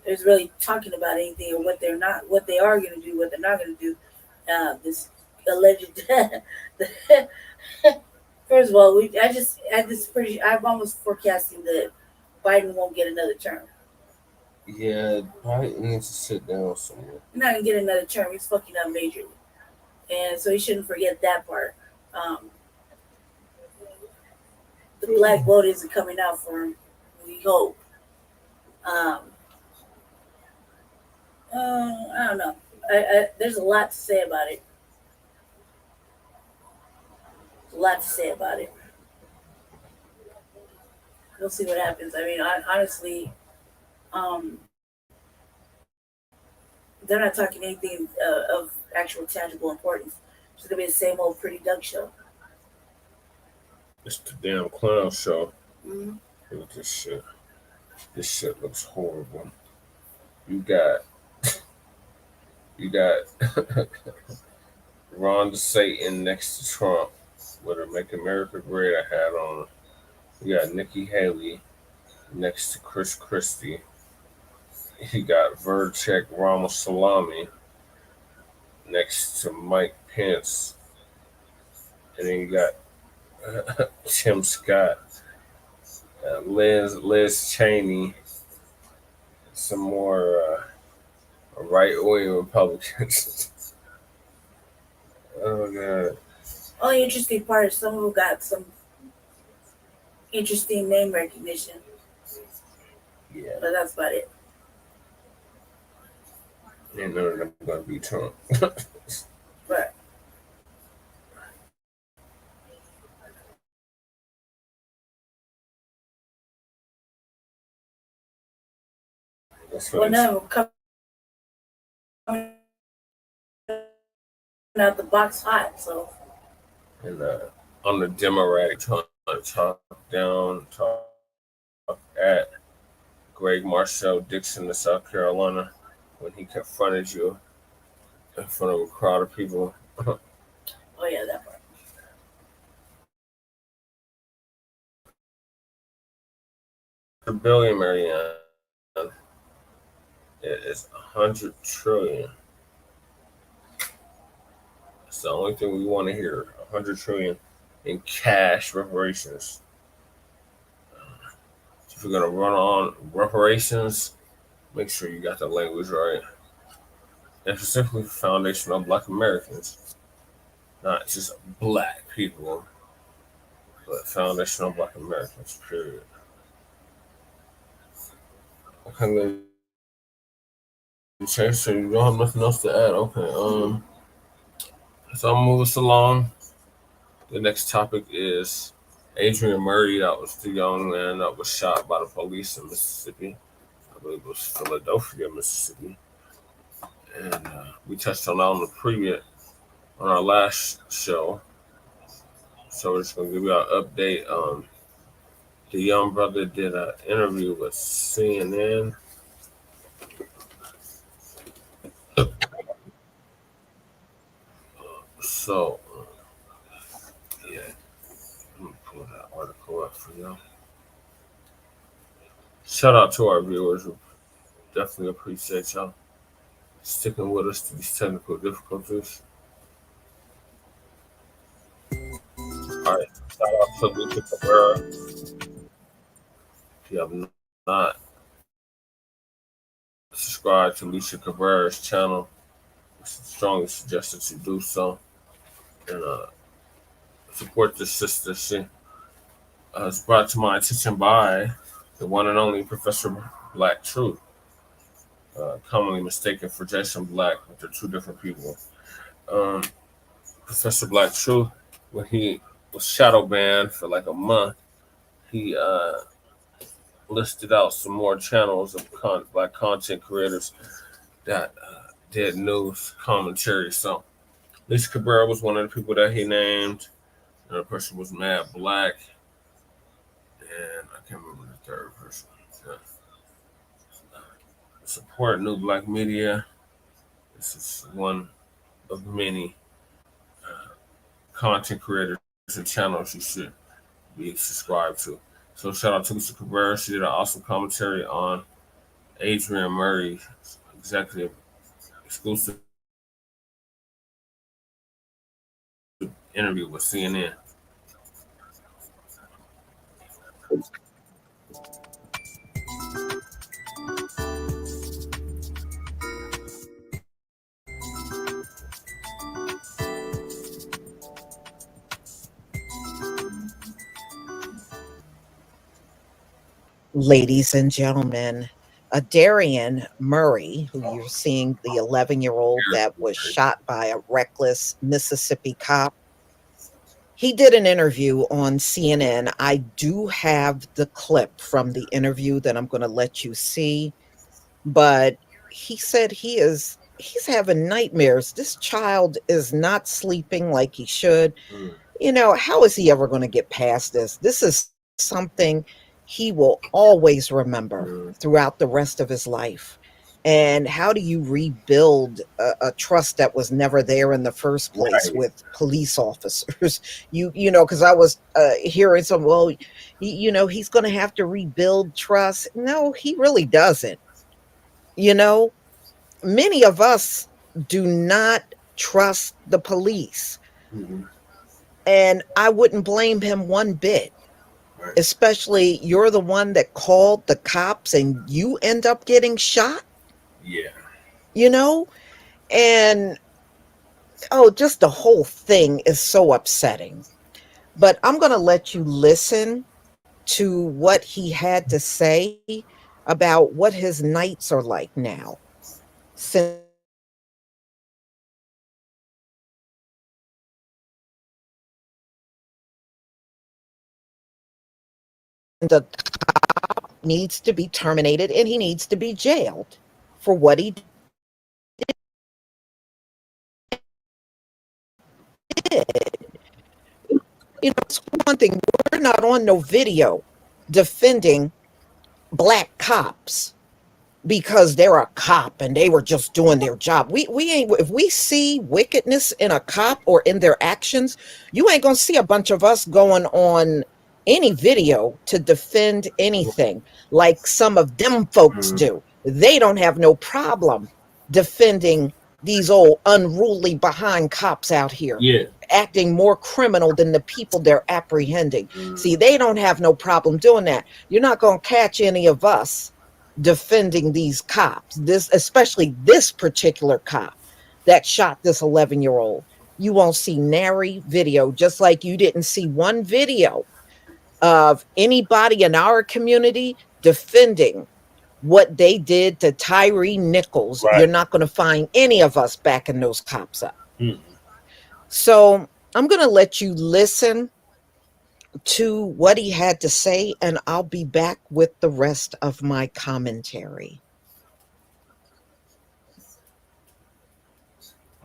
there's really talking about anything or what they are going to do, what they're not going to do. This alleged. First of all, I'm almost forecasting that Biden won't get another term. Yeah, Biden needs to sit down somewhere. He's not gonna get another term. He's fucking up majorly, and so he shouldn't forget that part. The black vote isn't coming out for him. We hope. I don't know. There's a lot to say about it. We'll see what happens. I mean, honestly, they're not talking anything of actual tangible importance. It's gonna be the same old pretty duck show. It's the damn clown show. Mm-hmm. Look at this shit. This shit looks horrible. You got Ron DeSantis next to Trump with a "Make America Great" hat on. You got Nikki Haley next to Chris Christy. he got Verchek Ramaswamy next to Mike Pence. And then you got Tim Scott, Liz Cheney, some more right-wing Republicans. Oh, God. Only interesting part is some of them got some interesting name recognition. Yeah. But that's about it. And none of them are going to be Trump. Right. Well, no, coming out the box hot, so. And on the Democratic talk at Greg Marshall Dixon of South Carolina when he confronted you in front of a crowd of people. Oh, yeah, that part. The billion, Marianne, it is 100 trillion. That's the only thing we want to hear. 100 trillion in cash reparations. If you're gonna run on reparations, make sure you got the language right. And specifically for foundational Black Americans, not just Black people, but foundational Black Americans, period. Okay, change, so you don't have nothing else to add. Okay, so I'll move us along. The next topic is Aderrien Murray. That was the young man that was shot by the police in Mississippi. I believe it was Philadelphia, Mississippi. And we touched on that on our last show. So we're just going to give you an update. The young brother did an interview with CNN. So, yeah, let me pull that article up for y'all. Shout out to our viewers. We definitely appreciate y'all sticking with us through these technical difficulties. All right, shout out to Lucia Cabrera. If you have not subscribed to Lucia Cabrera's channel, I strongly suggest that you do so. And support this sister. She was brought to my attention by the one and only Professor Blacc Truth, commonly mistaken for Jason Blacc, but they're two different people. Professor Blacc Truth, when he was shadow banned for like a month, he listed out some more channels of Black content creators that did news commentary. So Lisa Cabrera was one of the people that he named. Another person was Mad Black. And I can't remember the third person. Support New Black Media. This is one of many content creators and channels you should be subscribed to. So shout out to Lisa Cabrera. She did an awesome commentary on Aderrien Murray's executive exclusive interview with CNN. Ladies and gentlemen, Aderrien Murray, who you're seeing, the 11-year-old that was shot by a reckless Mississippi cop, he did an interview on CNN. I do have the clip from the interview that I'm going to let you see, but he said he's having nightmares. This child is not sleeping like he should. You know, how is he ever going to get past this? This is something he will always remember throughout the rest of his life. And how do you rebuild a trust that was never there in the first place with police officers? You know, because I was hearing some, well, you know, he's going to have to rebuild trust. No, he really doesn't. You know, many of us do not trust the police. And I wouldn't blame him one bit. Especially you're the one that called the cops and you end up getting shot. Yeah. You know? And just the whole thing is so upsetting. But I'm going to let you listen to what he had to say about what his nights are like now. Since the cop needs to be terminated and he needs to be jailed for what he did. You know, it's one thing, we're not on no video defending black cops because they're a cop and they were just doing their job. We ain't, if we see wickedness in a cop or in their actions, you ain't gonna see a bunch of us going on any video to defend anything like some of them folks do. They don't have no problem defending these old unruly behind cops out here. Yeah. Acting more criminal than the people they're apprehending. See, they don't have no problem doing that. You're not going to catch any of us defending these cops, especially this particular cop that shot this 11-year-old. You won't see nary video, just like you didn't see one video of anybody in our community defending what they did to Tyree Nichols. Right. You're not going to find any of us backing those cops up. So I'm going to let you listen to what he had to say, and I'll be back with the rest of my commentary.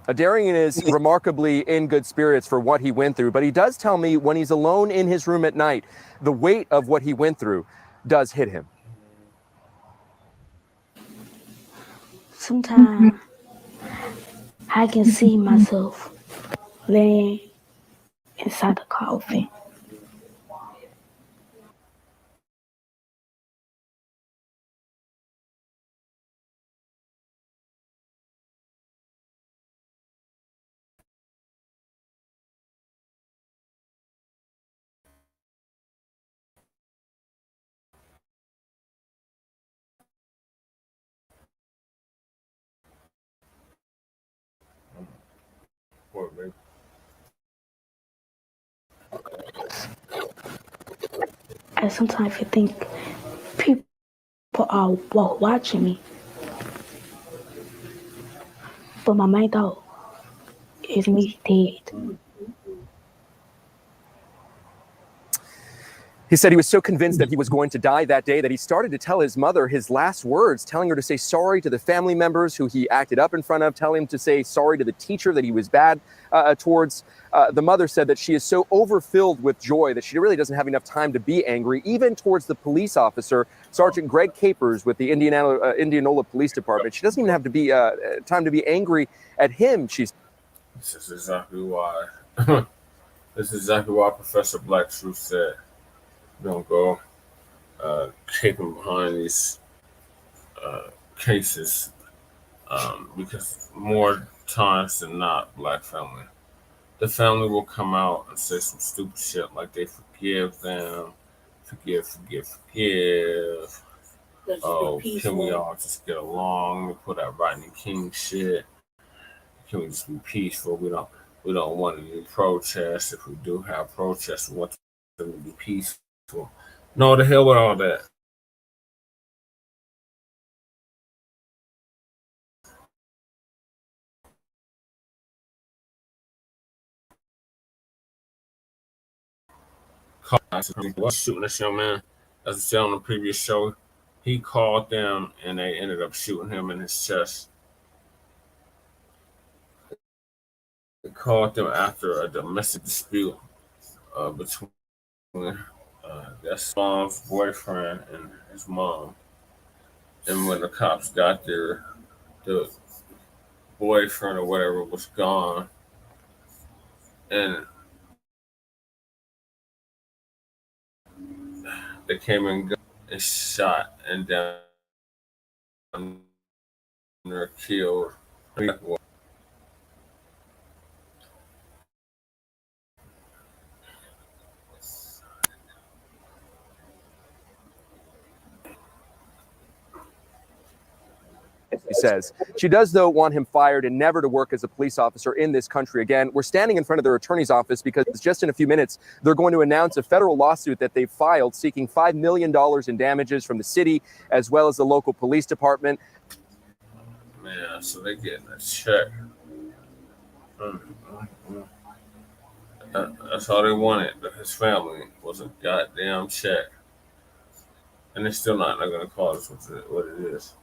Aderrien is remarkably in good spirits for what he went through, but he does tell me when he's alone in his room at night, the weight of what he went through does hit him. Sometimes I can see myself laying inside the coffin. And sometimes I think people are watching me. But my main thought is me dead. He said he was so convinced that he was going to die that day that he started to tell his mother his last words, telling her to say sorry to the family members who he acted up in front of, telling him to say sorry to the teacher that he was bad towards. The mother said that she is so overfilled with joy that she really doesn't have enough time to be angry, even towards the police officer, Sergeant Greg Capers with the Indianola Police Department. She doesn't even have to be time to be angry at him. This is exactly why. This is exactly why Professor Black Truth said, "Don't go caping behind these cases because more times than not, Black family, the family will come out and say some stupid shit like they forgive them, forgive. Oh, can we all just get along? We put that Rodney King shit. Can we just be peaceful? We don't want any protests. If we do have protests, we want them to be peaceful. No, the hell with all that. Was shooting this young man, as I said on the previous show. He called them and they ended up shooting him in his chest. They called them after a domestic dispute between that's mom's boyfriend and his mom. And when the cops got there, the boyfriend or whatever was gone. And they came and shot and down They're killed. He says. She does, though, want him fired and never to work as a police officer in this country again. We're standing in front of their attorney's office because just in a few minutes, they're going to announce a federal lawsuit that they've filed seeking $5 million in damages from the city as well as the local police department. Man, so they're getting a check. That's all they wanted. His family was a goddamn check. And they're still not going to call us what it is.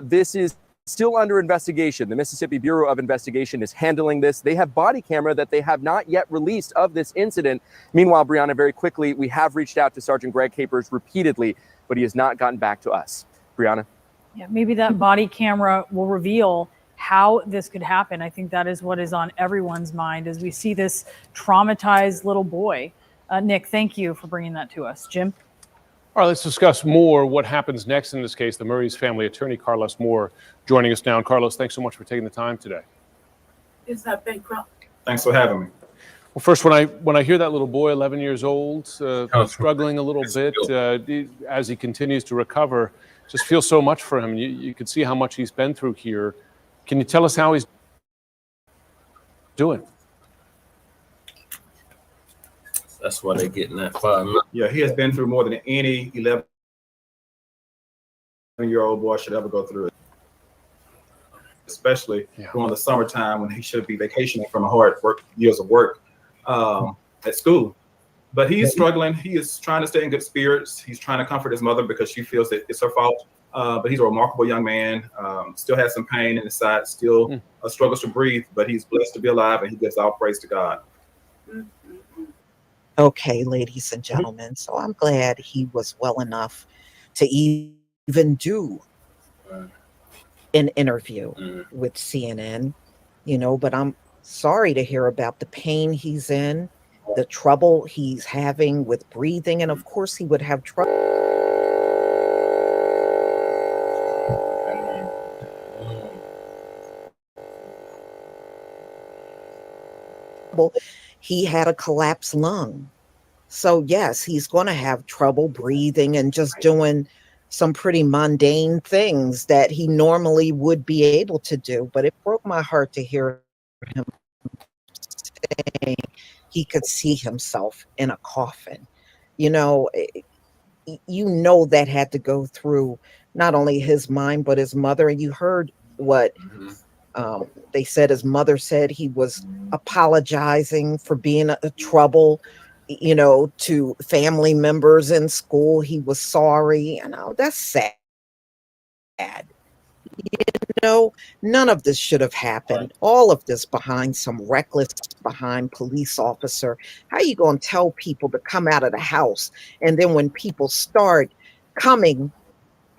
This is still under investigation. The Mississippi Bureau of Investigation is handling this. They have body camera that they have not yet released of this incident. Meanwhile, Brianna, very quickly, we have reached out to Sergeant Greg Capers repeatedly, but he has not gotten back to us. Brianna? Yeah, maybe that body camera will reveal how this could happen. I think that is what is on everyone's mind as we see this traumatized little boy. Nick, thank you for bringing that to us. Jim? All right, let's discuss more what happens next in this case. The Murray's family attorney, Carlos Moore, joining us now. And Carlos, thanks so much for taking the time today. It's not been crump. Thanks for having me. Well, first, when I hear that little boy, 11 years old, struggling a little bit as he continues to recover, just feel so much for him. You can see how much he's been through here. Can you tell us how he's doing? That's why they're getting that $5 million. Yeah, he has been through more than any 11-year-old boy should ever go through it. Especially during the summertime when he should be vacationing from a hard years of work at school. But he's struggling. He is trying to stay in good spirits. He's trying to comfort his mother because she feels that it's her fault. But he's a remarkable young man. Still has some pain in his side. Still struggles to breathe. But he's blessed to be alive, and he gives all praise to God. Okay, ladies and gentlemen. So I'm glad he was well enough to even do an interview with CNN, but I'm sorry to hear about the pain he's in, the trouble he's having with breathing, and of course he would have trouble. He had a collapsed lung. So yes, he's going to have trouble breathing and just doing some pretty mundane things that he normally would be able to do. But it broke my heart to hear him saying he could see himself in a coffin. That had to go through not only his mind, but his mother. And you heard what they said. His mother said he was apologizing for being a trouble, to family members in school. He was sorry. That's sad. None of this should have happened. All of this behind some reckless police officer. How are you going to tell people to come out of the house? And then when people start coming,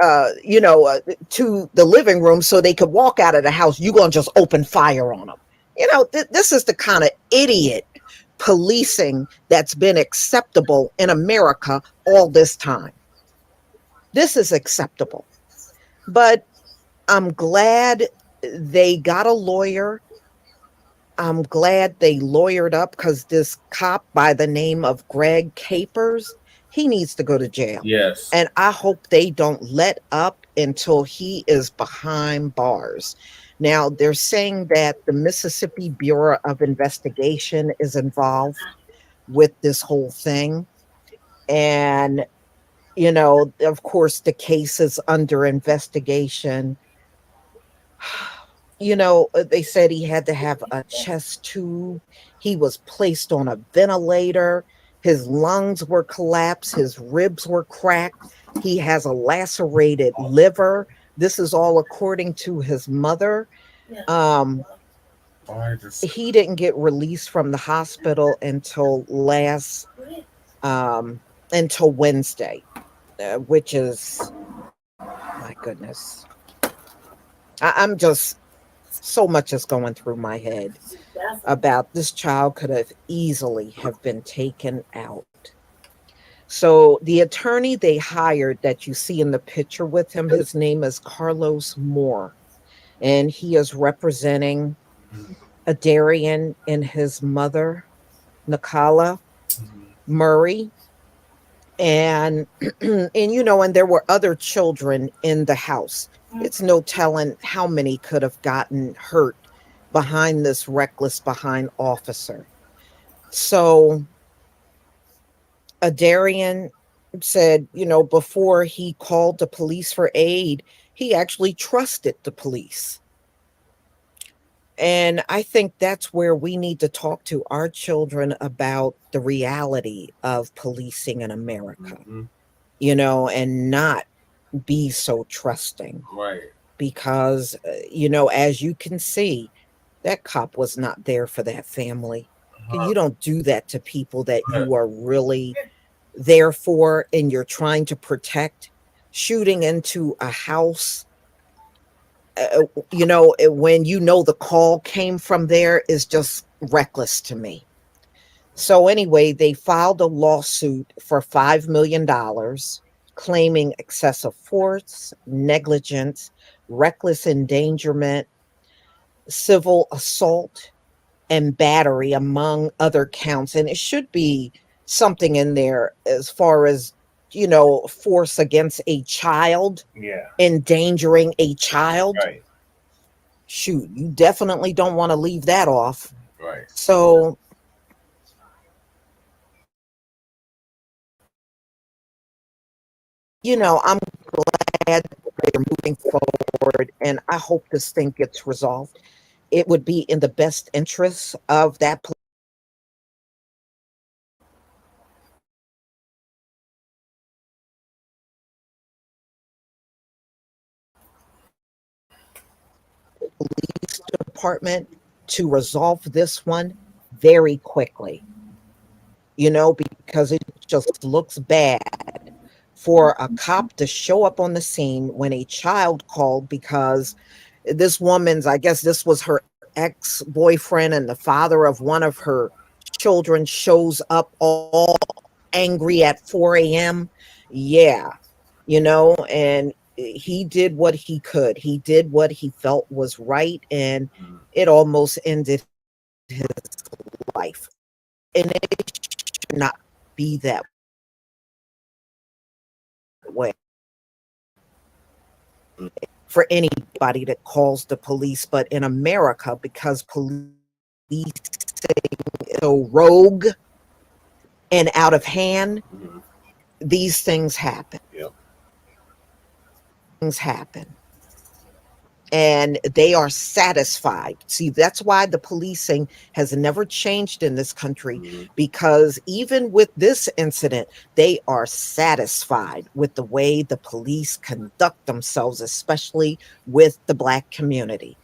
to the living room so they could walk out of the house, you're going to just open fire on them. This is the kind of idiot policing that's been acceptable in America all this time. This is acceptable. But I'm glad they got a lawyer. I'm glad they lawyered up because this cop by the name of Greg Capers, he needs to go to jail. Yes. And I hope they don't let up until he is behind bars. Now, they're saying that the Mississippi Bureau of Investigation is involved with this whole thing. And, of course, the case is under investigation. They said he had to have a chest tube. He was placed on a ventilator. His lungs were collapsed. His ribs were cracked. He has a lacerated liver. This is all according to his mother. He didn't get released from the hospital until until Wednesday, which is, my goodness. I'm just, so much is going through my head about this child could have easily have been taken out. So the attorney they hired that you see in the picture with him, his name is Carlos Moore, and he is representing Aderrien and his mother, Nakala Murray. And and there were other children in the house. It's no telling how many could have gotten hurt behind this reckless behind officer. So Aderrien said, before he called the police for aid, he actually trusted the police. And I think that's where we need to talk to our children about the reality of policing in America, and not be so trusting. Right. Because, as you can see, that cop was not there for that family. You don't do that to people that you are really there for and you're trying to protect. Shooting into a house, when the call came from there is just reckless to me. So anyway, they filed a lawsuit for $5 million, claiming excessive force, negligence, reckless endangerment, civil assault, and battery, among other counts. And it should be something in there as far as, force against a child, endangering a child. Right. Shoot, you definitely don't want to leave that off. Right. So I'm glad they're moving forward, and I hope this thing gets resolved. It would be in the best interest of that police department to resolve this one very quickly, because it just looks bad for a cop to show up on the scene when a child called because this woman's, I guess this was her ex-boyfriend, and the father of one of her children shows up all angry at 4 a.m. Yeah, and he did what he could. He did what he felt was right, and it almost ended his life. And it should not be that way for anybody that calls the police. But in America, because police is so rogue and out of hand, these things happen. Things happen. And they are satisfied. See, that's why the policing has never changed in this country, because even with this incident, they are satisfied with the way the police conduct themselves, especially with the Black community.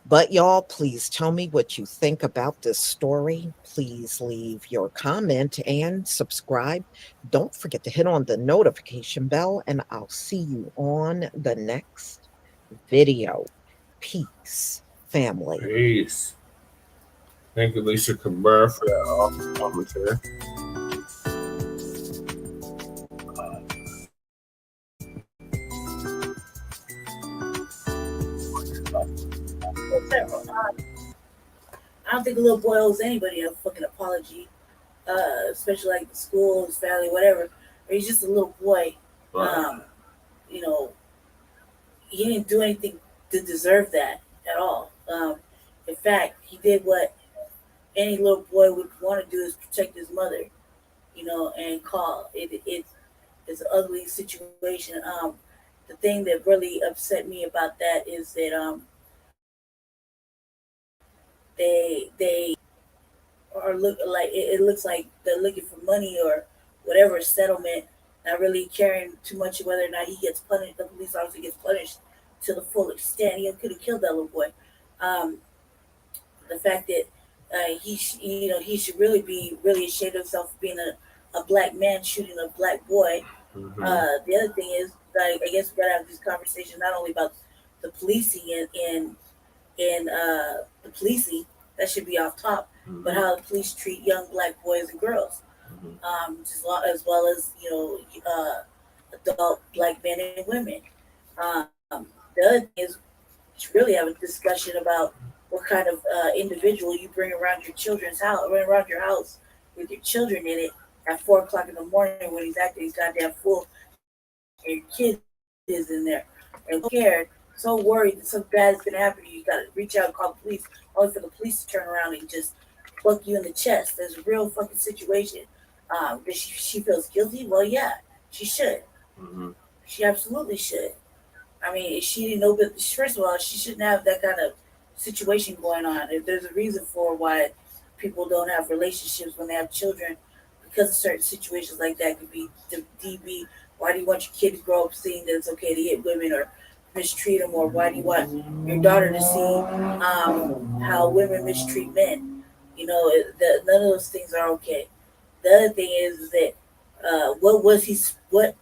But y'all, please tell me what you think about this story. Please leave your comment and subscribe. Don't forget to hit on the notification bell, and I'll see you on the next video. Peace, family. Peace. Thank you, Lisa Cabrera, for that awesome commentary. I don't think a little boy owes anybody a fucking apology, especially like the school, his family, whatever. Or he's just a little boy. He didn't do anything to deserve that at all. In fact, he did what any little boy would want to do, is protect his mother, and call. It's an ugly situation. The thing that really upset me about that is that they are it looks like they're looking for money or whatever settlement, not really caring too much whether or not he gets punished. The police officer gets punished to the full extent. He could have killed that little boy. The fact that he should really be ashamed of himself for being a Black man shooting a Black boy. The other thing is, I guess we gotta have this conversation not only about the policing and the policing, that should be off top, but how the police treat young Black boys and girls. as well as adult Black men and women. The other thing is to really have a discussion about what kind of individual you bring around your children's house, around your house with your children in it at 4:00 in the morning when he's acting his goddamn fool, and your kid is in there and scared, so worried that something bad is gonna happen to you. You gotta reach out and call the police, only for the police to turn around and just pluck you in the chest. There's a real fucking situation. Does she feels guilty? Well, yeah, she should. She absolutely should. I mean, she didn't know, but first of all, she shouldn't have that kind of situation going on. If there's a reason for why people don't have relationships when they have children, because of certain situations like that, could be the DB. Why do you want your kid to grow up seeing that it's okay to hit women or mistreat them? Or why do you want your daughter to see how women mistreat men? None of those things are okay. The other thing is that what was he supposed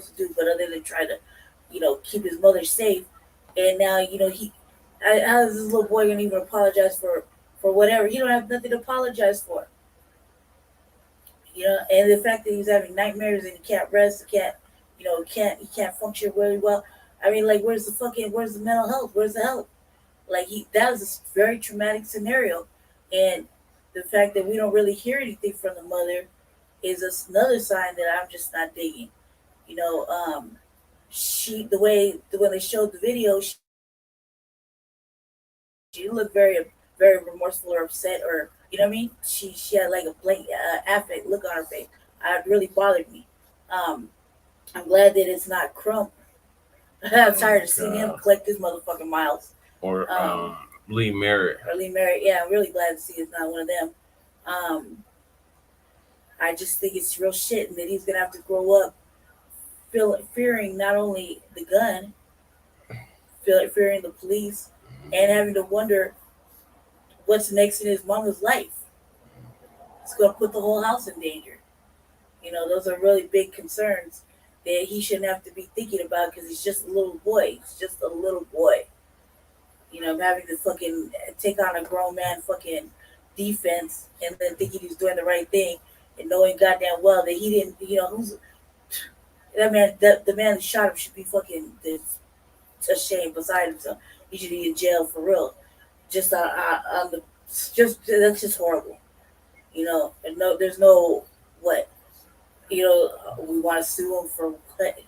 to do, but other than try to, keep his mother safe? And now, how is this little boy gonna even apologize for whatever? He don't have nothing to apologize for. And the fact that he's having nightmares and he can't rest, he can't function really well. I mean, like, where's the mental health? Where's the help? Like, that was a very traumatic scenario, and the fact that we don't really hear anything from the mother is another sign that I'm just not digging. When they showed the video, she looked very, very remorseful or upset, or you know what I mean. She had like a blank affect look on her face. It really bothered me. I'm glad that it's not Crump. I'm tired of seeing him collect his motherfucking miles. Or Lee Merritt. Yeah, I'm really glad to see it's not one of them. I just think it's real shit, and that he's gonna have to grow up fearing not only the gun, fearing the police, and having to wonder what's next in his mama's life. It's gonna put the whole house in danger. Those are really big concerns that he shouldn't have to be thinking about, because he's just a little boy. He's just a little boy. Having to fucking take on a grown man fucking defense, and then thinking he's doing the right thing, and knowing goddamn well that he didn't. Who's that man? The man who shot him should be fucking ashamed beside himself. He should be in jail for real. Just that's just horrible. And no, there's no what. We want to sue him for what?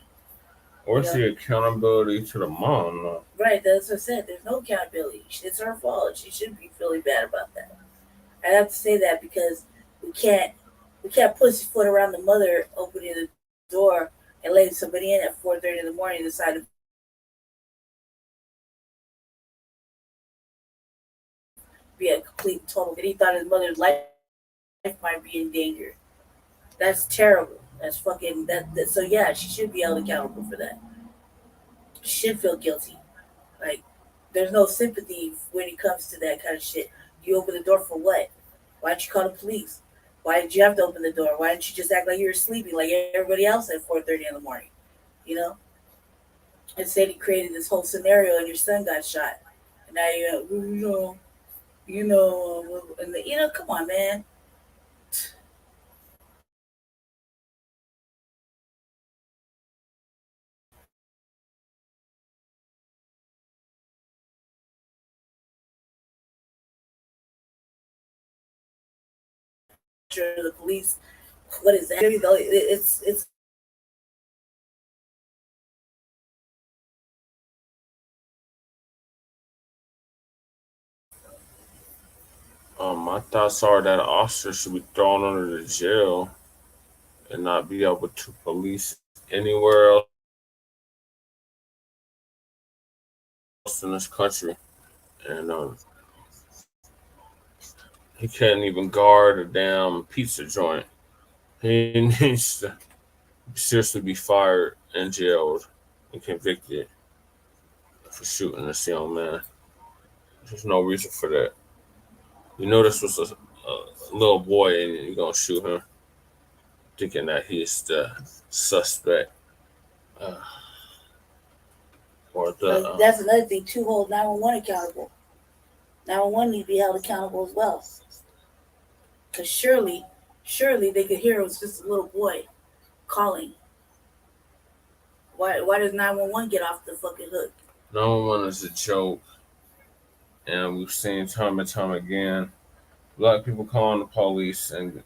Where's the accountability to the mom? No? Right, that's what I said. There's no accountability. It's her fault. She shouldn't be feeling bad about that. I have to say that because we can't pussyfoot around the mother opening the door and letting somebody in at 4:30 in the morning and decide to be a complete total. And he thought his mother's life might be in danger. That's terrible. That's fucking that. So yeah, she should be held accountable for that. She should feel guilty. Like, there's no sympathy when it comes to that kind of shit. You open the door for what? Why didn't you call the police? Why did you have to open the door? Why didn't you just act like you were sleeping like everybody else at 4:30 in the morning? Instead, he created this whole scenario, and your son got shot. And now come on, man. The police, what is that? It's my thoughts are that officer should be thrown under the jail and not be able to police anywhere else in this country. And he can't even guard a damn pizza joint. He needs to seriously be fired and jailed and convicted for shooting this young man. There's no reason for that. This was a little boy, and you're gonna shoot him, thinking that he's the suspect. That's another thing too. Hold 911 accountable. 911 need to be held accountable as well, because surely surely they could hear it was just a little boy calling. Why does 911 get off the fucking hook? 911 is a joke, and we've seen time and time again Black people calling the police and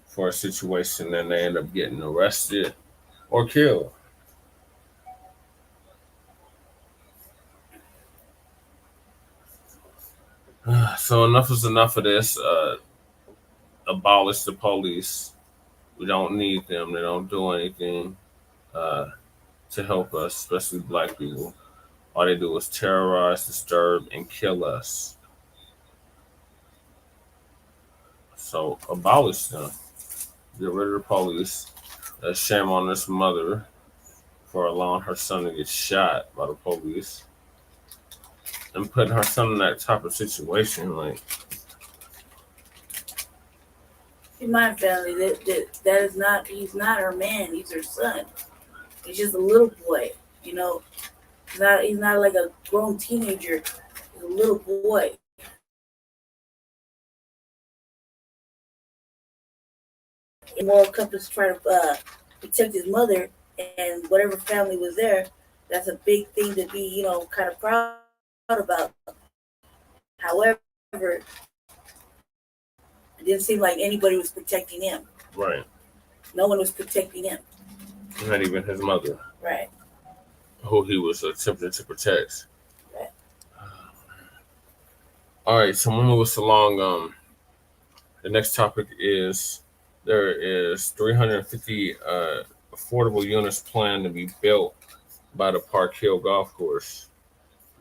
for a situation, and they end up getting arrested or killed. So enough is enough of this. Abolish the police. We don't need them. They don't do anything to help us, especially Black people. All they do is terrorize, disturb, and kill us. So abolish them. Get rid of the police. Shame on this mother for allowing her son to get shot by the police and putting her son in that type of situation. Like, In my family, that is not. He's not her man. He's her son. He's just a little boy. You know, he's not like a grown teenager. He's a little boy. And moral compass try to protect his mother and whatever family was there. That's a big thing to be, kind of proud about. However, it didn't seem like anybody was protecting him. right. No one was protecting him. Not even his mother, Right. who he was attempting to protect. Right. All right, so we'll move us along. The next topic is there is 350 affordable units planned to be built by the Park Hill Golf Course.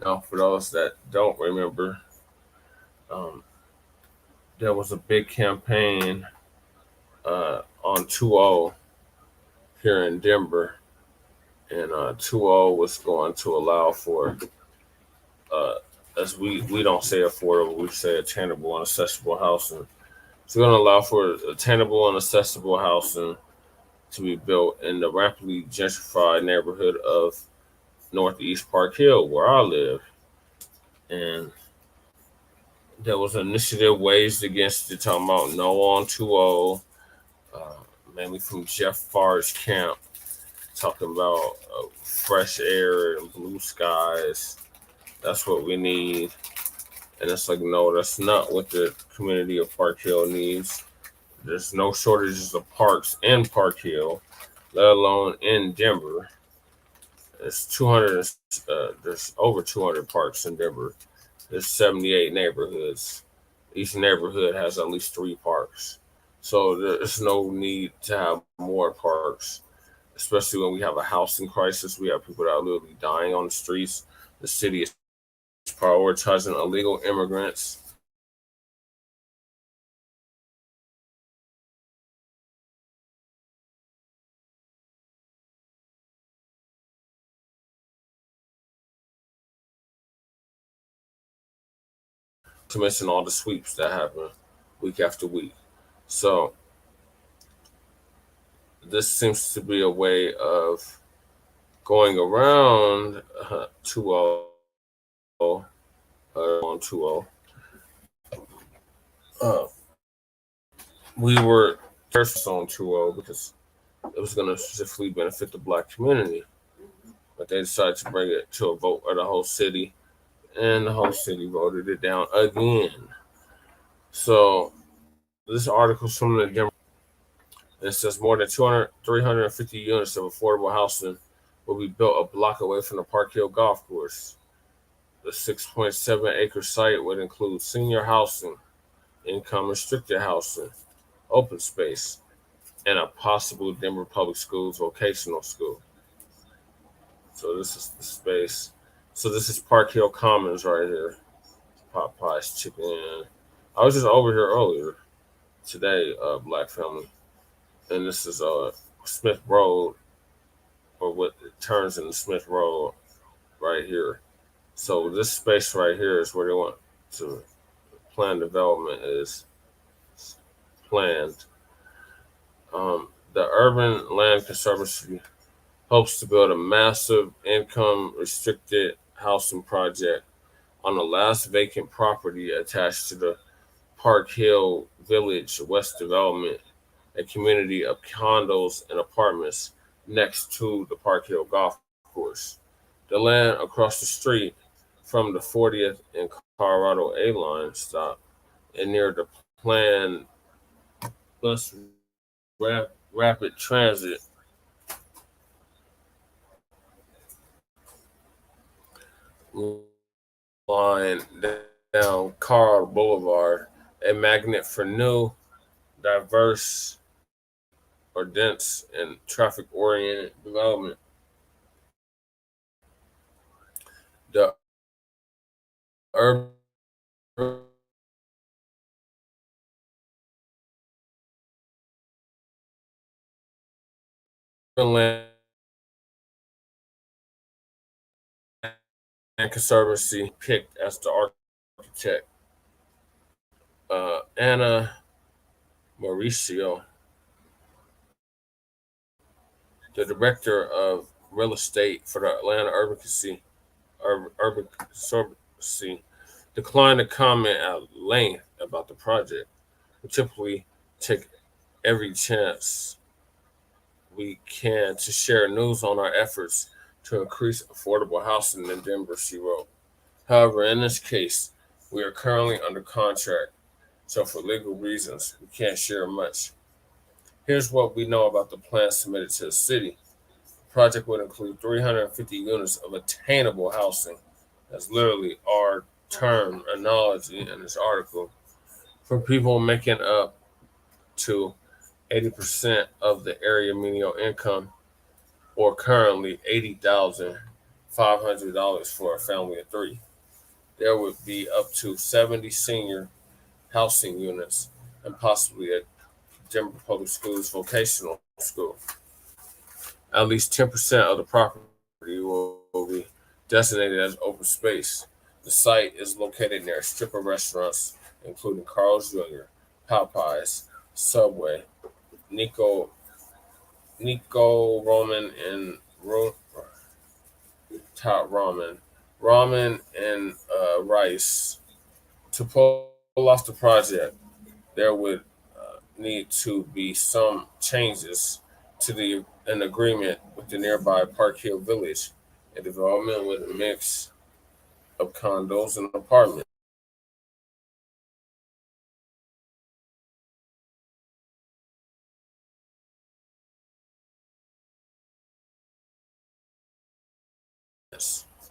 Now, for those that don't remember, there was a big campaign on 2-0 here in Denver, and 2-0 was going to allow for, as we don't say affordable, we say attainable and accessible housing. It's going to allow for attainable and accessible housing to be built in the rapidly gentrified neighborhood of Northeast Park Hill, where I live. And there was an initiative waged against it, talking about no on 2-0, mainly from Jeff Farr's camp, talking about fresh air and blue skies. That's what we need. And it's like, no, that's not what the community of Park Hill needs. There's no shortages of parks in Park Hill, let alone in Denver. There's over 200 parks in Denver. There's 78 neighborhoods. Each neighborhood has at least 3 parks. So there's no need to have more parks, especially when we have a housing crisis. We have people that are literally dying on the streets. The city is prioritizing illegal immigrants. To mention all the sweeps that happen week after week. So this seems to be a way of going around 2-0 on 2-0. We were first on 2-0 because it was going to specifically benefit the Black community, but they decided to bring it to a vote of the whole city, and the whole city voted it down again. So this article is from the Denver. It says more than 350 units of affordable housing will be built a block away from the Park Hill Golf Course. The 6.7 acre site would include senior housing, income restricted housing, open space, and a possible Denver Public Schools vocational school. So this is the space. So this is Park Hill Commons right here. Popeye's Chicken Inn. I was just over here earlier today, Black family. And this is Smith Road, or what it turns into Smith Road right here. So this space right here is where they want to plan development is planned. The Urban Land Conservancy hopes to build a massive income restricted housing project on the last vacant property attached to the Park Hill Village West Development, a community of condos and apartments next to the Park Hill Golf Course. The land across the street from the 40th and Colorado A-line stop and near the planned bus rapid transit line down Carl Boulevard, a magnet for new, diverse, or dense and traffic-oriented development. The urban land Conservancy picked as the architect. Anna Mauricio, the director of real estate for the Atlanta Urban Conservancy, declined to comment at length about the project. We typically take every chance we can to share news on our efforts to increase affordable housing in Denver, she wrote. However, in this case, we are currently under contract, so for legal reasons, we can't share much. Here's what we know about the plan submitted to the city. The project would include 350 units of attainable housing. That's literally our terminology in this article, for people making up to 80% of the area median income, or currently $80,500 for a family of three. There would be up to 70 senior housing units and possibly a Denver Public Schools vocational school. At least 10% of the property will be designated as open space. The site is located near a strip of restaurants, including Carl's Jr., Popeyes, Subway, Nico Roman and Top Ramen and Rice. To pull off the project, there would need to be some changes to an agreement with the nearby Park Hill Village, a development with a mix of condos and apartments.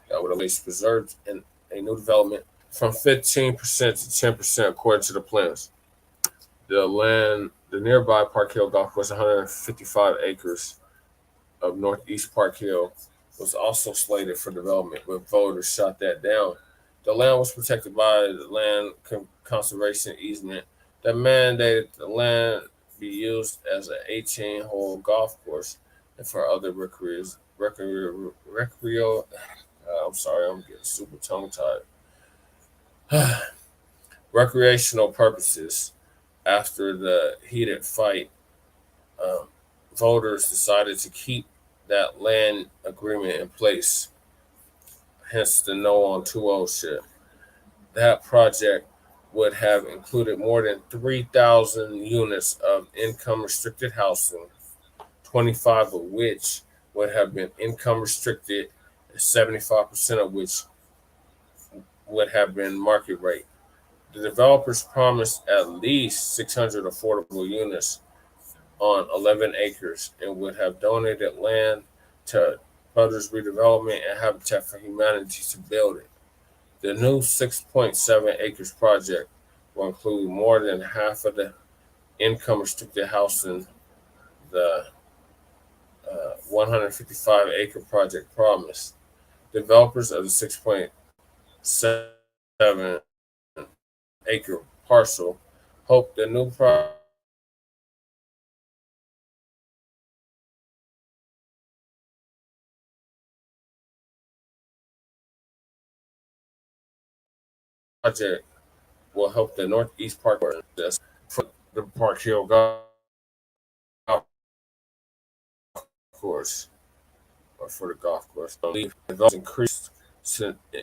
That would at least preserve a new development from 15% to 10%, according to the plans. The nearby Park Hill Golf Course, 155 acres of Northeast Park Hill, was also slated for development, but voters shot that down. The land was protected by the land conservation easement that mandated the land be used as an 18-hole golf course and for other I'm getting super tongue-tied. Recreational purposes. After the heated fight, voters decided to keep that land agreement in place, hence the no on 2-0 shit. That project would have included more than 3,000 units of income-restricted housing, 25 of which would have been income-restricted, and 75% of which would have been market rate. The developers promised at least 600 affordable units on 11 acres and would have donated land to Brothers Redevelopment and Habitat for Humanity to build it. The new 6.7 acres project will include more than half of the income-restricted housing the 155-acre project promised. Developers of the 6.7 acre parcel hope the new project will help the Northeast Park for the Park Hill Golf Course, or for the golf course. I believe the increased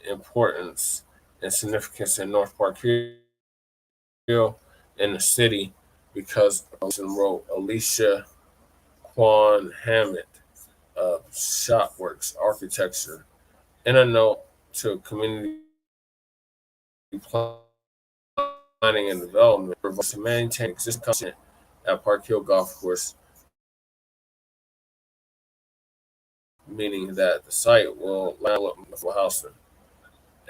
importance and significance in North Park Hill in the city because wrote Alicia Quan Hammett of Shopworks Architecture in a note to community planning and development to maintain existing content at Park Hill Golf Course, meaning that the site will allow for housing.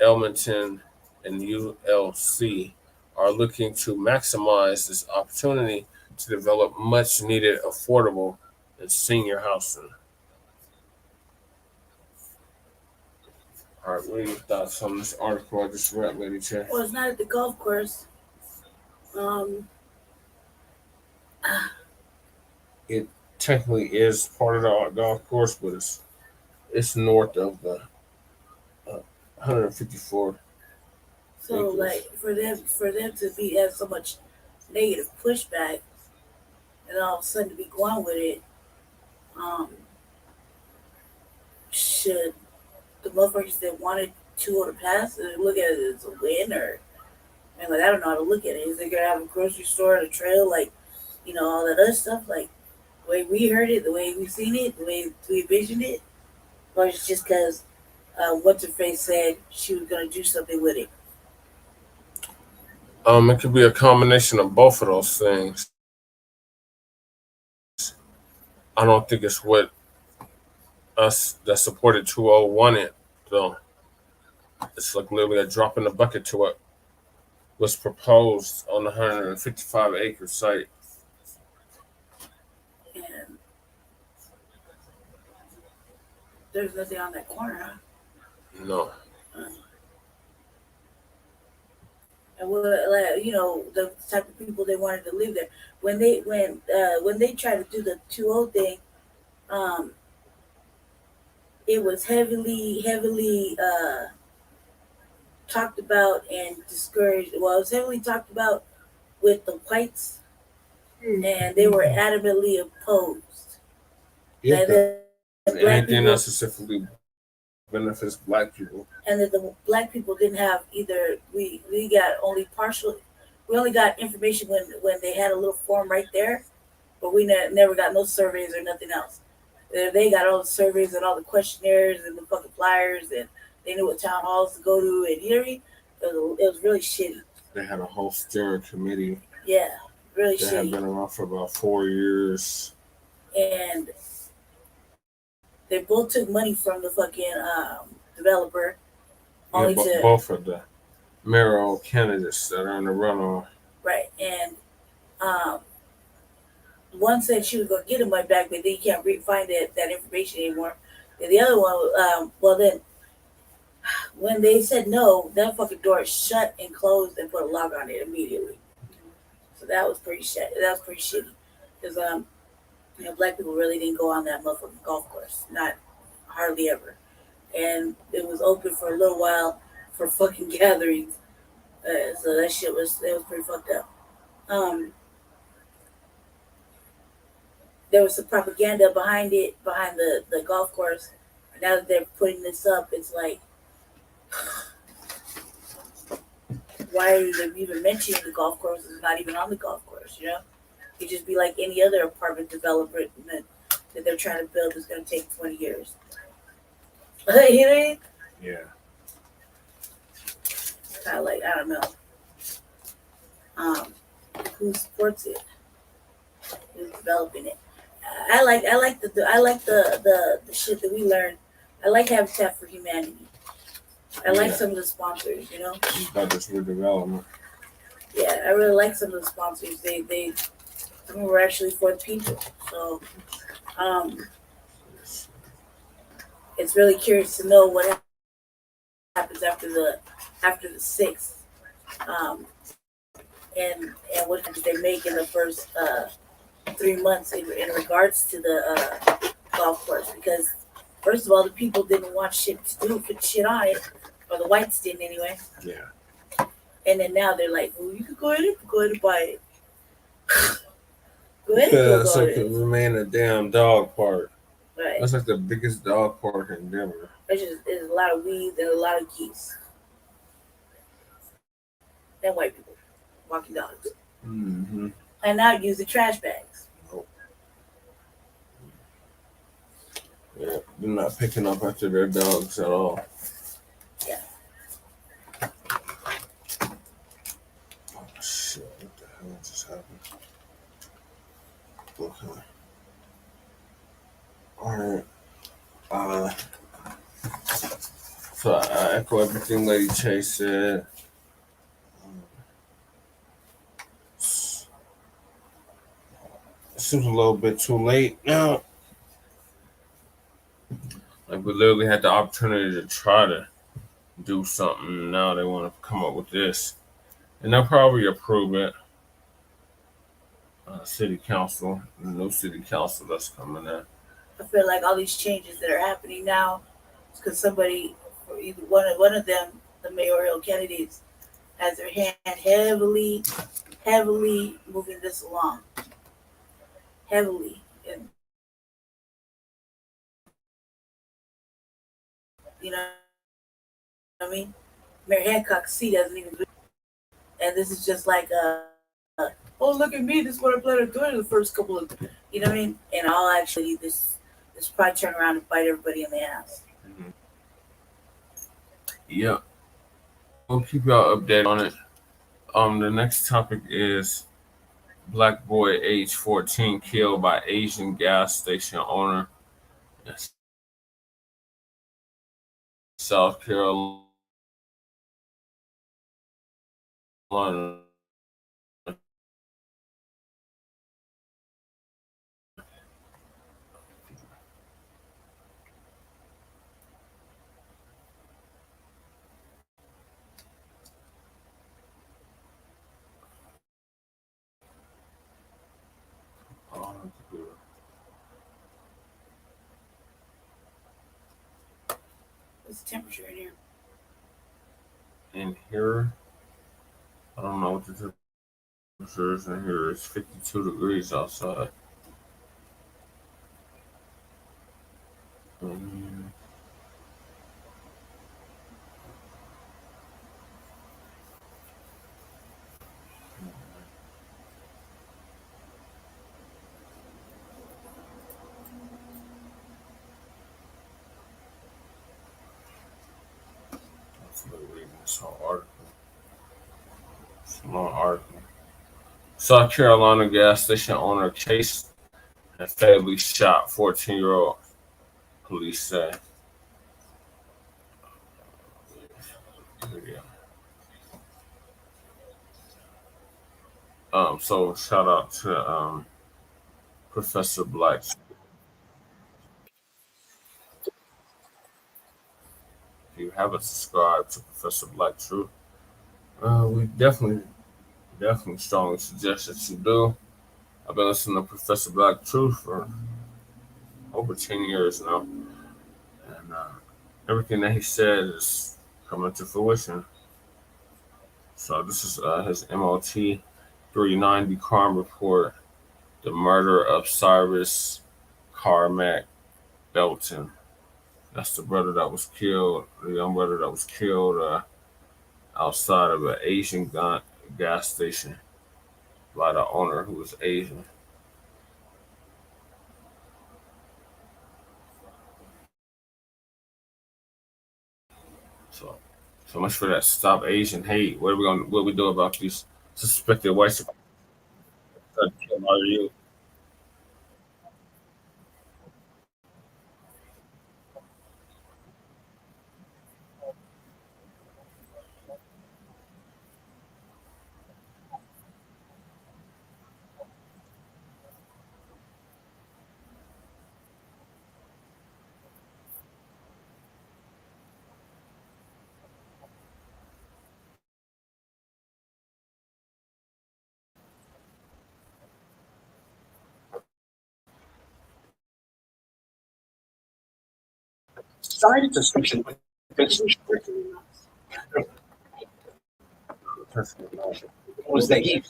Elmonton and ULC are looking to maximize this opportunity to develop much needed affordable and senior housing. All right, what are your thoughts on this article I just read, Lady Chair? Well, it's not at the golf course. It technically is part of the golf course, but it's north of the 154. So, like, for them to have so much negative pushback, and all of a sudden to be going with it, should the motherfuckers that wanted 2 to pass look at it as a win, or and like I don't know how to look at it. Is they gonna have a grocery store and a trail, like, you know, all that other stuff, like the way we heard it, the way we seen it, the way we envisioned it, or it's just because what's her face said she was gonna do something with it. It could be a combination of both of those things. I don't think it's what us that supported 2O wanted, though. It's like literally a drop in the bucket to what was proposed on the 155-acre site. And there's nothing on that corner, huh? No. And like, you know, the type of people they wanted to live there. When they tried to do the 2O thing, it was heavily talked about and discouraged. Well, it was heavily talked about with the whites, and they were adamantly opposed. Yeah, And the black anything people, that specifically benefits Black people. and that the black people didn't have either. We got only partial. We only got information when they had a little form right there, but we never got no surveys or nothing else. They got all the surveys and all the questionnaires and the fucking flyers, and they knew what town halls to go to, and you know what I mean? It was really shitty. They had a whole steering committee. Yeah, really They shitty. had been around for about 4 years. And they both took money from the fucking developer. Yeah, both of the mayoral candidates that are in the runoff. Right, and one said she was gonna get the money back, but then you can't find that information anymore. And the other one, well then, when they said no, that fucking door shut and closed and put a lock on it immediately. So that was pretty shit. That was pretty shitty, because you know, black people really didn't go on that motherfucking golf course, not hardly ever, and it was open for a little while for fucking gatherings. So that shit was pretty fucked up. There was some propaganda behind it, behind the golf course. Now that they're putting this up, it's like, why are they even mentioning the golf course? It's not even on the golf course, you know? It'd just be like any other apartment development that they're trying to build is going to take 20 years. You know what I mean? Yeah. Kind of like, I don't know. Who supports it? Who's developing it? I like the shit that we learned. I like Habitat for Humanity. I like some of the sponsors, you know. About this redevelopment. Yeah, I really like some of the sponsors. They some were actually for the people. So it's really curious to know what happens after the 6th. And what did they make in the first 3 months in regards to the golf course? Because first of all, the people didn't want shit to do, put shit on it, or the whites didn't anyway. Yeah. And then now they're like, well, you can go ahead and buy it. Go ahead and go It's buy like it. it remain a damn dog park. Right. That's like the biggest dog park in Denver. There's a lot of weeds and a lot of geese. And white people. walking dogs, Mm-hmm. and now using trash bags. Yeah, they're not picking up after their dogs at all. Yeah. Oh, shit, what the hell just happened? Okay. All right. So I echo everything Lady Chase said. It seems a little bit too late now. Like, we literally had the opportunity to try to do something. Now they want to come up with this. And they'll probably approve it. City council, the new city council that's coming in. I feel like all these changes that are happening now is because somebody, or either one of them, the mayoral candidates, has their hand heavily moving this along. Heavily. And, you know what I mean? Mayor Hancock's seat doesn't even do. And this is just like oh, look at me, this is what I plan on doing in the first couple of, you know what I mean? And all actually, this probably turn around and bite everybody in the ass. Mm-hmm. Yeah. We'll keep y'all updated on it. The next topic is Blacc Boy, age 14, killed by Asian gas station owner in South Carolina. What's the temperature in here? In here, I don't know what the temperature is in here. It's 52 degrees outside. It's a long article. South Carolina gas station owner chased and fatally shot 14-year-old, police say. So shout out to Professor Blacc. If you haven't subscribed to Professor Blacc Truth, we definitely strongly suggest that you do. I've been listening to Professor Blacc Truth for over 10 years now, and everything that he said is coming to fruition. So this is his MOT 390 crime report: the murder of Cyrus Carmack Belton. That's the brother that was killed, the young brother that was killed outside of an Asian gas station by the owner who was Asian. So much for that. Stop Asian hate. What we do about these suspected white supremacists? How are you? Science distinction was that he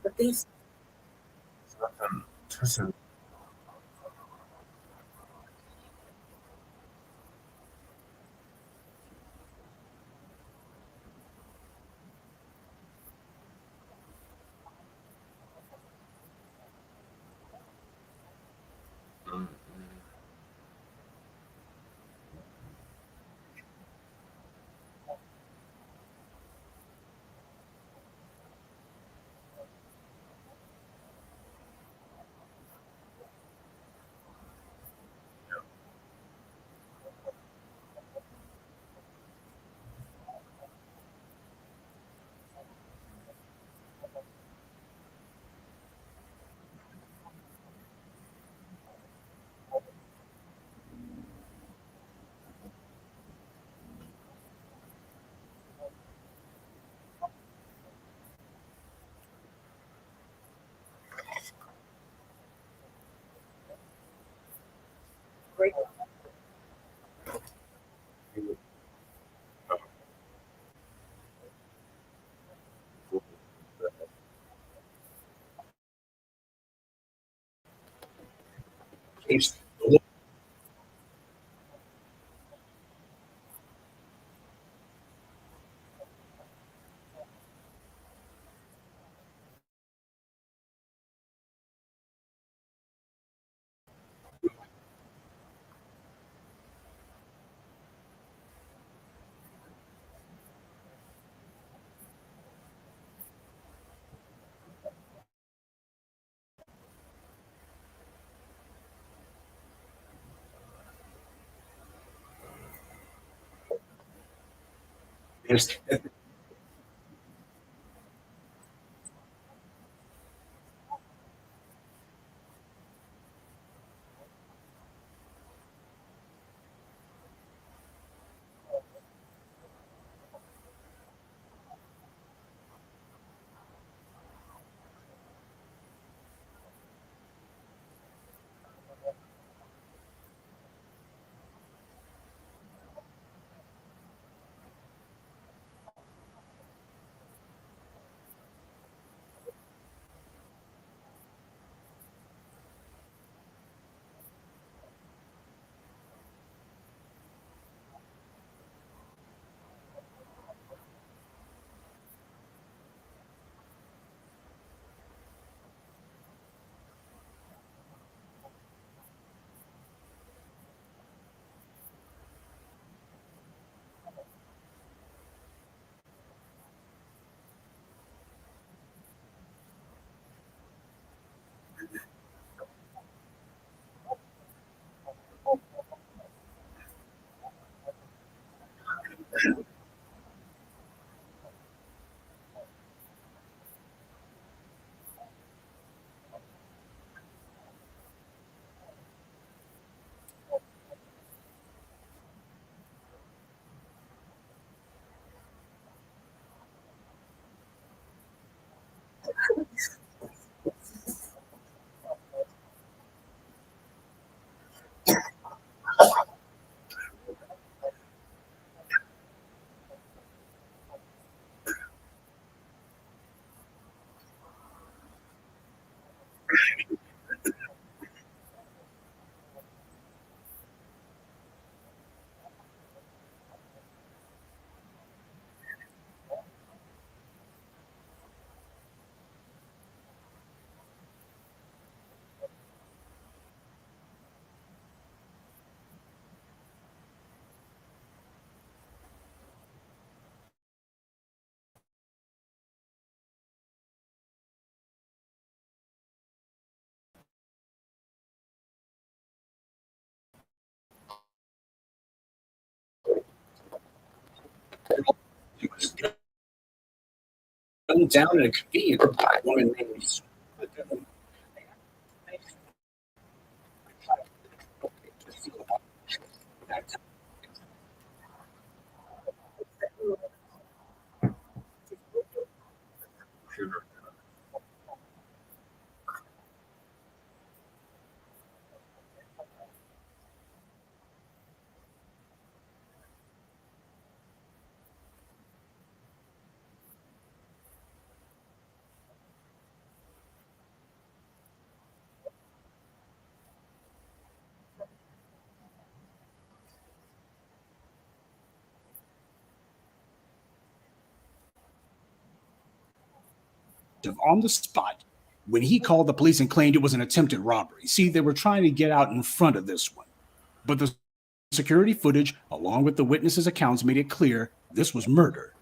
But these break. Case Yes. He was gunned down in a convenience by a woman named on the spot when he called the police and claimed it was an attempted robbery. See, they were trying to get out in front of this one. But the security footage, along with the witnesses' accounts, made it clear this was murder.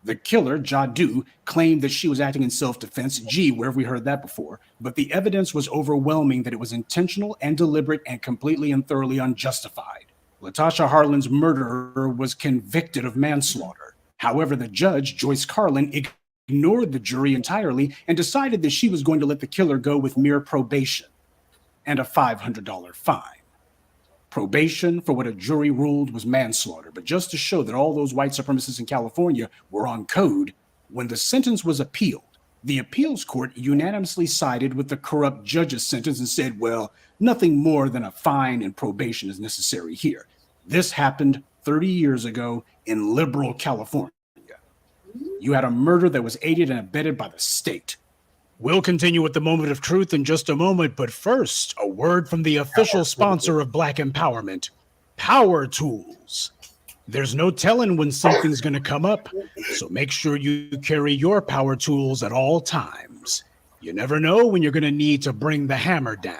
The killer, Jadu, claimed that she was acting in self-defense. Gee, where have we heard that before? But the evidence was overwhelming that it was intentional and deliberate and completely and thoroughly unjustified. Latasha Harlan's murderer was convicted of manslaughter. However, the judge, Joyce Carlin, ignored the jury entirely and decided that she was going to let the killer go with mere probation and a $500 fine. Probation for what a jury ruled was manslaughter, but just to show that all those white supremacists in California were on code, when the sentence was appealed, the appeals court unanimously sided with the corrupt judge's sentence and said, well, Nothing more than a fine and probation is necessary here. This happened 30 years ago in liberal California. You had a murder that was aided and abetted by the state. We'll continue with the moment of truth in just a moment, but first, a word from the official sponsor of Black Empowerment, Power Tools. There's no telling when something's going to come up, so make sure you carry your power tools at all times. You never know when you're going to need to bring the hammer down,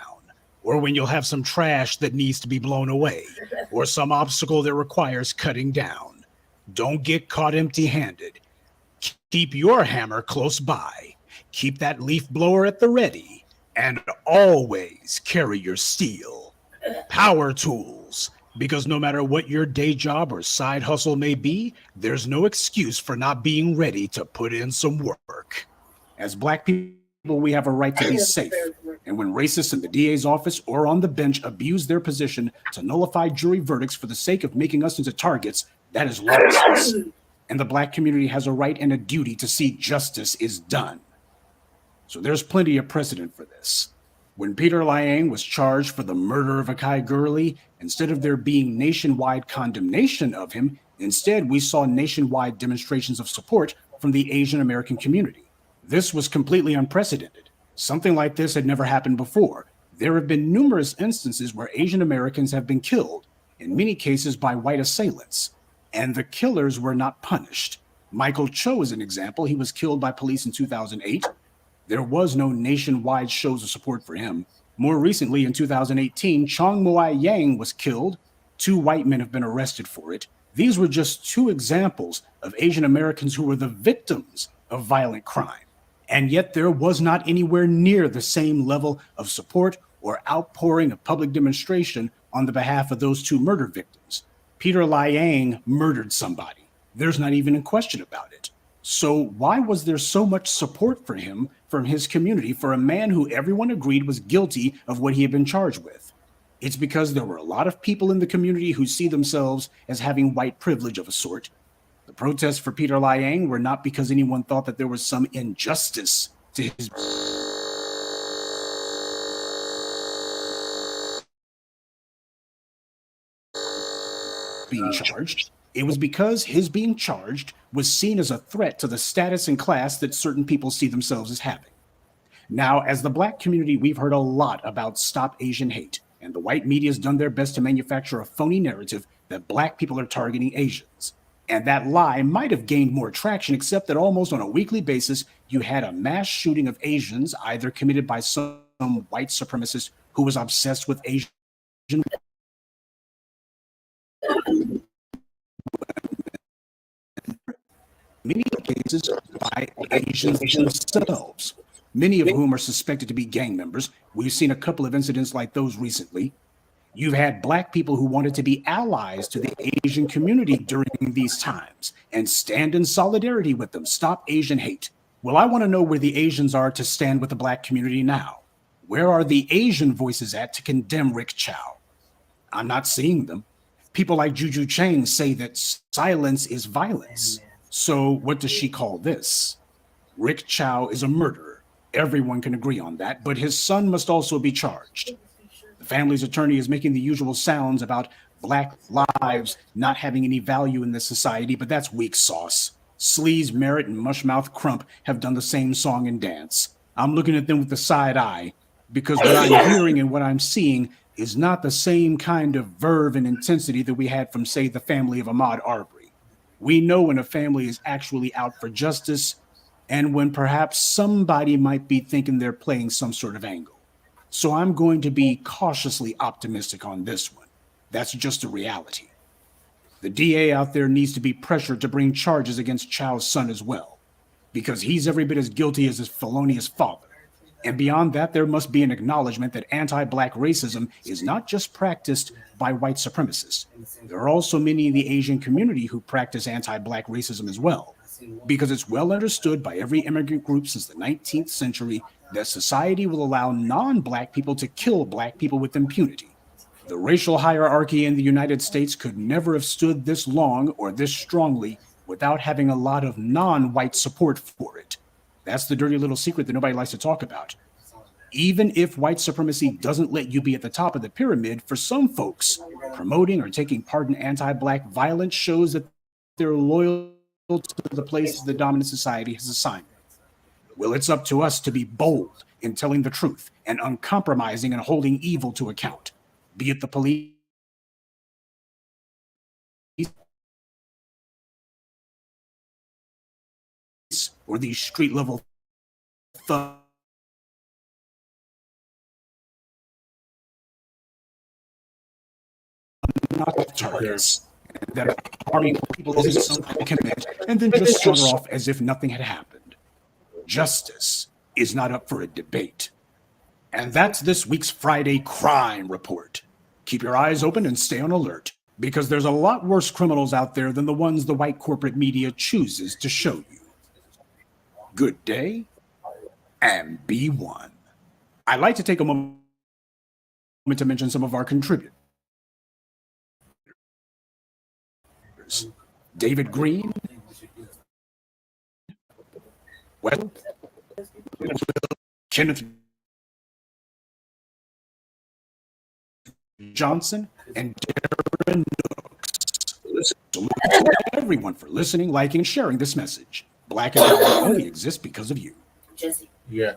or when you'll have some trash that needs to be blown away, or some obstacle that requires cutting down. Don't get caught empty-handed. Keep your hammer close by. Keep that leaf blower at the ready, and always carry your steel. Power tools, because no matter what your day job or side hustle may be, there's no excuse for not being ready to put in some work. As Black people, we have a right to be safe. And when racists in the DA's office or on the bench abuse their position to nullify jury verdicts for the sake of making us into targets, that is lawlessness. And the Black community has a right and a duty to see justice is done. So there's plenty of precedent for this. When Peter Liang was charged for the murder of Akai Gurley, instead of there being nationwide condemnation of him, instead we saw nationwide demonstrations of support from the Asian American community. This was completely unprecedented. Something like this had never happened before. There have been numerous instances where Asian Americans have been killed, in many cases by white assailants, and the killers were not punished. Michael Cho is an example. He was killed by police in 2008. There was no nationwide shows of support for him. More recently, in 2018, Chong Moai Yang was killed. 2 white men have been arrested for it. These were just 2 examples of Asian Americans who were the victims of violent crime. And yet there was not anywhere near the same level of support or outpouring of public demonstration on the behalf of those 2 murder victims. Peter Liang murdered somebody. There's not even a question about it. So why was there so much support for him from his community for a man who everyone agreed was guilty of what he had been charged with? It's because there were a lot of people in the community who see themselves as having white privilege of a sort. The protests for Peter Liang were not because anyone thought that there was some injustice to his being charged. It was because his being charged was seen as a threat to the status and class that certain people see themselves as having. Now, as the Black community, we've heard a lot about Stop Asian Hate, and the white media has done their best to manufacture a phony narrative that Black people are targeting Asians. And that lie might have gained more traction, except that almost on a weekly basis, you had a mass shooting of Asians, either committed by some white supremacist who was obsessed with Asian. Many cases by Asians themselves, many of whom are suspected to be gang members. We've seen a couple of incidents like those recently. You've had Black people who wanted to be allies to the Asian community during these times and stand in solidarity with them. Stop Asian hate. Well, I want to know where the Asians are to stand with the Black community now. Where are the Asian voices at to condemn Rick Chow? I'm not seeing them. People like Juju Chang say that silence is violence. So what does she call this? Rick Chow is a murderer. Everyone can agree on that, but his son must also be charged. The family's attorney is making the usual sounds about Black lives not having any value in this society, but that's weak sauce. Sleaze, Merritt, and Mushmouth Crump have done the same song and dance. I'm looking at them with the side eye because what I'm hearing and what I'm seeing is not the same kind of verve and intensity that we had from, say, the family of Ahmaud Arbery. We know when a family is actually out for justice and when perhaps somebody might be thinking they're playing some sort of angle. So I'm going to be cautiously optimistic on this one. That's just a reality. The DA out there needs to be pressured to bring charges against Chow's son as well, because he's every bit as guilty as his felonious father. And beyond that, there must be an acknowledgement that anti-Black racism is not just practiced by white supremacists. There are also many in the Asian community who practice anti-Black racism as well, because it's well understood by every immigrant group since the 19th century that society will allow non-Black people to kill Black people with impunity. The racial hierarchy in the United States could never have stood this long or this strongly without having a lot of non-white support for it. That's the dirty little secret that nobody likes to talk about. Even if white supremacy doesn't let you be at the top of the pyramid, for some folks, promoting or taking part in anti-Black violence shows that they're loyal to the places the dominant society has assigned. Well, it's up to us to be bold in telling the truth and uncompromising in holding evil to account, be it the police or these street-level thugs targets that are harming people as if something commit and then just shut off as if nothing had happened. Justice is not up for a debate. And that's this week's Friday Crime Report. Keep your eyes open and stay on alert, because there's a lot worse criminals out there than the ones the white corporate media chooses to show you. Good day, and be one. I'd like to take a moment to mention some of our contributors. David Green, Kenneth Johnson, and Darren Nooks. Salute to everyone for listening, liking, and sharing this message. Black empowerment only exists because of you. Jesse, Yeah.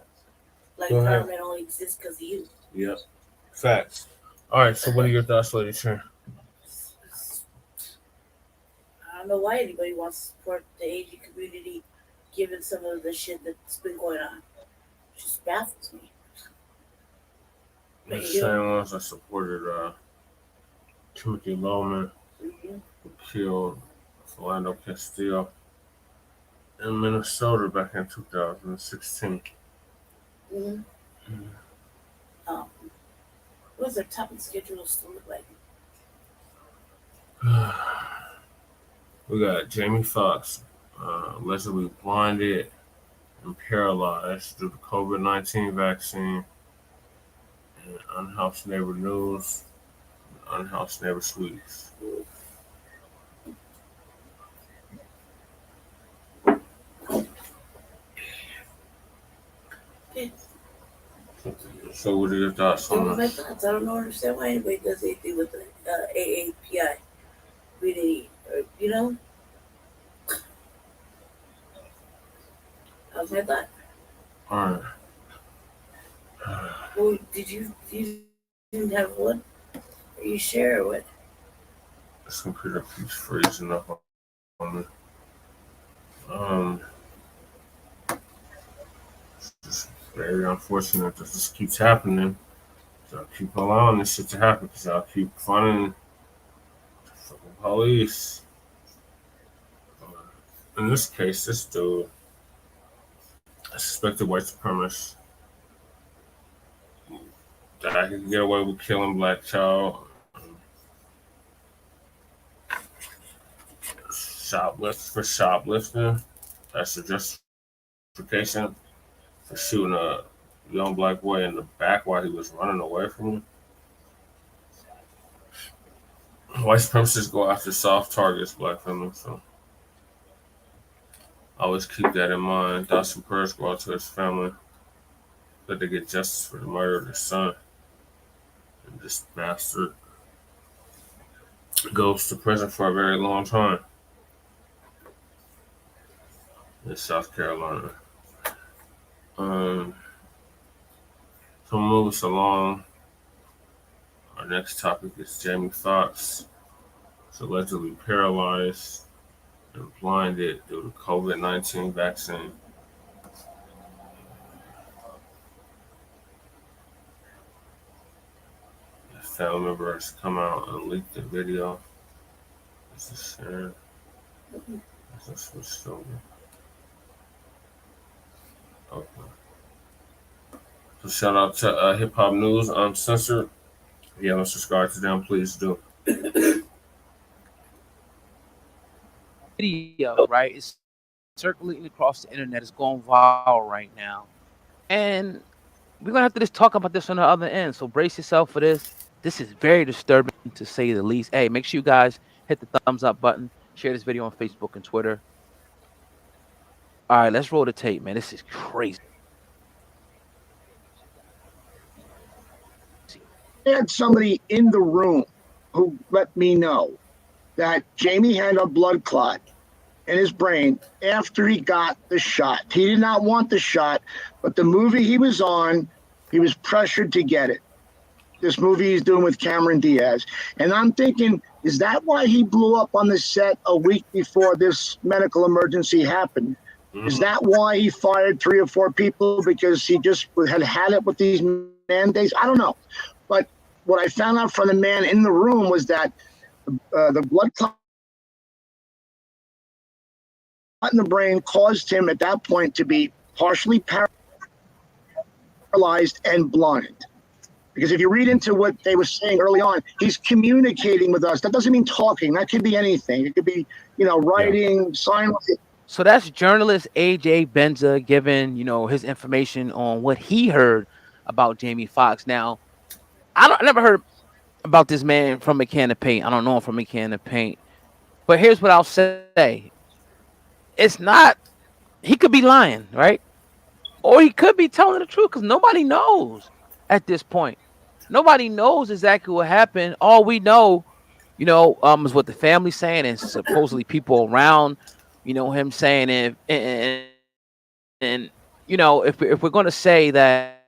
Black Go ahead. empowerment only exists because of you. Yep. Facts. All right. So, what are your thoughts, Lady Sharon? I don't know why anybody wants to support the Asian community, given some of the shit that's been going on. It just baffles me. The same ones that supported Timothy Loman, who killed Philando Castile in Minnesota back in 2016. What does their topic schedule still look like? We got Jamie Foxx, allegedly blinded and paralyzed due to COVID-19 vaccine, and Unhoused Neighbor News, and Unhoused Neighbor Sweets. So, what are your thoughts What on are my that? thoughts? I don't understand why anybody does anything with the AAPI. Really, you know? That was my thought. All right. Well, you didn't have one? Are you sure or what? This computer keeps freezing up on me. It's just very unfortunate that this keeps happening. So I keep allowing this shit to happen because I keep funding the fucking police. In this case, this dude, a suspected white supremacist, that I could get away with killing black child, shoplifting. That's the justification for shooting a young black boy in the back while he was running away from him. White supremacists go after soft targets, black women. So always keep that in mind. Thoughts and prayers go out to his family that they get justice for the murder of their son. And this bastard goes to prison for a very long time in South Carolina. So move us along. Our next topic is Jamie Foxx. Is allegedly paralyzed and blinded due to COVID-19 vaccine. A family member has come out and leaked the video. This is shared. This is switched over. Okay. So shout out to Hip Hop News Uncensored. If you haven't subscribed to them, please do. Video, right? It's circulating across the internet. It's going viral right now. And we're going to have to just talk about this on the other end. So brace yourself for this. This is very disturbing, to say the least. Hey, make sure you guys hit the thumbs up button. Share this video on Facebook and Twitter. All right, let's roll the tape, man. This is crazy. had somebody in the room who let me know that Jamie had a blood clot in his brain after he got the shot. He did not want the shot, but the movie he was on, he was pressured to get it. This movie he's doing with Cameron Diaz. And I'm thinking, is that why he blew up on the set a week before this medical emergency happened? Is that why he fired 3 or 4 people because he just had it with these mandates? I don't know. But what I found out from the man in the room was that the blood clot in the brain caused him at that point to be partially paralyzed and blind. Because if you read into what they were saying early on, he's communicating with us. That doesn't mean talking. That could be anything. It could be, writing, sign. So that's journalist AJ Benza giving, his information on what he heard about Jamie Foxx. Now, I never heard about this man from a can of paint. I don't know him from a can of paint. But here's what I'll say. It's not, he could be lying, right? Or he could be telling the truth because nobody knows at this point. Nobody knows exactly what happened. All we know, is what the family's saying and supposedly people around, him saying and if we're going to say that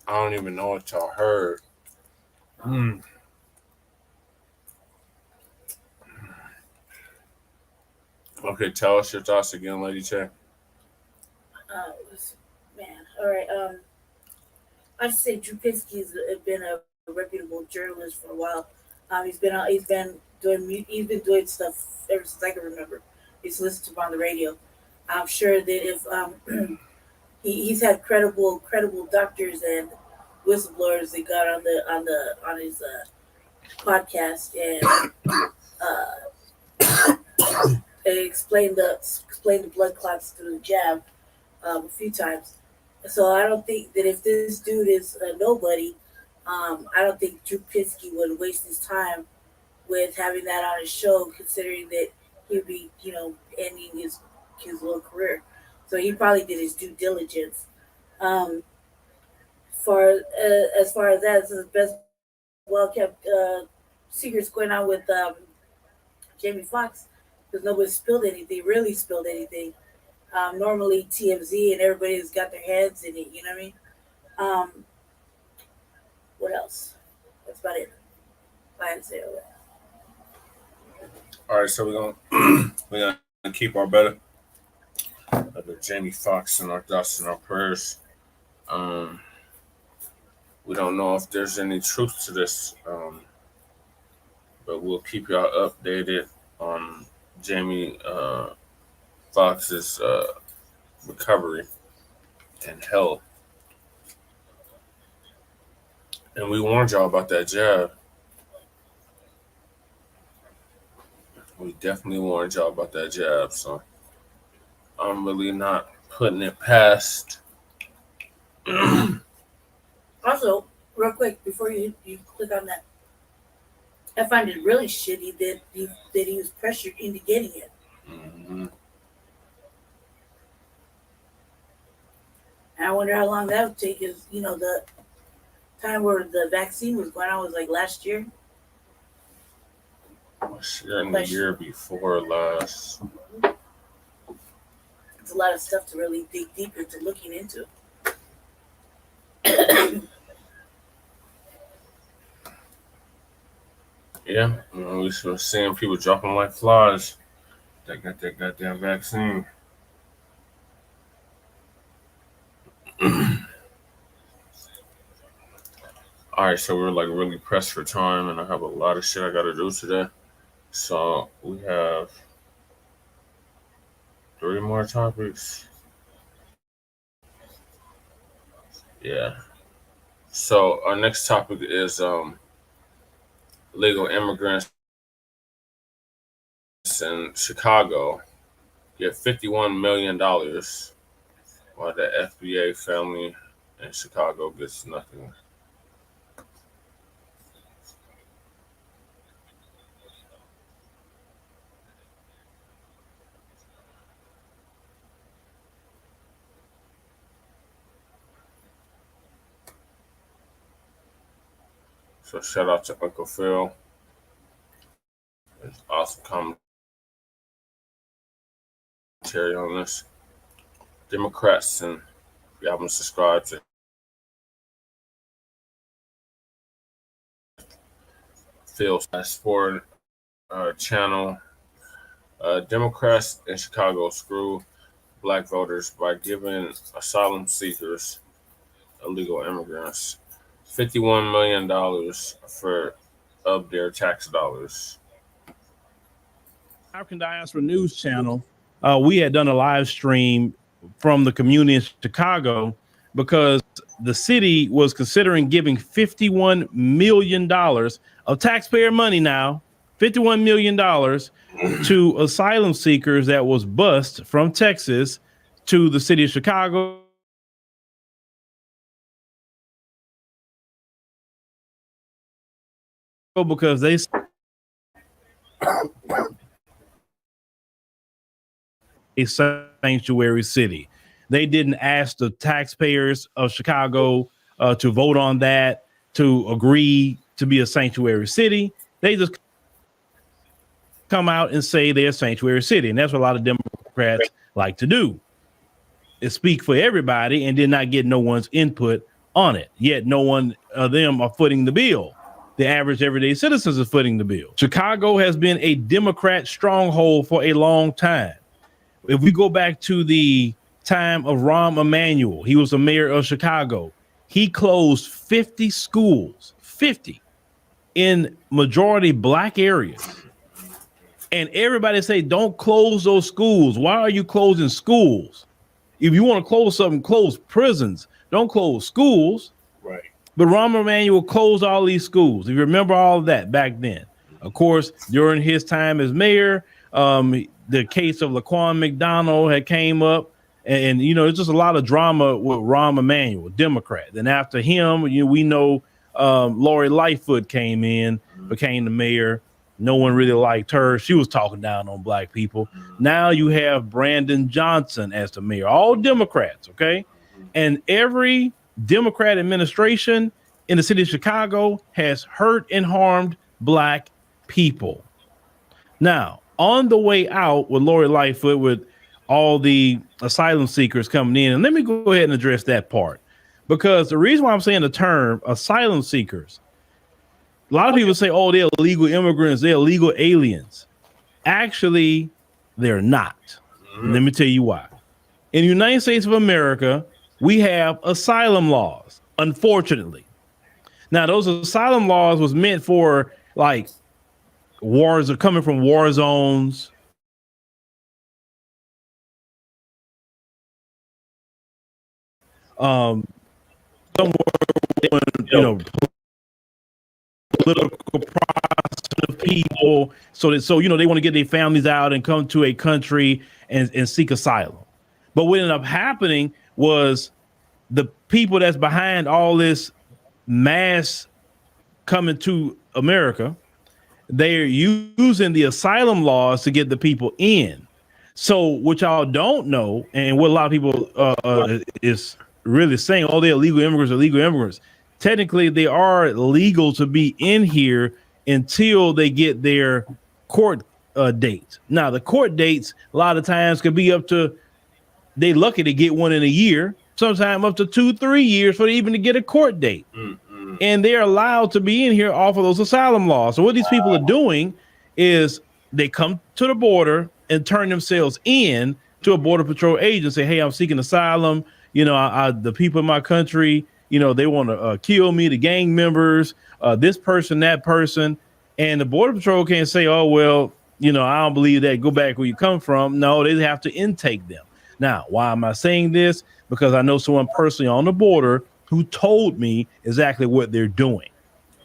I don't even know what y'all heard. Okay, tell us your thoughts again, Lady J. Man, all right. I'd say Drew Pinsky's been a reputable journalist for a while. He's been doing stuff ever since I can remember. He's listened to him on the radio. I'm sure that if he's had credible doctors and whistleblowers that got on his podcast and explained the blood clots through the jab a few times. So I don't think that if this dude is a nobody, I don't think Drew Pinsky would waste his time with having that on his show, considering that he'd be, ending his little career. So he probably did his due diligence. As far as that, it's the best well-kept secrets going on with Jamie Foxx, because nobody really spilled anything. Normally TMZ and everybody's got their heads in it, you know what I mean? What else? That's about it. I had to say all that. All right, so we're gonna keep our better Jamie Foxx in our thoughts and our prayers. We don't know if there's any truth to this, but we'll keep y'all updated on Jamie Foxx's recovery and health. And we warned y'all about that jab. We definitely warned y'all about that jab, so I'm really not putting it past. Also, real quick, before you click on that, I find it really shitty that he was pressured into getting it. Mm-hmm. And I wonder how long that would take, because, the time where the vaccine was going on was like last year. The year before last. It's a lot of stuff to really dig deep into looking into. Yeah, we were seeing people dropping like flies that got that goddamn vaccine. All right, so we're like really pressed for time, and I have a lot of shit I got to do today. So we have 3 more topics. Yeah. So our next topic is legal immigrants in Chicago get $51 million, while the FBA family in Chicago gets nothing. So shout out to Uncle Phil. It's awesome commentary on this. Democrats, and if you haven't subscribed to Phil's Sport channel, Democrats in Chicago screw Black voters by giving asylum seekers, illegal immigrants, $51 million of their tax dollars. African Diaspora News Channel, we had done a live stream from the community in Chicago because the city was considering giving $51 million of taxpayer money now, $51 million to asylum seekers that was bused from Texas to the city of Chicago. Because they a sanctuary city. They didn't ask the taxpayers of Chicago to vote on that, to agree to be a sanctuary city. They just come out and say they're a sanctuary city. And that's what a lot of Democrats like to do, is speak for everybody and did not get no one's input on it, yet no one of them are footing the bill. The average everyday citizens are footing the bill. Chicago has been a Democrat stronghold for a long time. If we go back to the time of Rahm Emanuel, he was the mayor of Chicago. He closed 50 schools, 50 in majority Black areas. And everybody say, don't close those schools. Why are you closing schools? If you want to close something, close prisons. Don't close schools. Right. But Rahm Emanuel closed all these schools. If you remember all of that back then. Of course, during his time as mayor, the case of Laquan McDonald had came up. And you know, it's just a lot of drama with Rahm Emanuel, Democrat. Then after him, we know Lori Lightfoot came in, became the mayor. No one really liked her. She was talking down on Black people. Now you have Brandon Johnson as the mayor, all Democrats, okay? And every Democrat administration in the city of Chicago has hurt and harmed Black people. Now, on the way out with Lori Lightfoot, with all the asylum seekers coming in, and let me go ahead and address that part, because the reason why I'm saying the term asylum seekers, a lot of people say, oh, they're illegal immigrants, they're illegal aliens. Actually, they're not. Let me tell you why. In the United States of America, we have asylum laws, unfortunately. Now, those asylum laws was meant for like wars are coming from war zones. Somewhere, you know, political process of people, so you know, they want to get their families out and come to a country and seek asylum. But what ended up happening was the people that's behind all this mass coming to America, they're using the asylum laws to get the people in. So what y'all don't know, and what a lot of people is really saying, oh, they're illegal immigrants. Technically, they are legal to be in here until they get their court dates. Now, the court dates a lot of times could be up to, they lucky to get one in a year, sometimes up to 2-3 years for even to get a court date. And they're allowed to be in here off of those asylum laws. So what these people are doing is they come to the border and turn themselves in to a border patrol agent, say, hey, I'm seeking asylum. You know, the people in my country, you know, they want to kill me, the gang members, this person, that person. And the border patrol can't say, oh, well, you know, I don't believe that. Go back where you come from. No, they have to intake them. Now, why am I saying this? Because I know someone personally on the border who told me exactly what they're doing.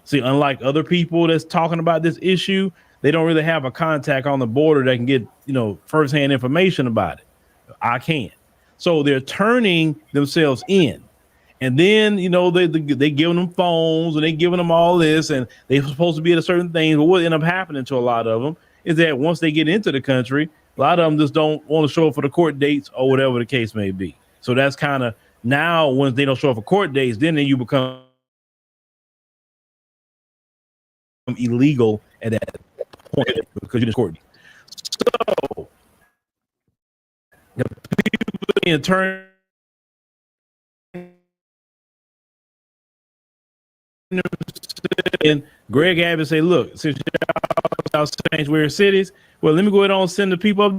See, unlike other people that's talking about this issue, they don't really have a contact on the border that can get, you know, firsthand information about it. I can. So they're turning themselves in. And then, you know, they giving them phones and they giving them all this, and they're supposed to be at a certain thing. But what ended up happening to a lot of them is that once they get into the country, a lot of them just don't want to show up for the court dates or whatever the case may be. So that's kind of, now once they don't show up for court dates, then you become illegal at that point because you just court. So the people in turn and Greg Abbott say, look, since y'all sanctuary cities, well, let me go ahead and send the people up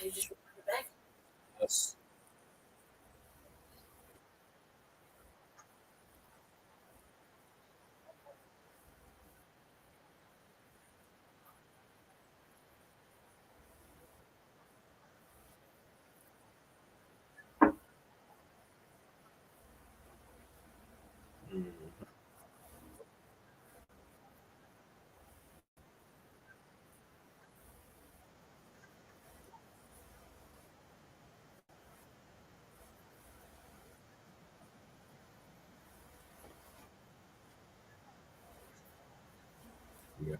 You just report back. Yes. Yeah.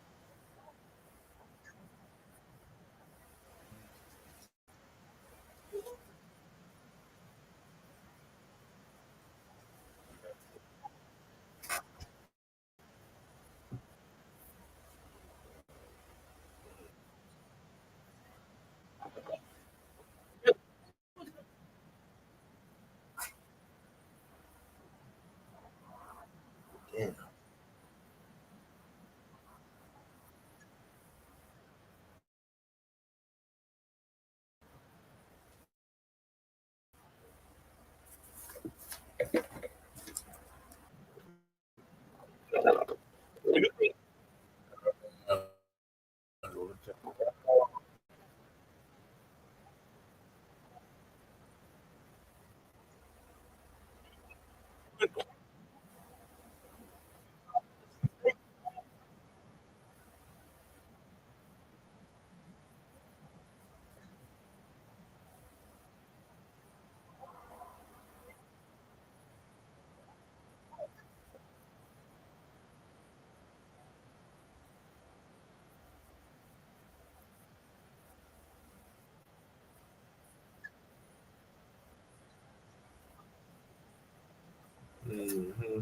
Damn. Mm-hmm.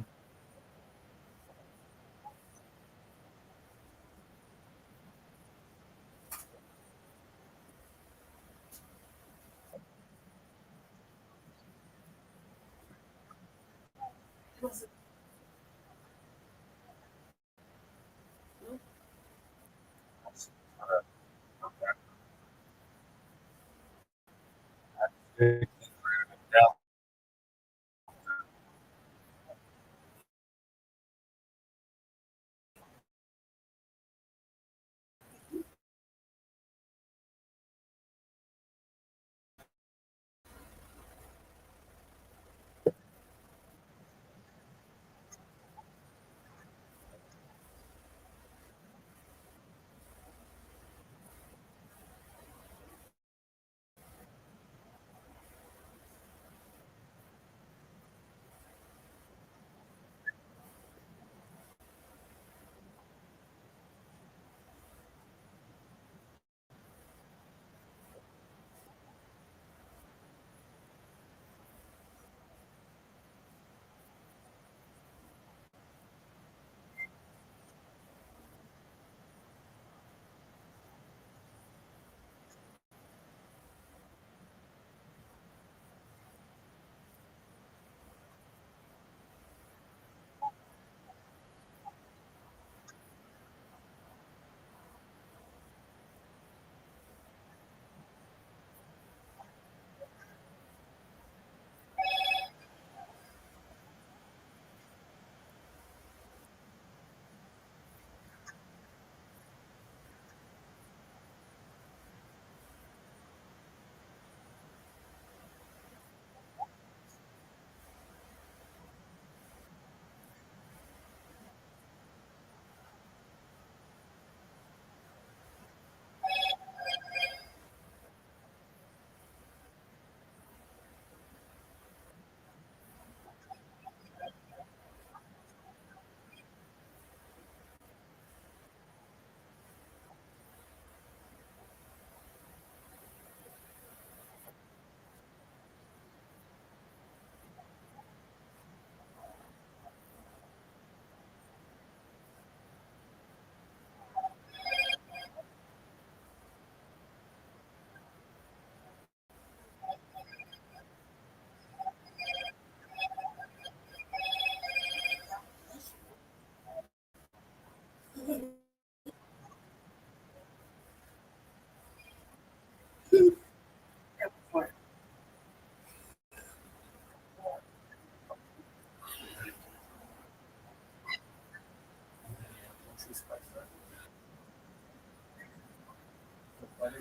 Over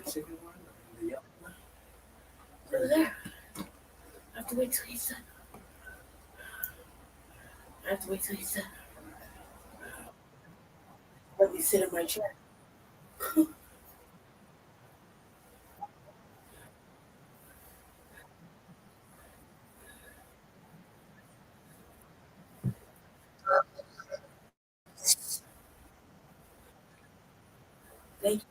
there. I have to wait till he's done. I have to wait till he's done. Let me sit in my chair. Thank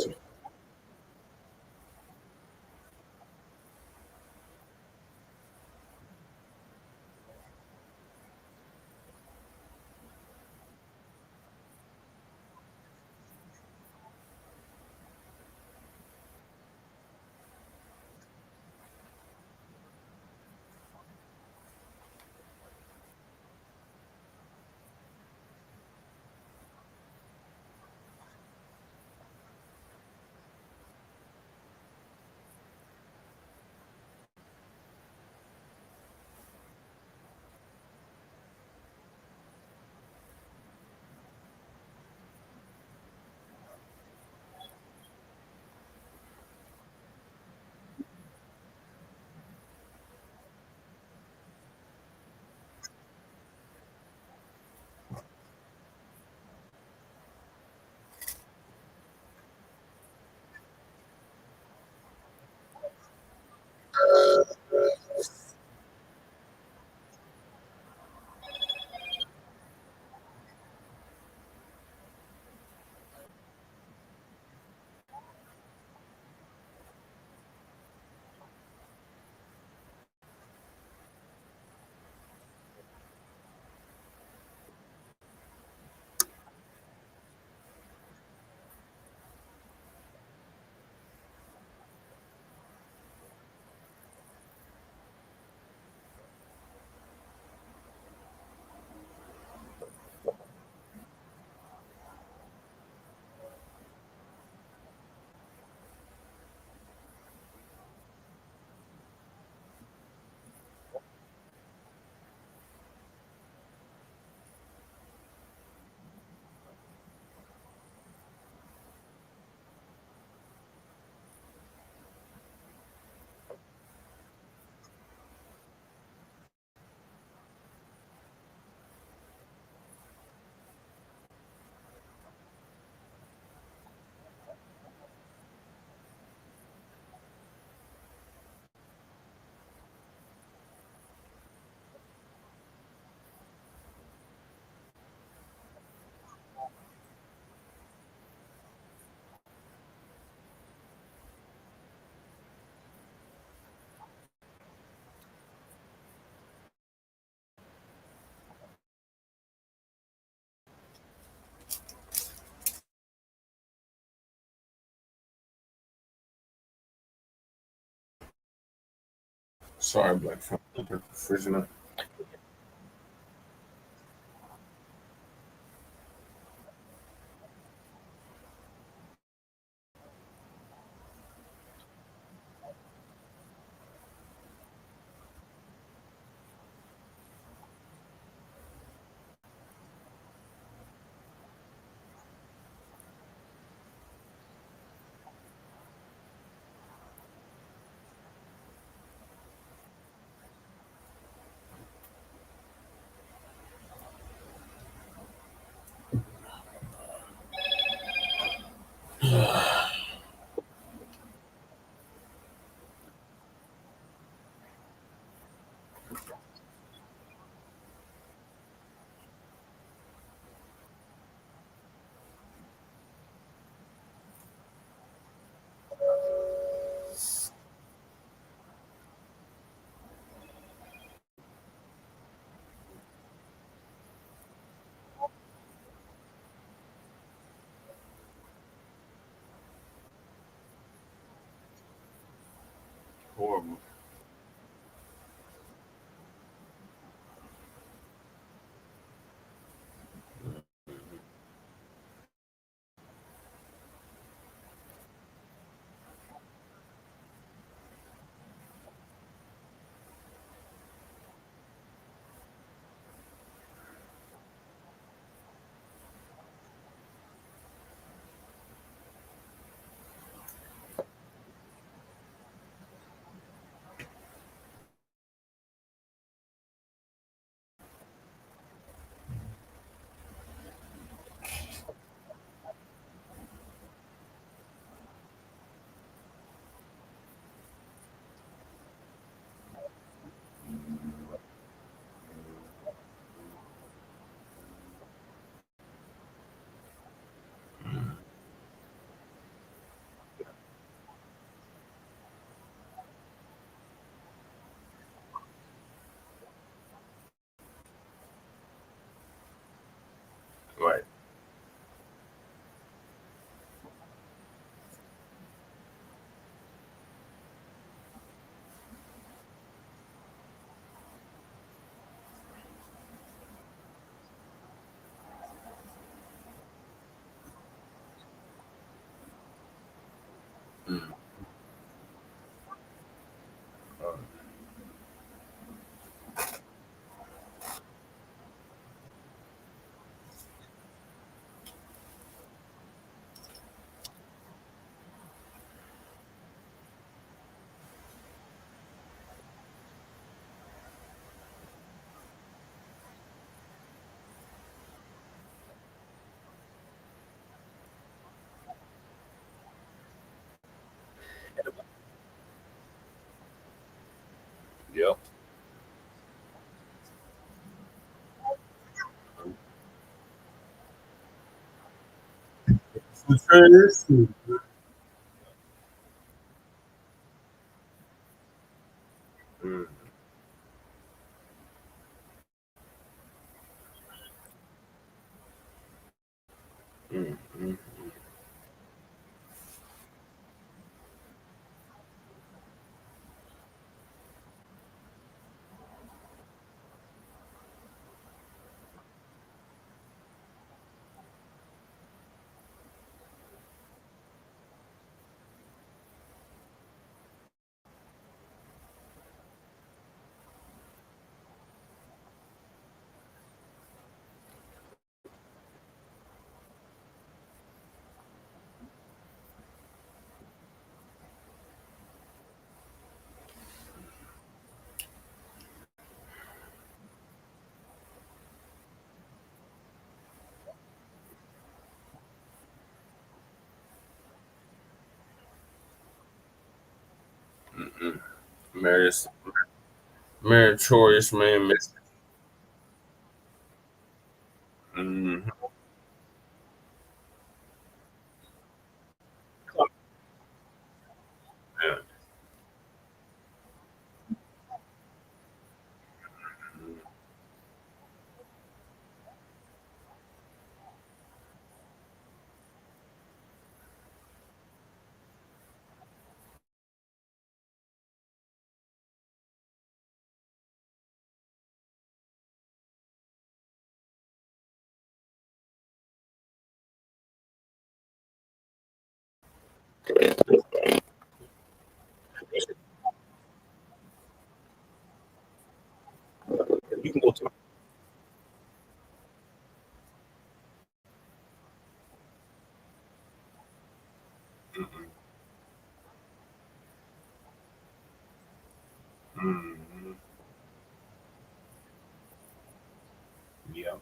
you. Sorry, Black Prisoner. Horrible. Right. Mm. Yep. Mm. Mm. Mm. Mm-mm. Meritorious man. Mm. Yeah. You can go to. Mm-hmm. Yeah.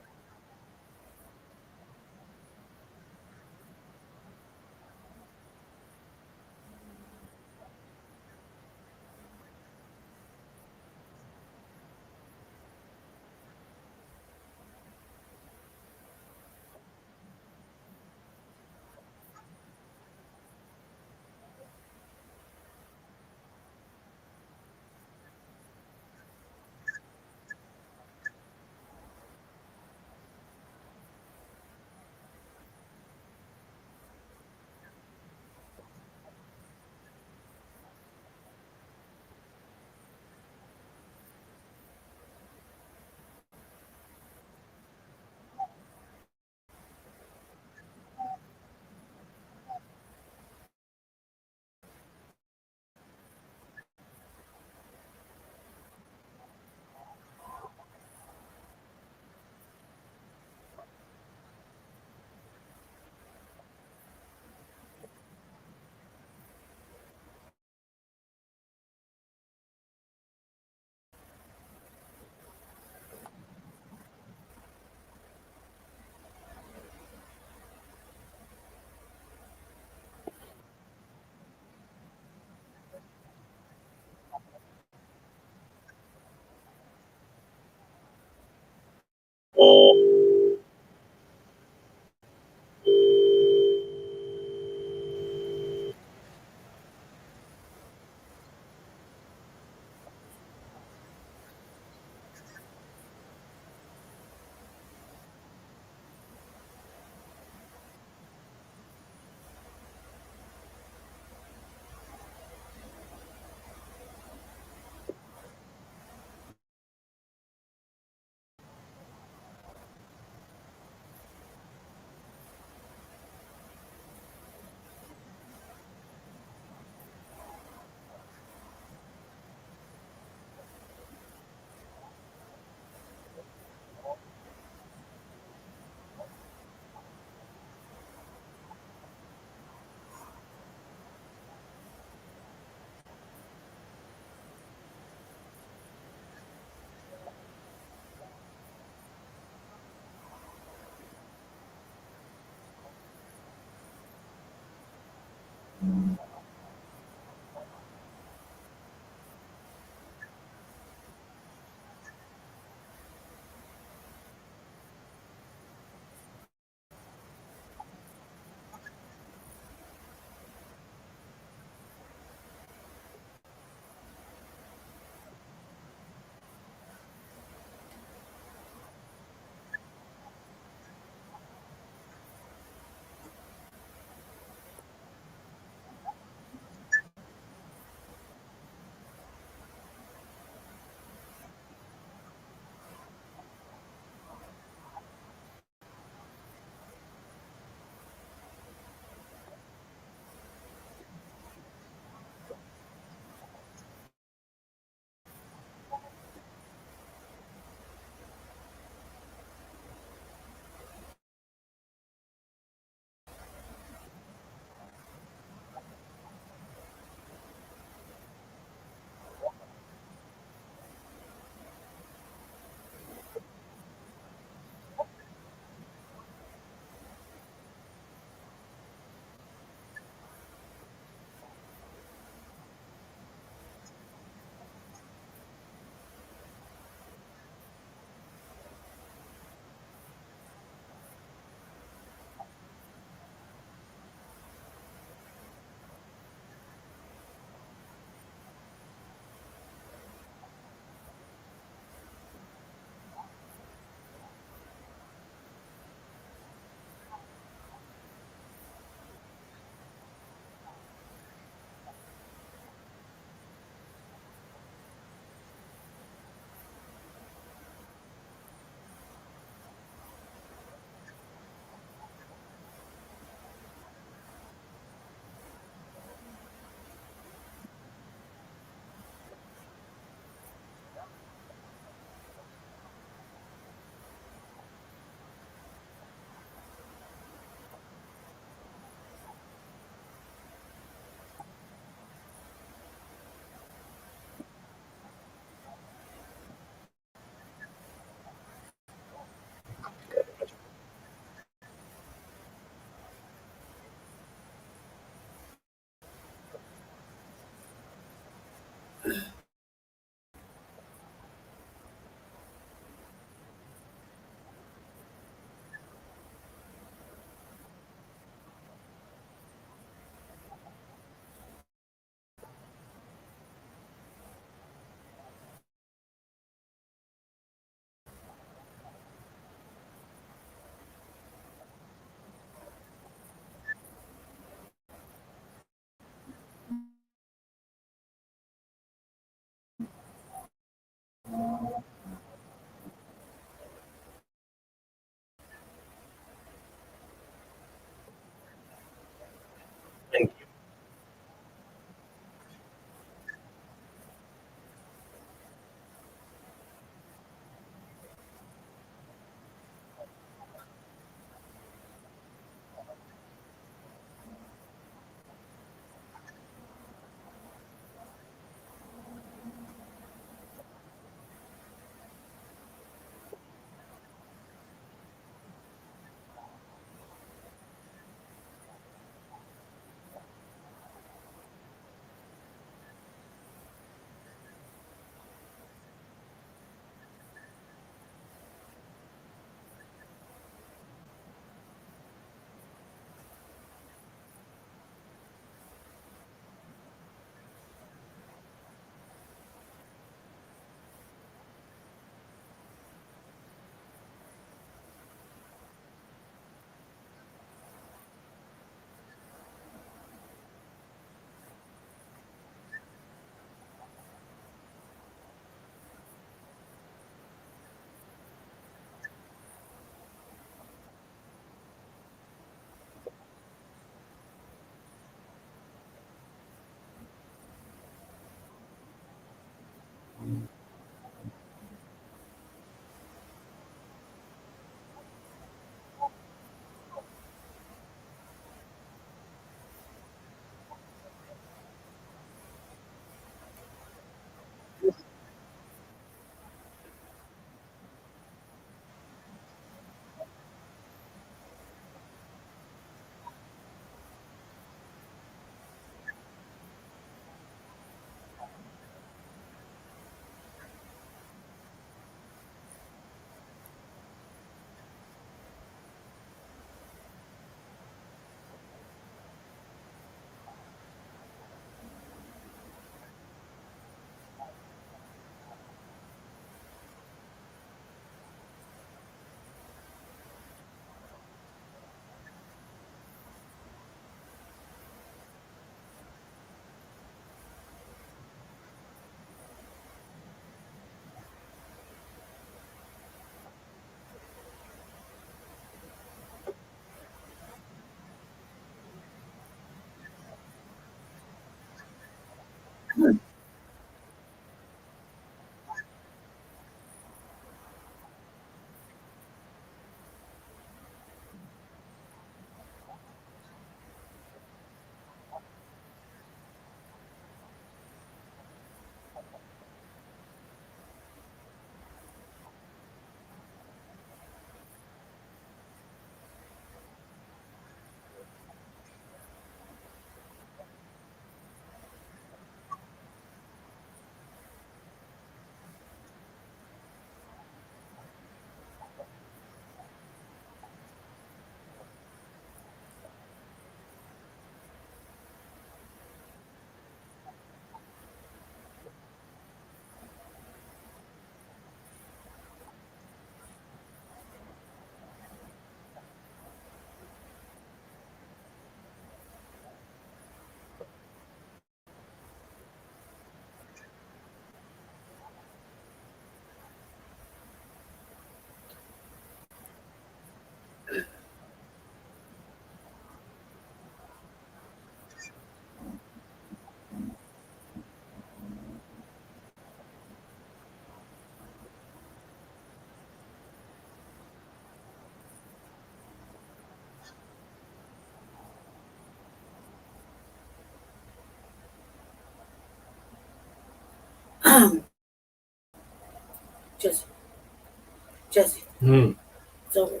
Jesse, it's over.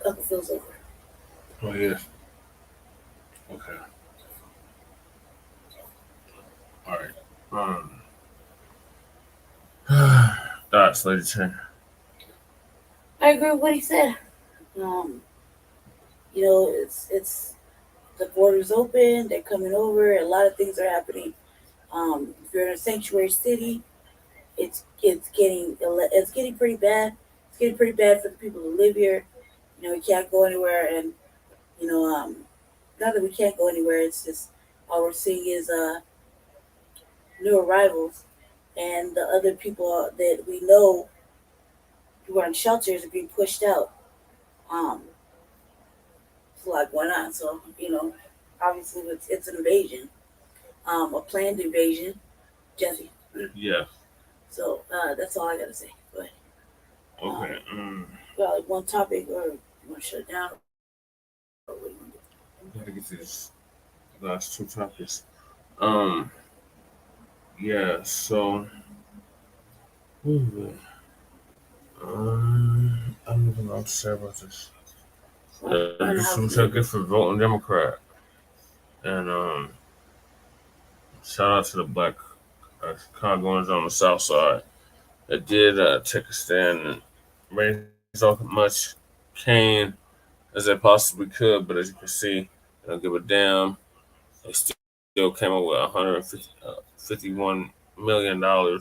Uncle Phil's over. Oh, yeah. Okay. All right. Thoughts, Lady Chen. I agree with what he said. You know, it's the border's open. They're coming over. A lot of things are happening. If you're in a sanctuary city, it's getting pretty bad. It's getting pretty bad for the people who live here. You know, we can't go anywhere, and you know, not that we can't go anywhere. It's just all we're seeing is new arrivals, and the other people that we know who are in shelters are being pushed out. It's a lot going on. So, you know, obviously it's an invasion, a planned invasion, Jesse. Yeah. So that's all I gotta say. Go ahead. Okay. Got like one topic, or you want to shut it down? Or what do you want to do? Gotta get to these last two topics. Yeah. So. I don't even know what to say about this. This was so good for voting Democrat, and shout out to the Black Chicagoans on the South Side that did take a stand and raise as much cane as they possibly could. But as you can see, they don't give a damn. They still came up with $151 million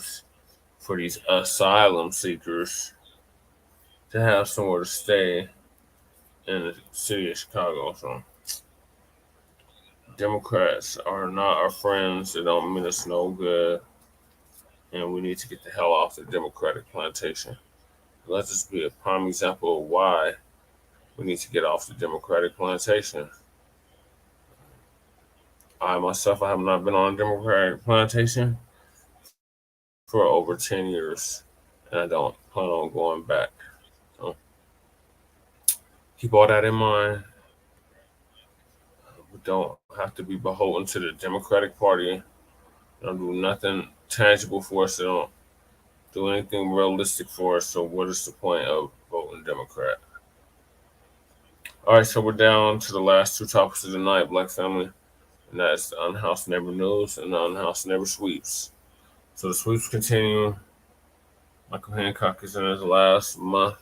for these asylum seekers to have somewhere to stay in the city of Chicago. So Democrats are not our friends. They don't mean us no good. And we need to get the hell off the Democratic plantation. Let this be a prime example of why we need to get off the Democratic plantation. I myself, I have not been on a Democratic plantation for over 10 years, and I don't plan on going back. So keep all that in mind. We don't have to be beholden to the Democratic Party. They don't do nothing tangible for us. They don't do anything realistic for us. So what is the point of voting Democrat? All right, so we're down to the last two topics of the night, Black family, and that's the Unhoused Neighbor News and the Unhoused Neighbor Sweeps. So the sweeps continue. Michael Hancock is in his last month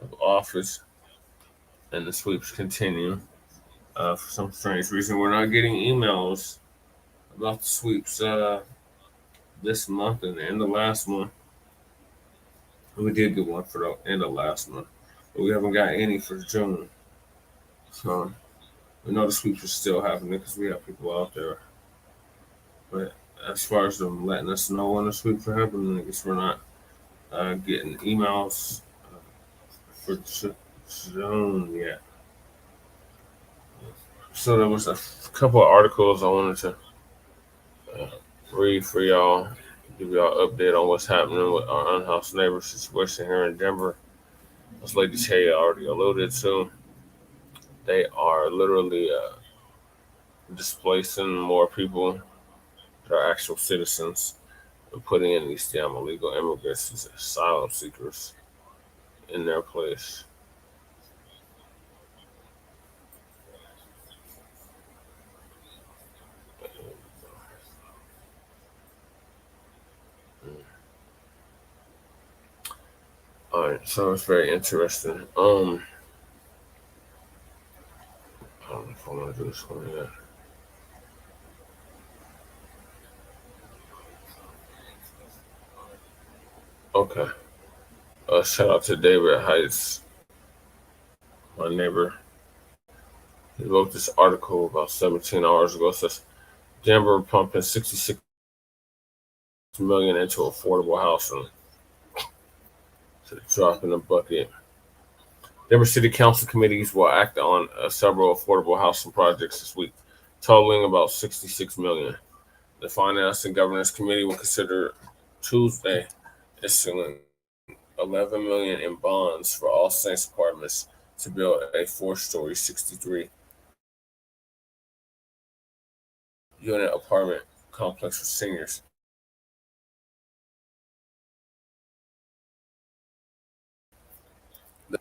of office, and the sweeps continue. For some strange reason, we're not getting emails about the sweeps this month and the end of last month. We did get one for the end of last month, but we haven't got any for June. So we know the sweeps are still happening because we have people out there. But as far as them letting us know when the sweeps are happening, I guess we're not getting emails for June yet. So there was a couple of articles I wanted to read for y'all, give y'all an update on what's happening with our unhoused neighbor situation here in Denver. As Lady Che already alluded to, they are literally displacing more people that are actual citizens and putting in these damn illegal immigrants, these asylum seekers, in their place. All right, so it's very interesting. I don't know if I want to do this one yet. Okay. Shout out to David Heights, my neighbor. He wrote this article about 17 hours ago. It says Denver pumping $66 million into affordable housing. So drop in the bucket. Denver City Council committees will act on several affordable housing projects this week, totaling about $66 million. The Finance and Governance Committee will consider Tuesday issuing $11 million in bonds for all Saints apartments to build a 4-story, 63-unit apartment complex for seniors. The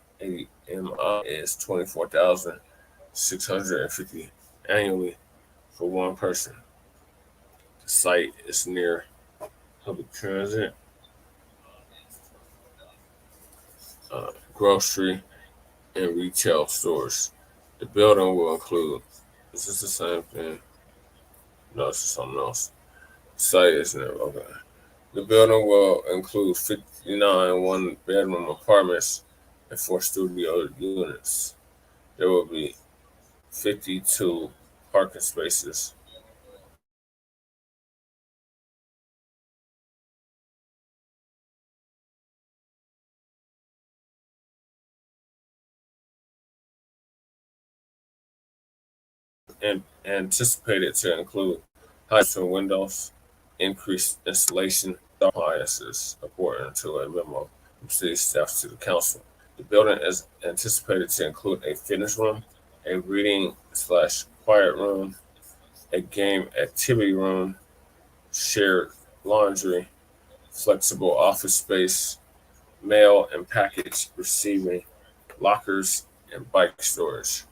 AMI is $24,650 annually for one person. The site is near public transit, grocery, and retail stores. The building will include, is this the same thing? No, it's something else. Site is near, okay. The building will include 59 one-bedroom apartments and 4 studio units. There will be 52 parking spaces. And anticipated to include heights and windows, increased installation appliances, according to a memo from city staff to the council. The building is anticipated to include a fitness room, a reading/quiet room, a game activity room, shared laundry, flexible office space, mail and package receiving, lockers, and bike storage.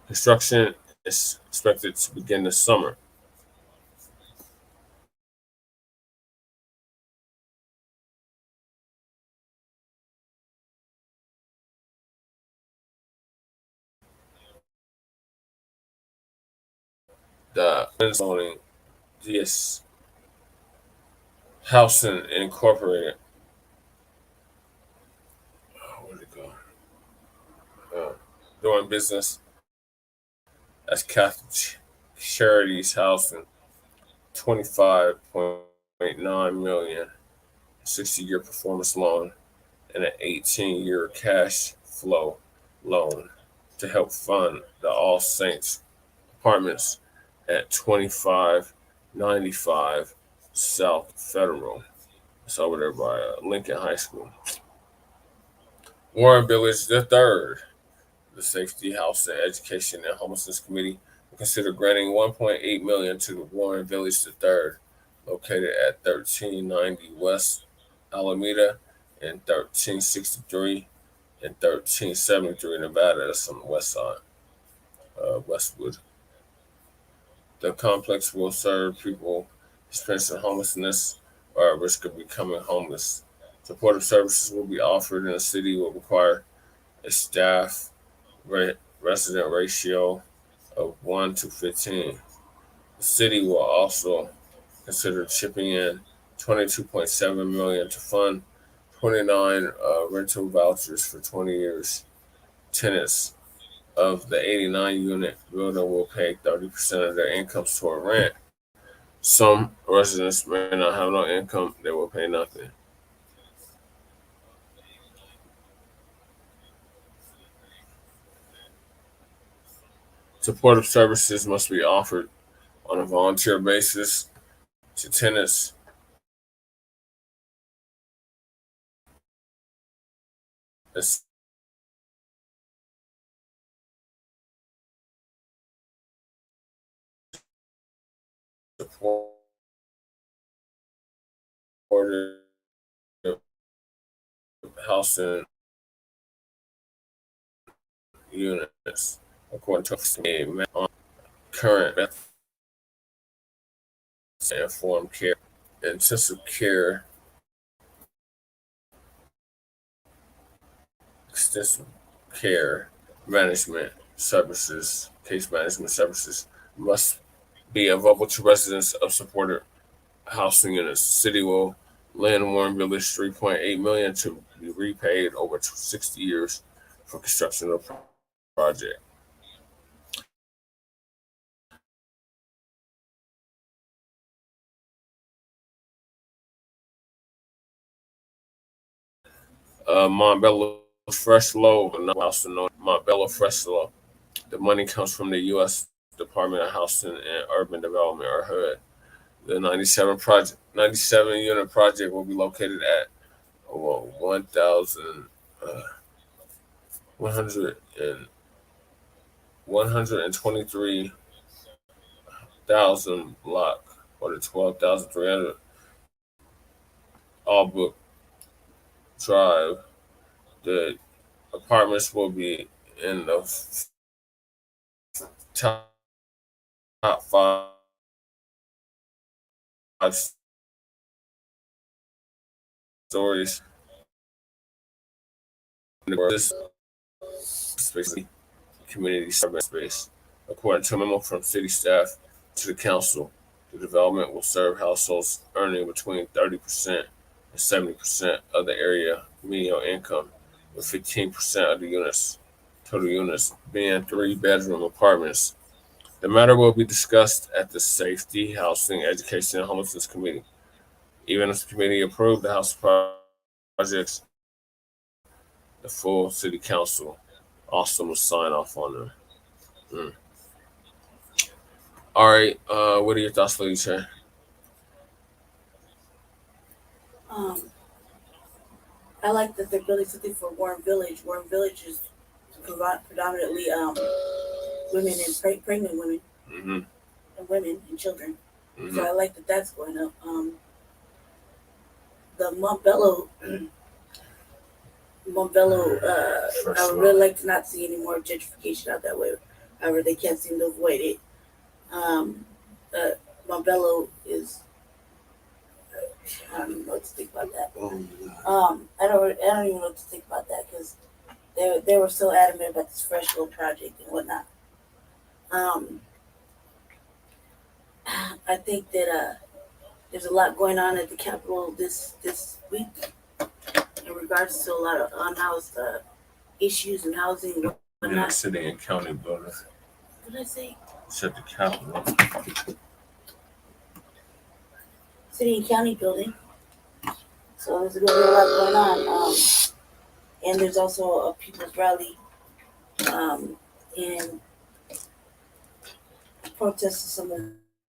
Construction is expected to begin this summer. The zoning, this Housing Incorporated. Where'd it go? Doing business as Catholic Charities Housing, $25.9 million, 60-year performance loan, and an 18-year cash flow loan to help fund the All Saints apartments at 2595 South Federal. It's over there by Lincoln High School. Warren Village III, the Safety, Housing, Education, and Homelessness Committee will consider granting $1.8 million to the Warren Village III, located at 1390 West Alameda and 1363 and 1373 Nevada. That's on the west side, Westwood. The complex will serve people experiencing homelessness or at risk of becoming homeless. Supportive services will be offered, and the city will require a staff resident ratio of 1 to 15. The city will also consider chipping in $22.7 million to fund 29 rental vouchers for 20 years. Tenants of the 89-unit building will pay 30% of their incomes toward rent. Some residents may not have no income; they will pay nothing. Supportive services must be offered on a volunteer basis to tenants supported housing units, according to a current methods, informed care, intensive care, extensive care management services, case management services must be available to residents of supported housing units. The city will lend Warren Village $3.8 million to be repaid over 60 years for construction of the project. Montbello Fresh Low, also known as Montbello Fresh Low. The money comes from the U.S. Department of Housing and Urban Development, or HUD. The 97 unit project will be located at 123,000 Block or the 12,300 Albrook Drive. The apartments will be in the top 5 stories. This space, community service space. According to a memo from city staff to the council, the development will serve households earning between 30% and 70% of the area median income, with 15% of the total units being 3-bedroom apartments. The matter will be discussed at the Safety, Housing, Education, and Homelessness Committee. Even if the committee approved the house projects, the full city council also must sign off on them. All right, what are your thoughts, Lady Chair? I like that they're building something for Warren Village. Warren Village is predominantly women and pregnant women, and women and children. So I like that that's going up. The Montbello, I would really like to not see any more gentrification out that way. However, they can't seem to avoid it. Montbello is, I don't even know what to think about that. I don't even know what to think about that because they were so adamant about this fresh little project and whatnot. I think that there's a lot going on at the Capitol this week in regards to a lot of unhoused issues and housing and In the whatnot. city and county building. What did I say? It's at the Capitol. City and county building. So there's going to be a lot going on. And there's also a people's rally in protest of some of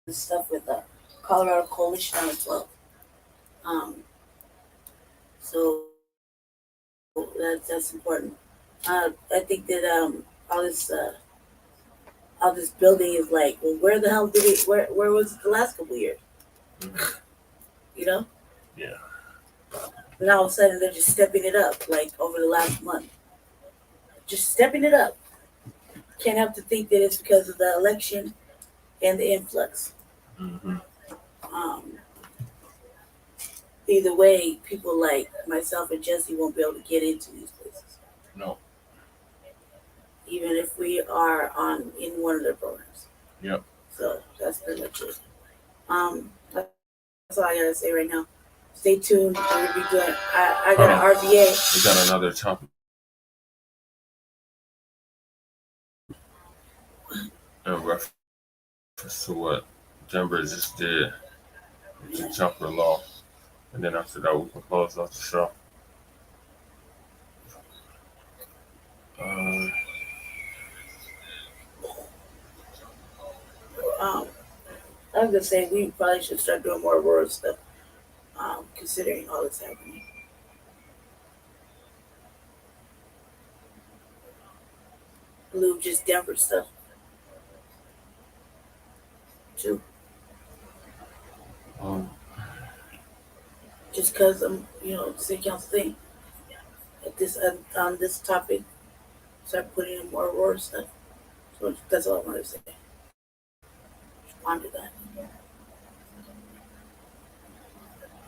the stuff with the Colorado Coalition on the 12th. So that's important. I think that all this building is like, well, where the hell did it? Where was it the last couple of years? You know? Yeah. And all of a sudden they're just stepping it up, like over the last month. Just stepping it up. Can't help to think that it's because of the election and the influx. Either way, people like myself and Jesse won't be able to get into these places. No. Even if we are in one of their programs. Yep. So that's pretty much it. That's all I gotta say right now. Stay tuned. We're gonna be doing. I got an RVA. We got another topic. In reference to what Denver just did with the jumper law. And then after that, we can close off the show. I was gonna say we probably should start doing more rural stuff, considering all that's happening. Blue just Denver stuff too. Just because I'm, city council thing. At this on this topic, start putting in more rural stuff. So that's all I wanted to say. Respond to that.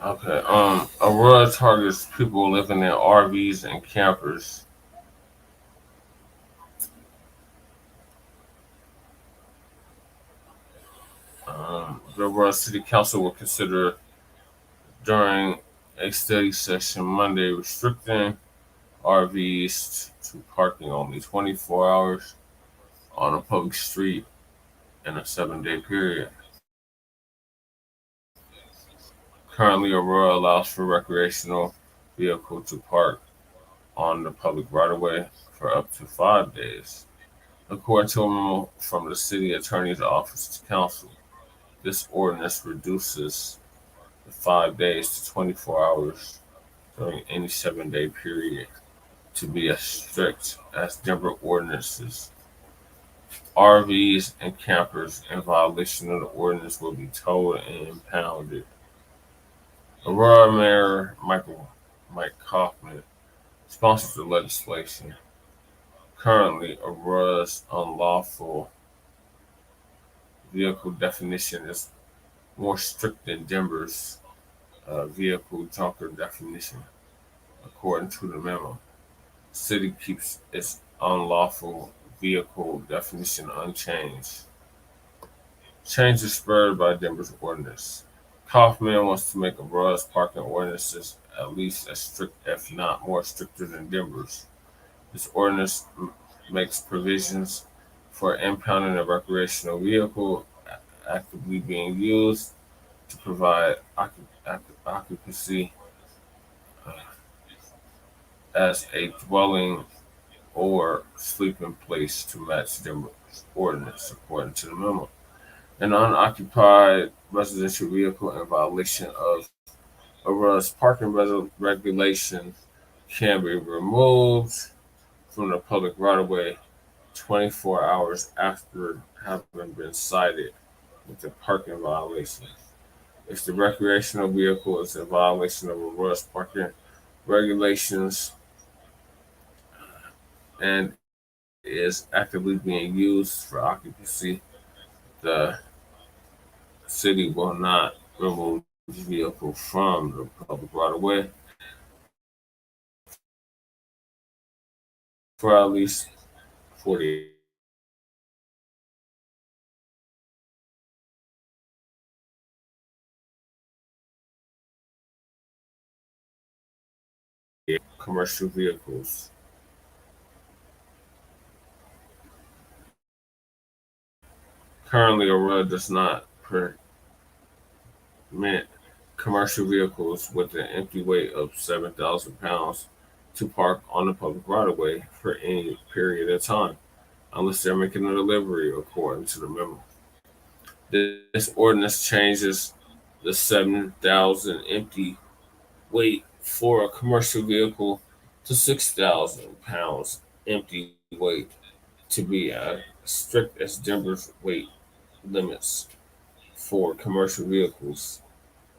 Okay. Aurora targets people living in RVs and campers. The Aurora City Council will consider during a study session Monday restricting RVs to parking only 24 hours on a public street in a 7-day period. Currently, Aurora allows for recreational vehicle to park on the public right-of-way for up to 5 days. According to a memo from the city attorney's office to council, this ordinance reduces the 5 days to 24 hours during any 7-day period to be as strict as Denver ordinances RVs and campers in violation of the ordinance will be towed and impounded. Aurora Mayor Mike Kaufman sponsors the legislation. Currently, Aurora's unlawful vehicle definition is more strict than Denver's vehicle junker definition, according to the memo. The city keeps its unlawful vehicle definition unchanged. Change is spurred by Denver's ordinance. Kaufman wants to make Aurora's parking ordinances at least as strict, if not more stricter than Denver's. This ordinance makes provisions for impounding a recreational vehicle actively being used to provide occupancy as a dwelling or sleeping place to match Denver's ordinance, according to the memo. An unoccupied residential vehicle in violation of Aurora's parking regulation can be removed from the public right-of-way 24 hours after having been cited with a parking violation. If the recreational vehicle is in violation of Aurora's parking regulations and is actively being used for occupancy, the city will not remove the vehicle from the public right-of-way for at least 48 commercial vehicles. Currently, Aurora does not permit commercial vehicles with an empty weight of 7,000 pounds to park on the public right-of-way for any period of time, unless they're making a delivery, according to the memo. This ordinance changes the 7,000 empty weight for a commercial vehicle to 6,000 pounds empty weight to be as strict as Denver's weight limits for commercial vehicles.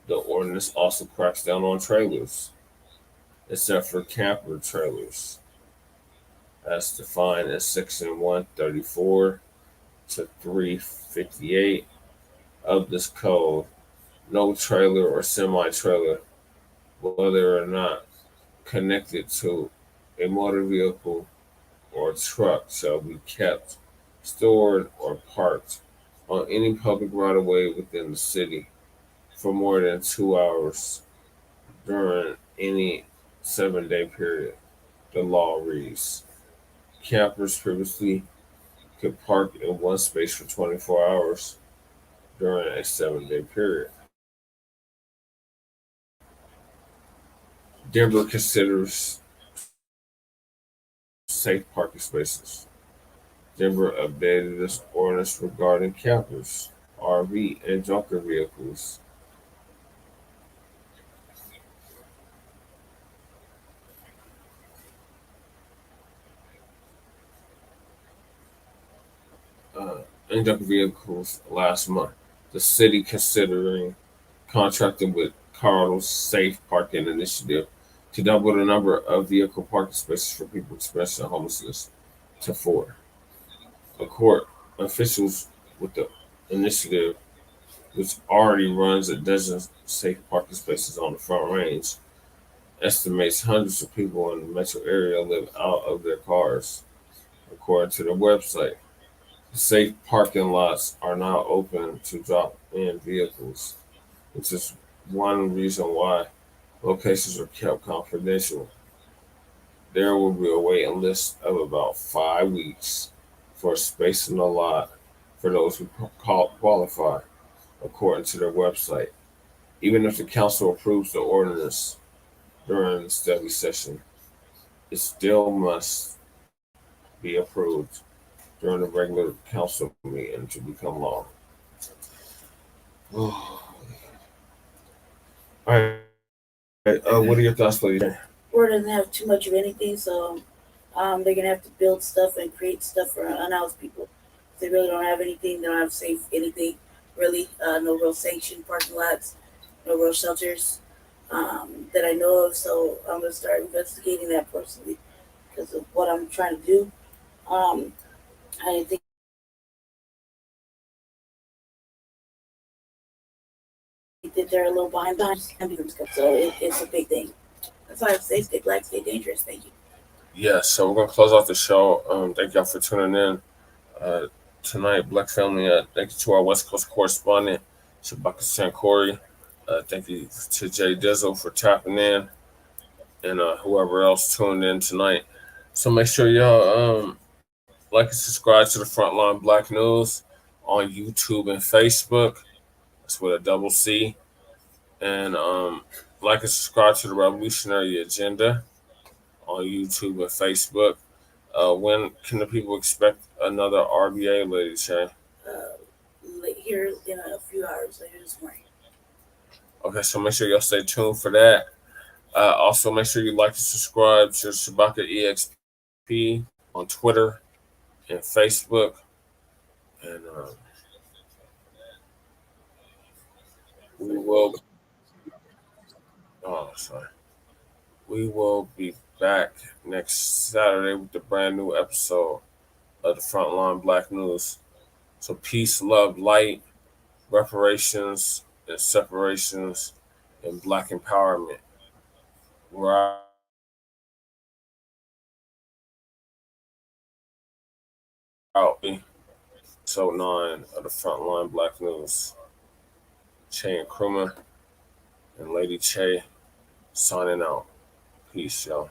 The ordinance also cracks down on trailers, except for camper trailers, as defined in Section 134 to 358 of this code. No trailer or semi-trailer, whether or not connected to a motor vehicle or truck, shall be kept, stored, or parked on any public right-of-way within the city for more than 2 hours during any 7-day period. The law reads, campers previously could park in one space for 24 hours during a 7-day period. Denver considers safe parking spaces. Denver updated this ordinance regarding campers, RV, and junker vehicles. And junker vehicles last month. The city considering contracting with Carl's Safe Parking Initiative to double the number of vehicle parking spaces for people experiencing homelessness to 4. A court officials with the initiative, which already runs a dozen safe parking spaces on the Front Range, estimates hundreds of people in the metro area live out of their cars. According to the website, the safe parking lots are now open to drop in vehicles, which is one reason why locations are kept confidential. There will be a waiting list of about 5 weeks for a space in the lot for those who qualify, according to their website. Even if the council approves the ordinance during the study session, it still must be approved during the regular council meeting to become law. All right. What are your thoughts, lady? Florida doesn't have too much of anything, so they're gonna have to build stuff and create stuff for unhoused people. They really don't have anything. They don't have safe anything, really. No real sanctioned parking lots, no real shelters that I know of. So I'm going to start investigating that personally because of what I'm trying to do. I think that they're a little behind times, so it's a big thing. That's why I say stay black, stay dangerous. Thank you. Yes, so we're gonna close out the show. Thank y'all for tuning in tonight, Black family. Thank you to our West Coast correspondent, Shabaka Sankori. Thank you to Jay Dizzle for tapping in, and whoever else tuned in tonight. So make sure y'all like and subscribe to the Front Line Blacc News on YouTube and Facebook. That's with a double C. And like and subscribe to the Revolutionary Agenda on YouTube and Facebook. When can the people expect another RBA, Lady Shay? Here in a few hours later this morning. Okay, so make sure y'all stay tuned for that. Also, make sure you like and subscribe to Shabaka EXP on Twitter and Facebook. And we will be back next Saturday with the brand new episode of the Frontline Blacc News. So peace, love, light, reparations, and separations, and Black empowerment. We're out. Episode 9 of the Frontline Blacc News. Che and Krumah and Lady Che signing out. Peace, y'all.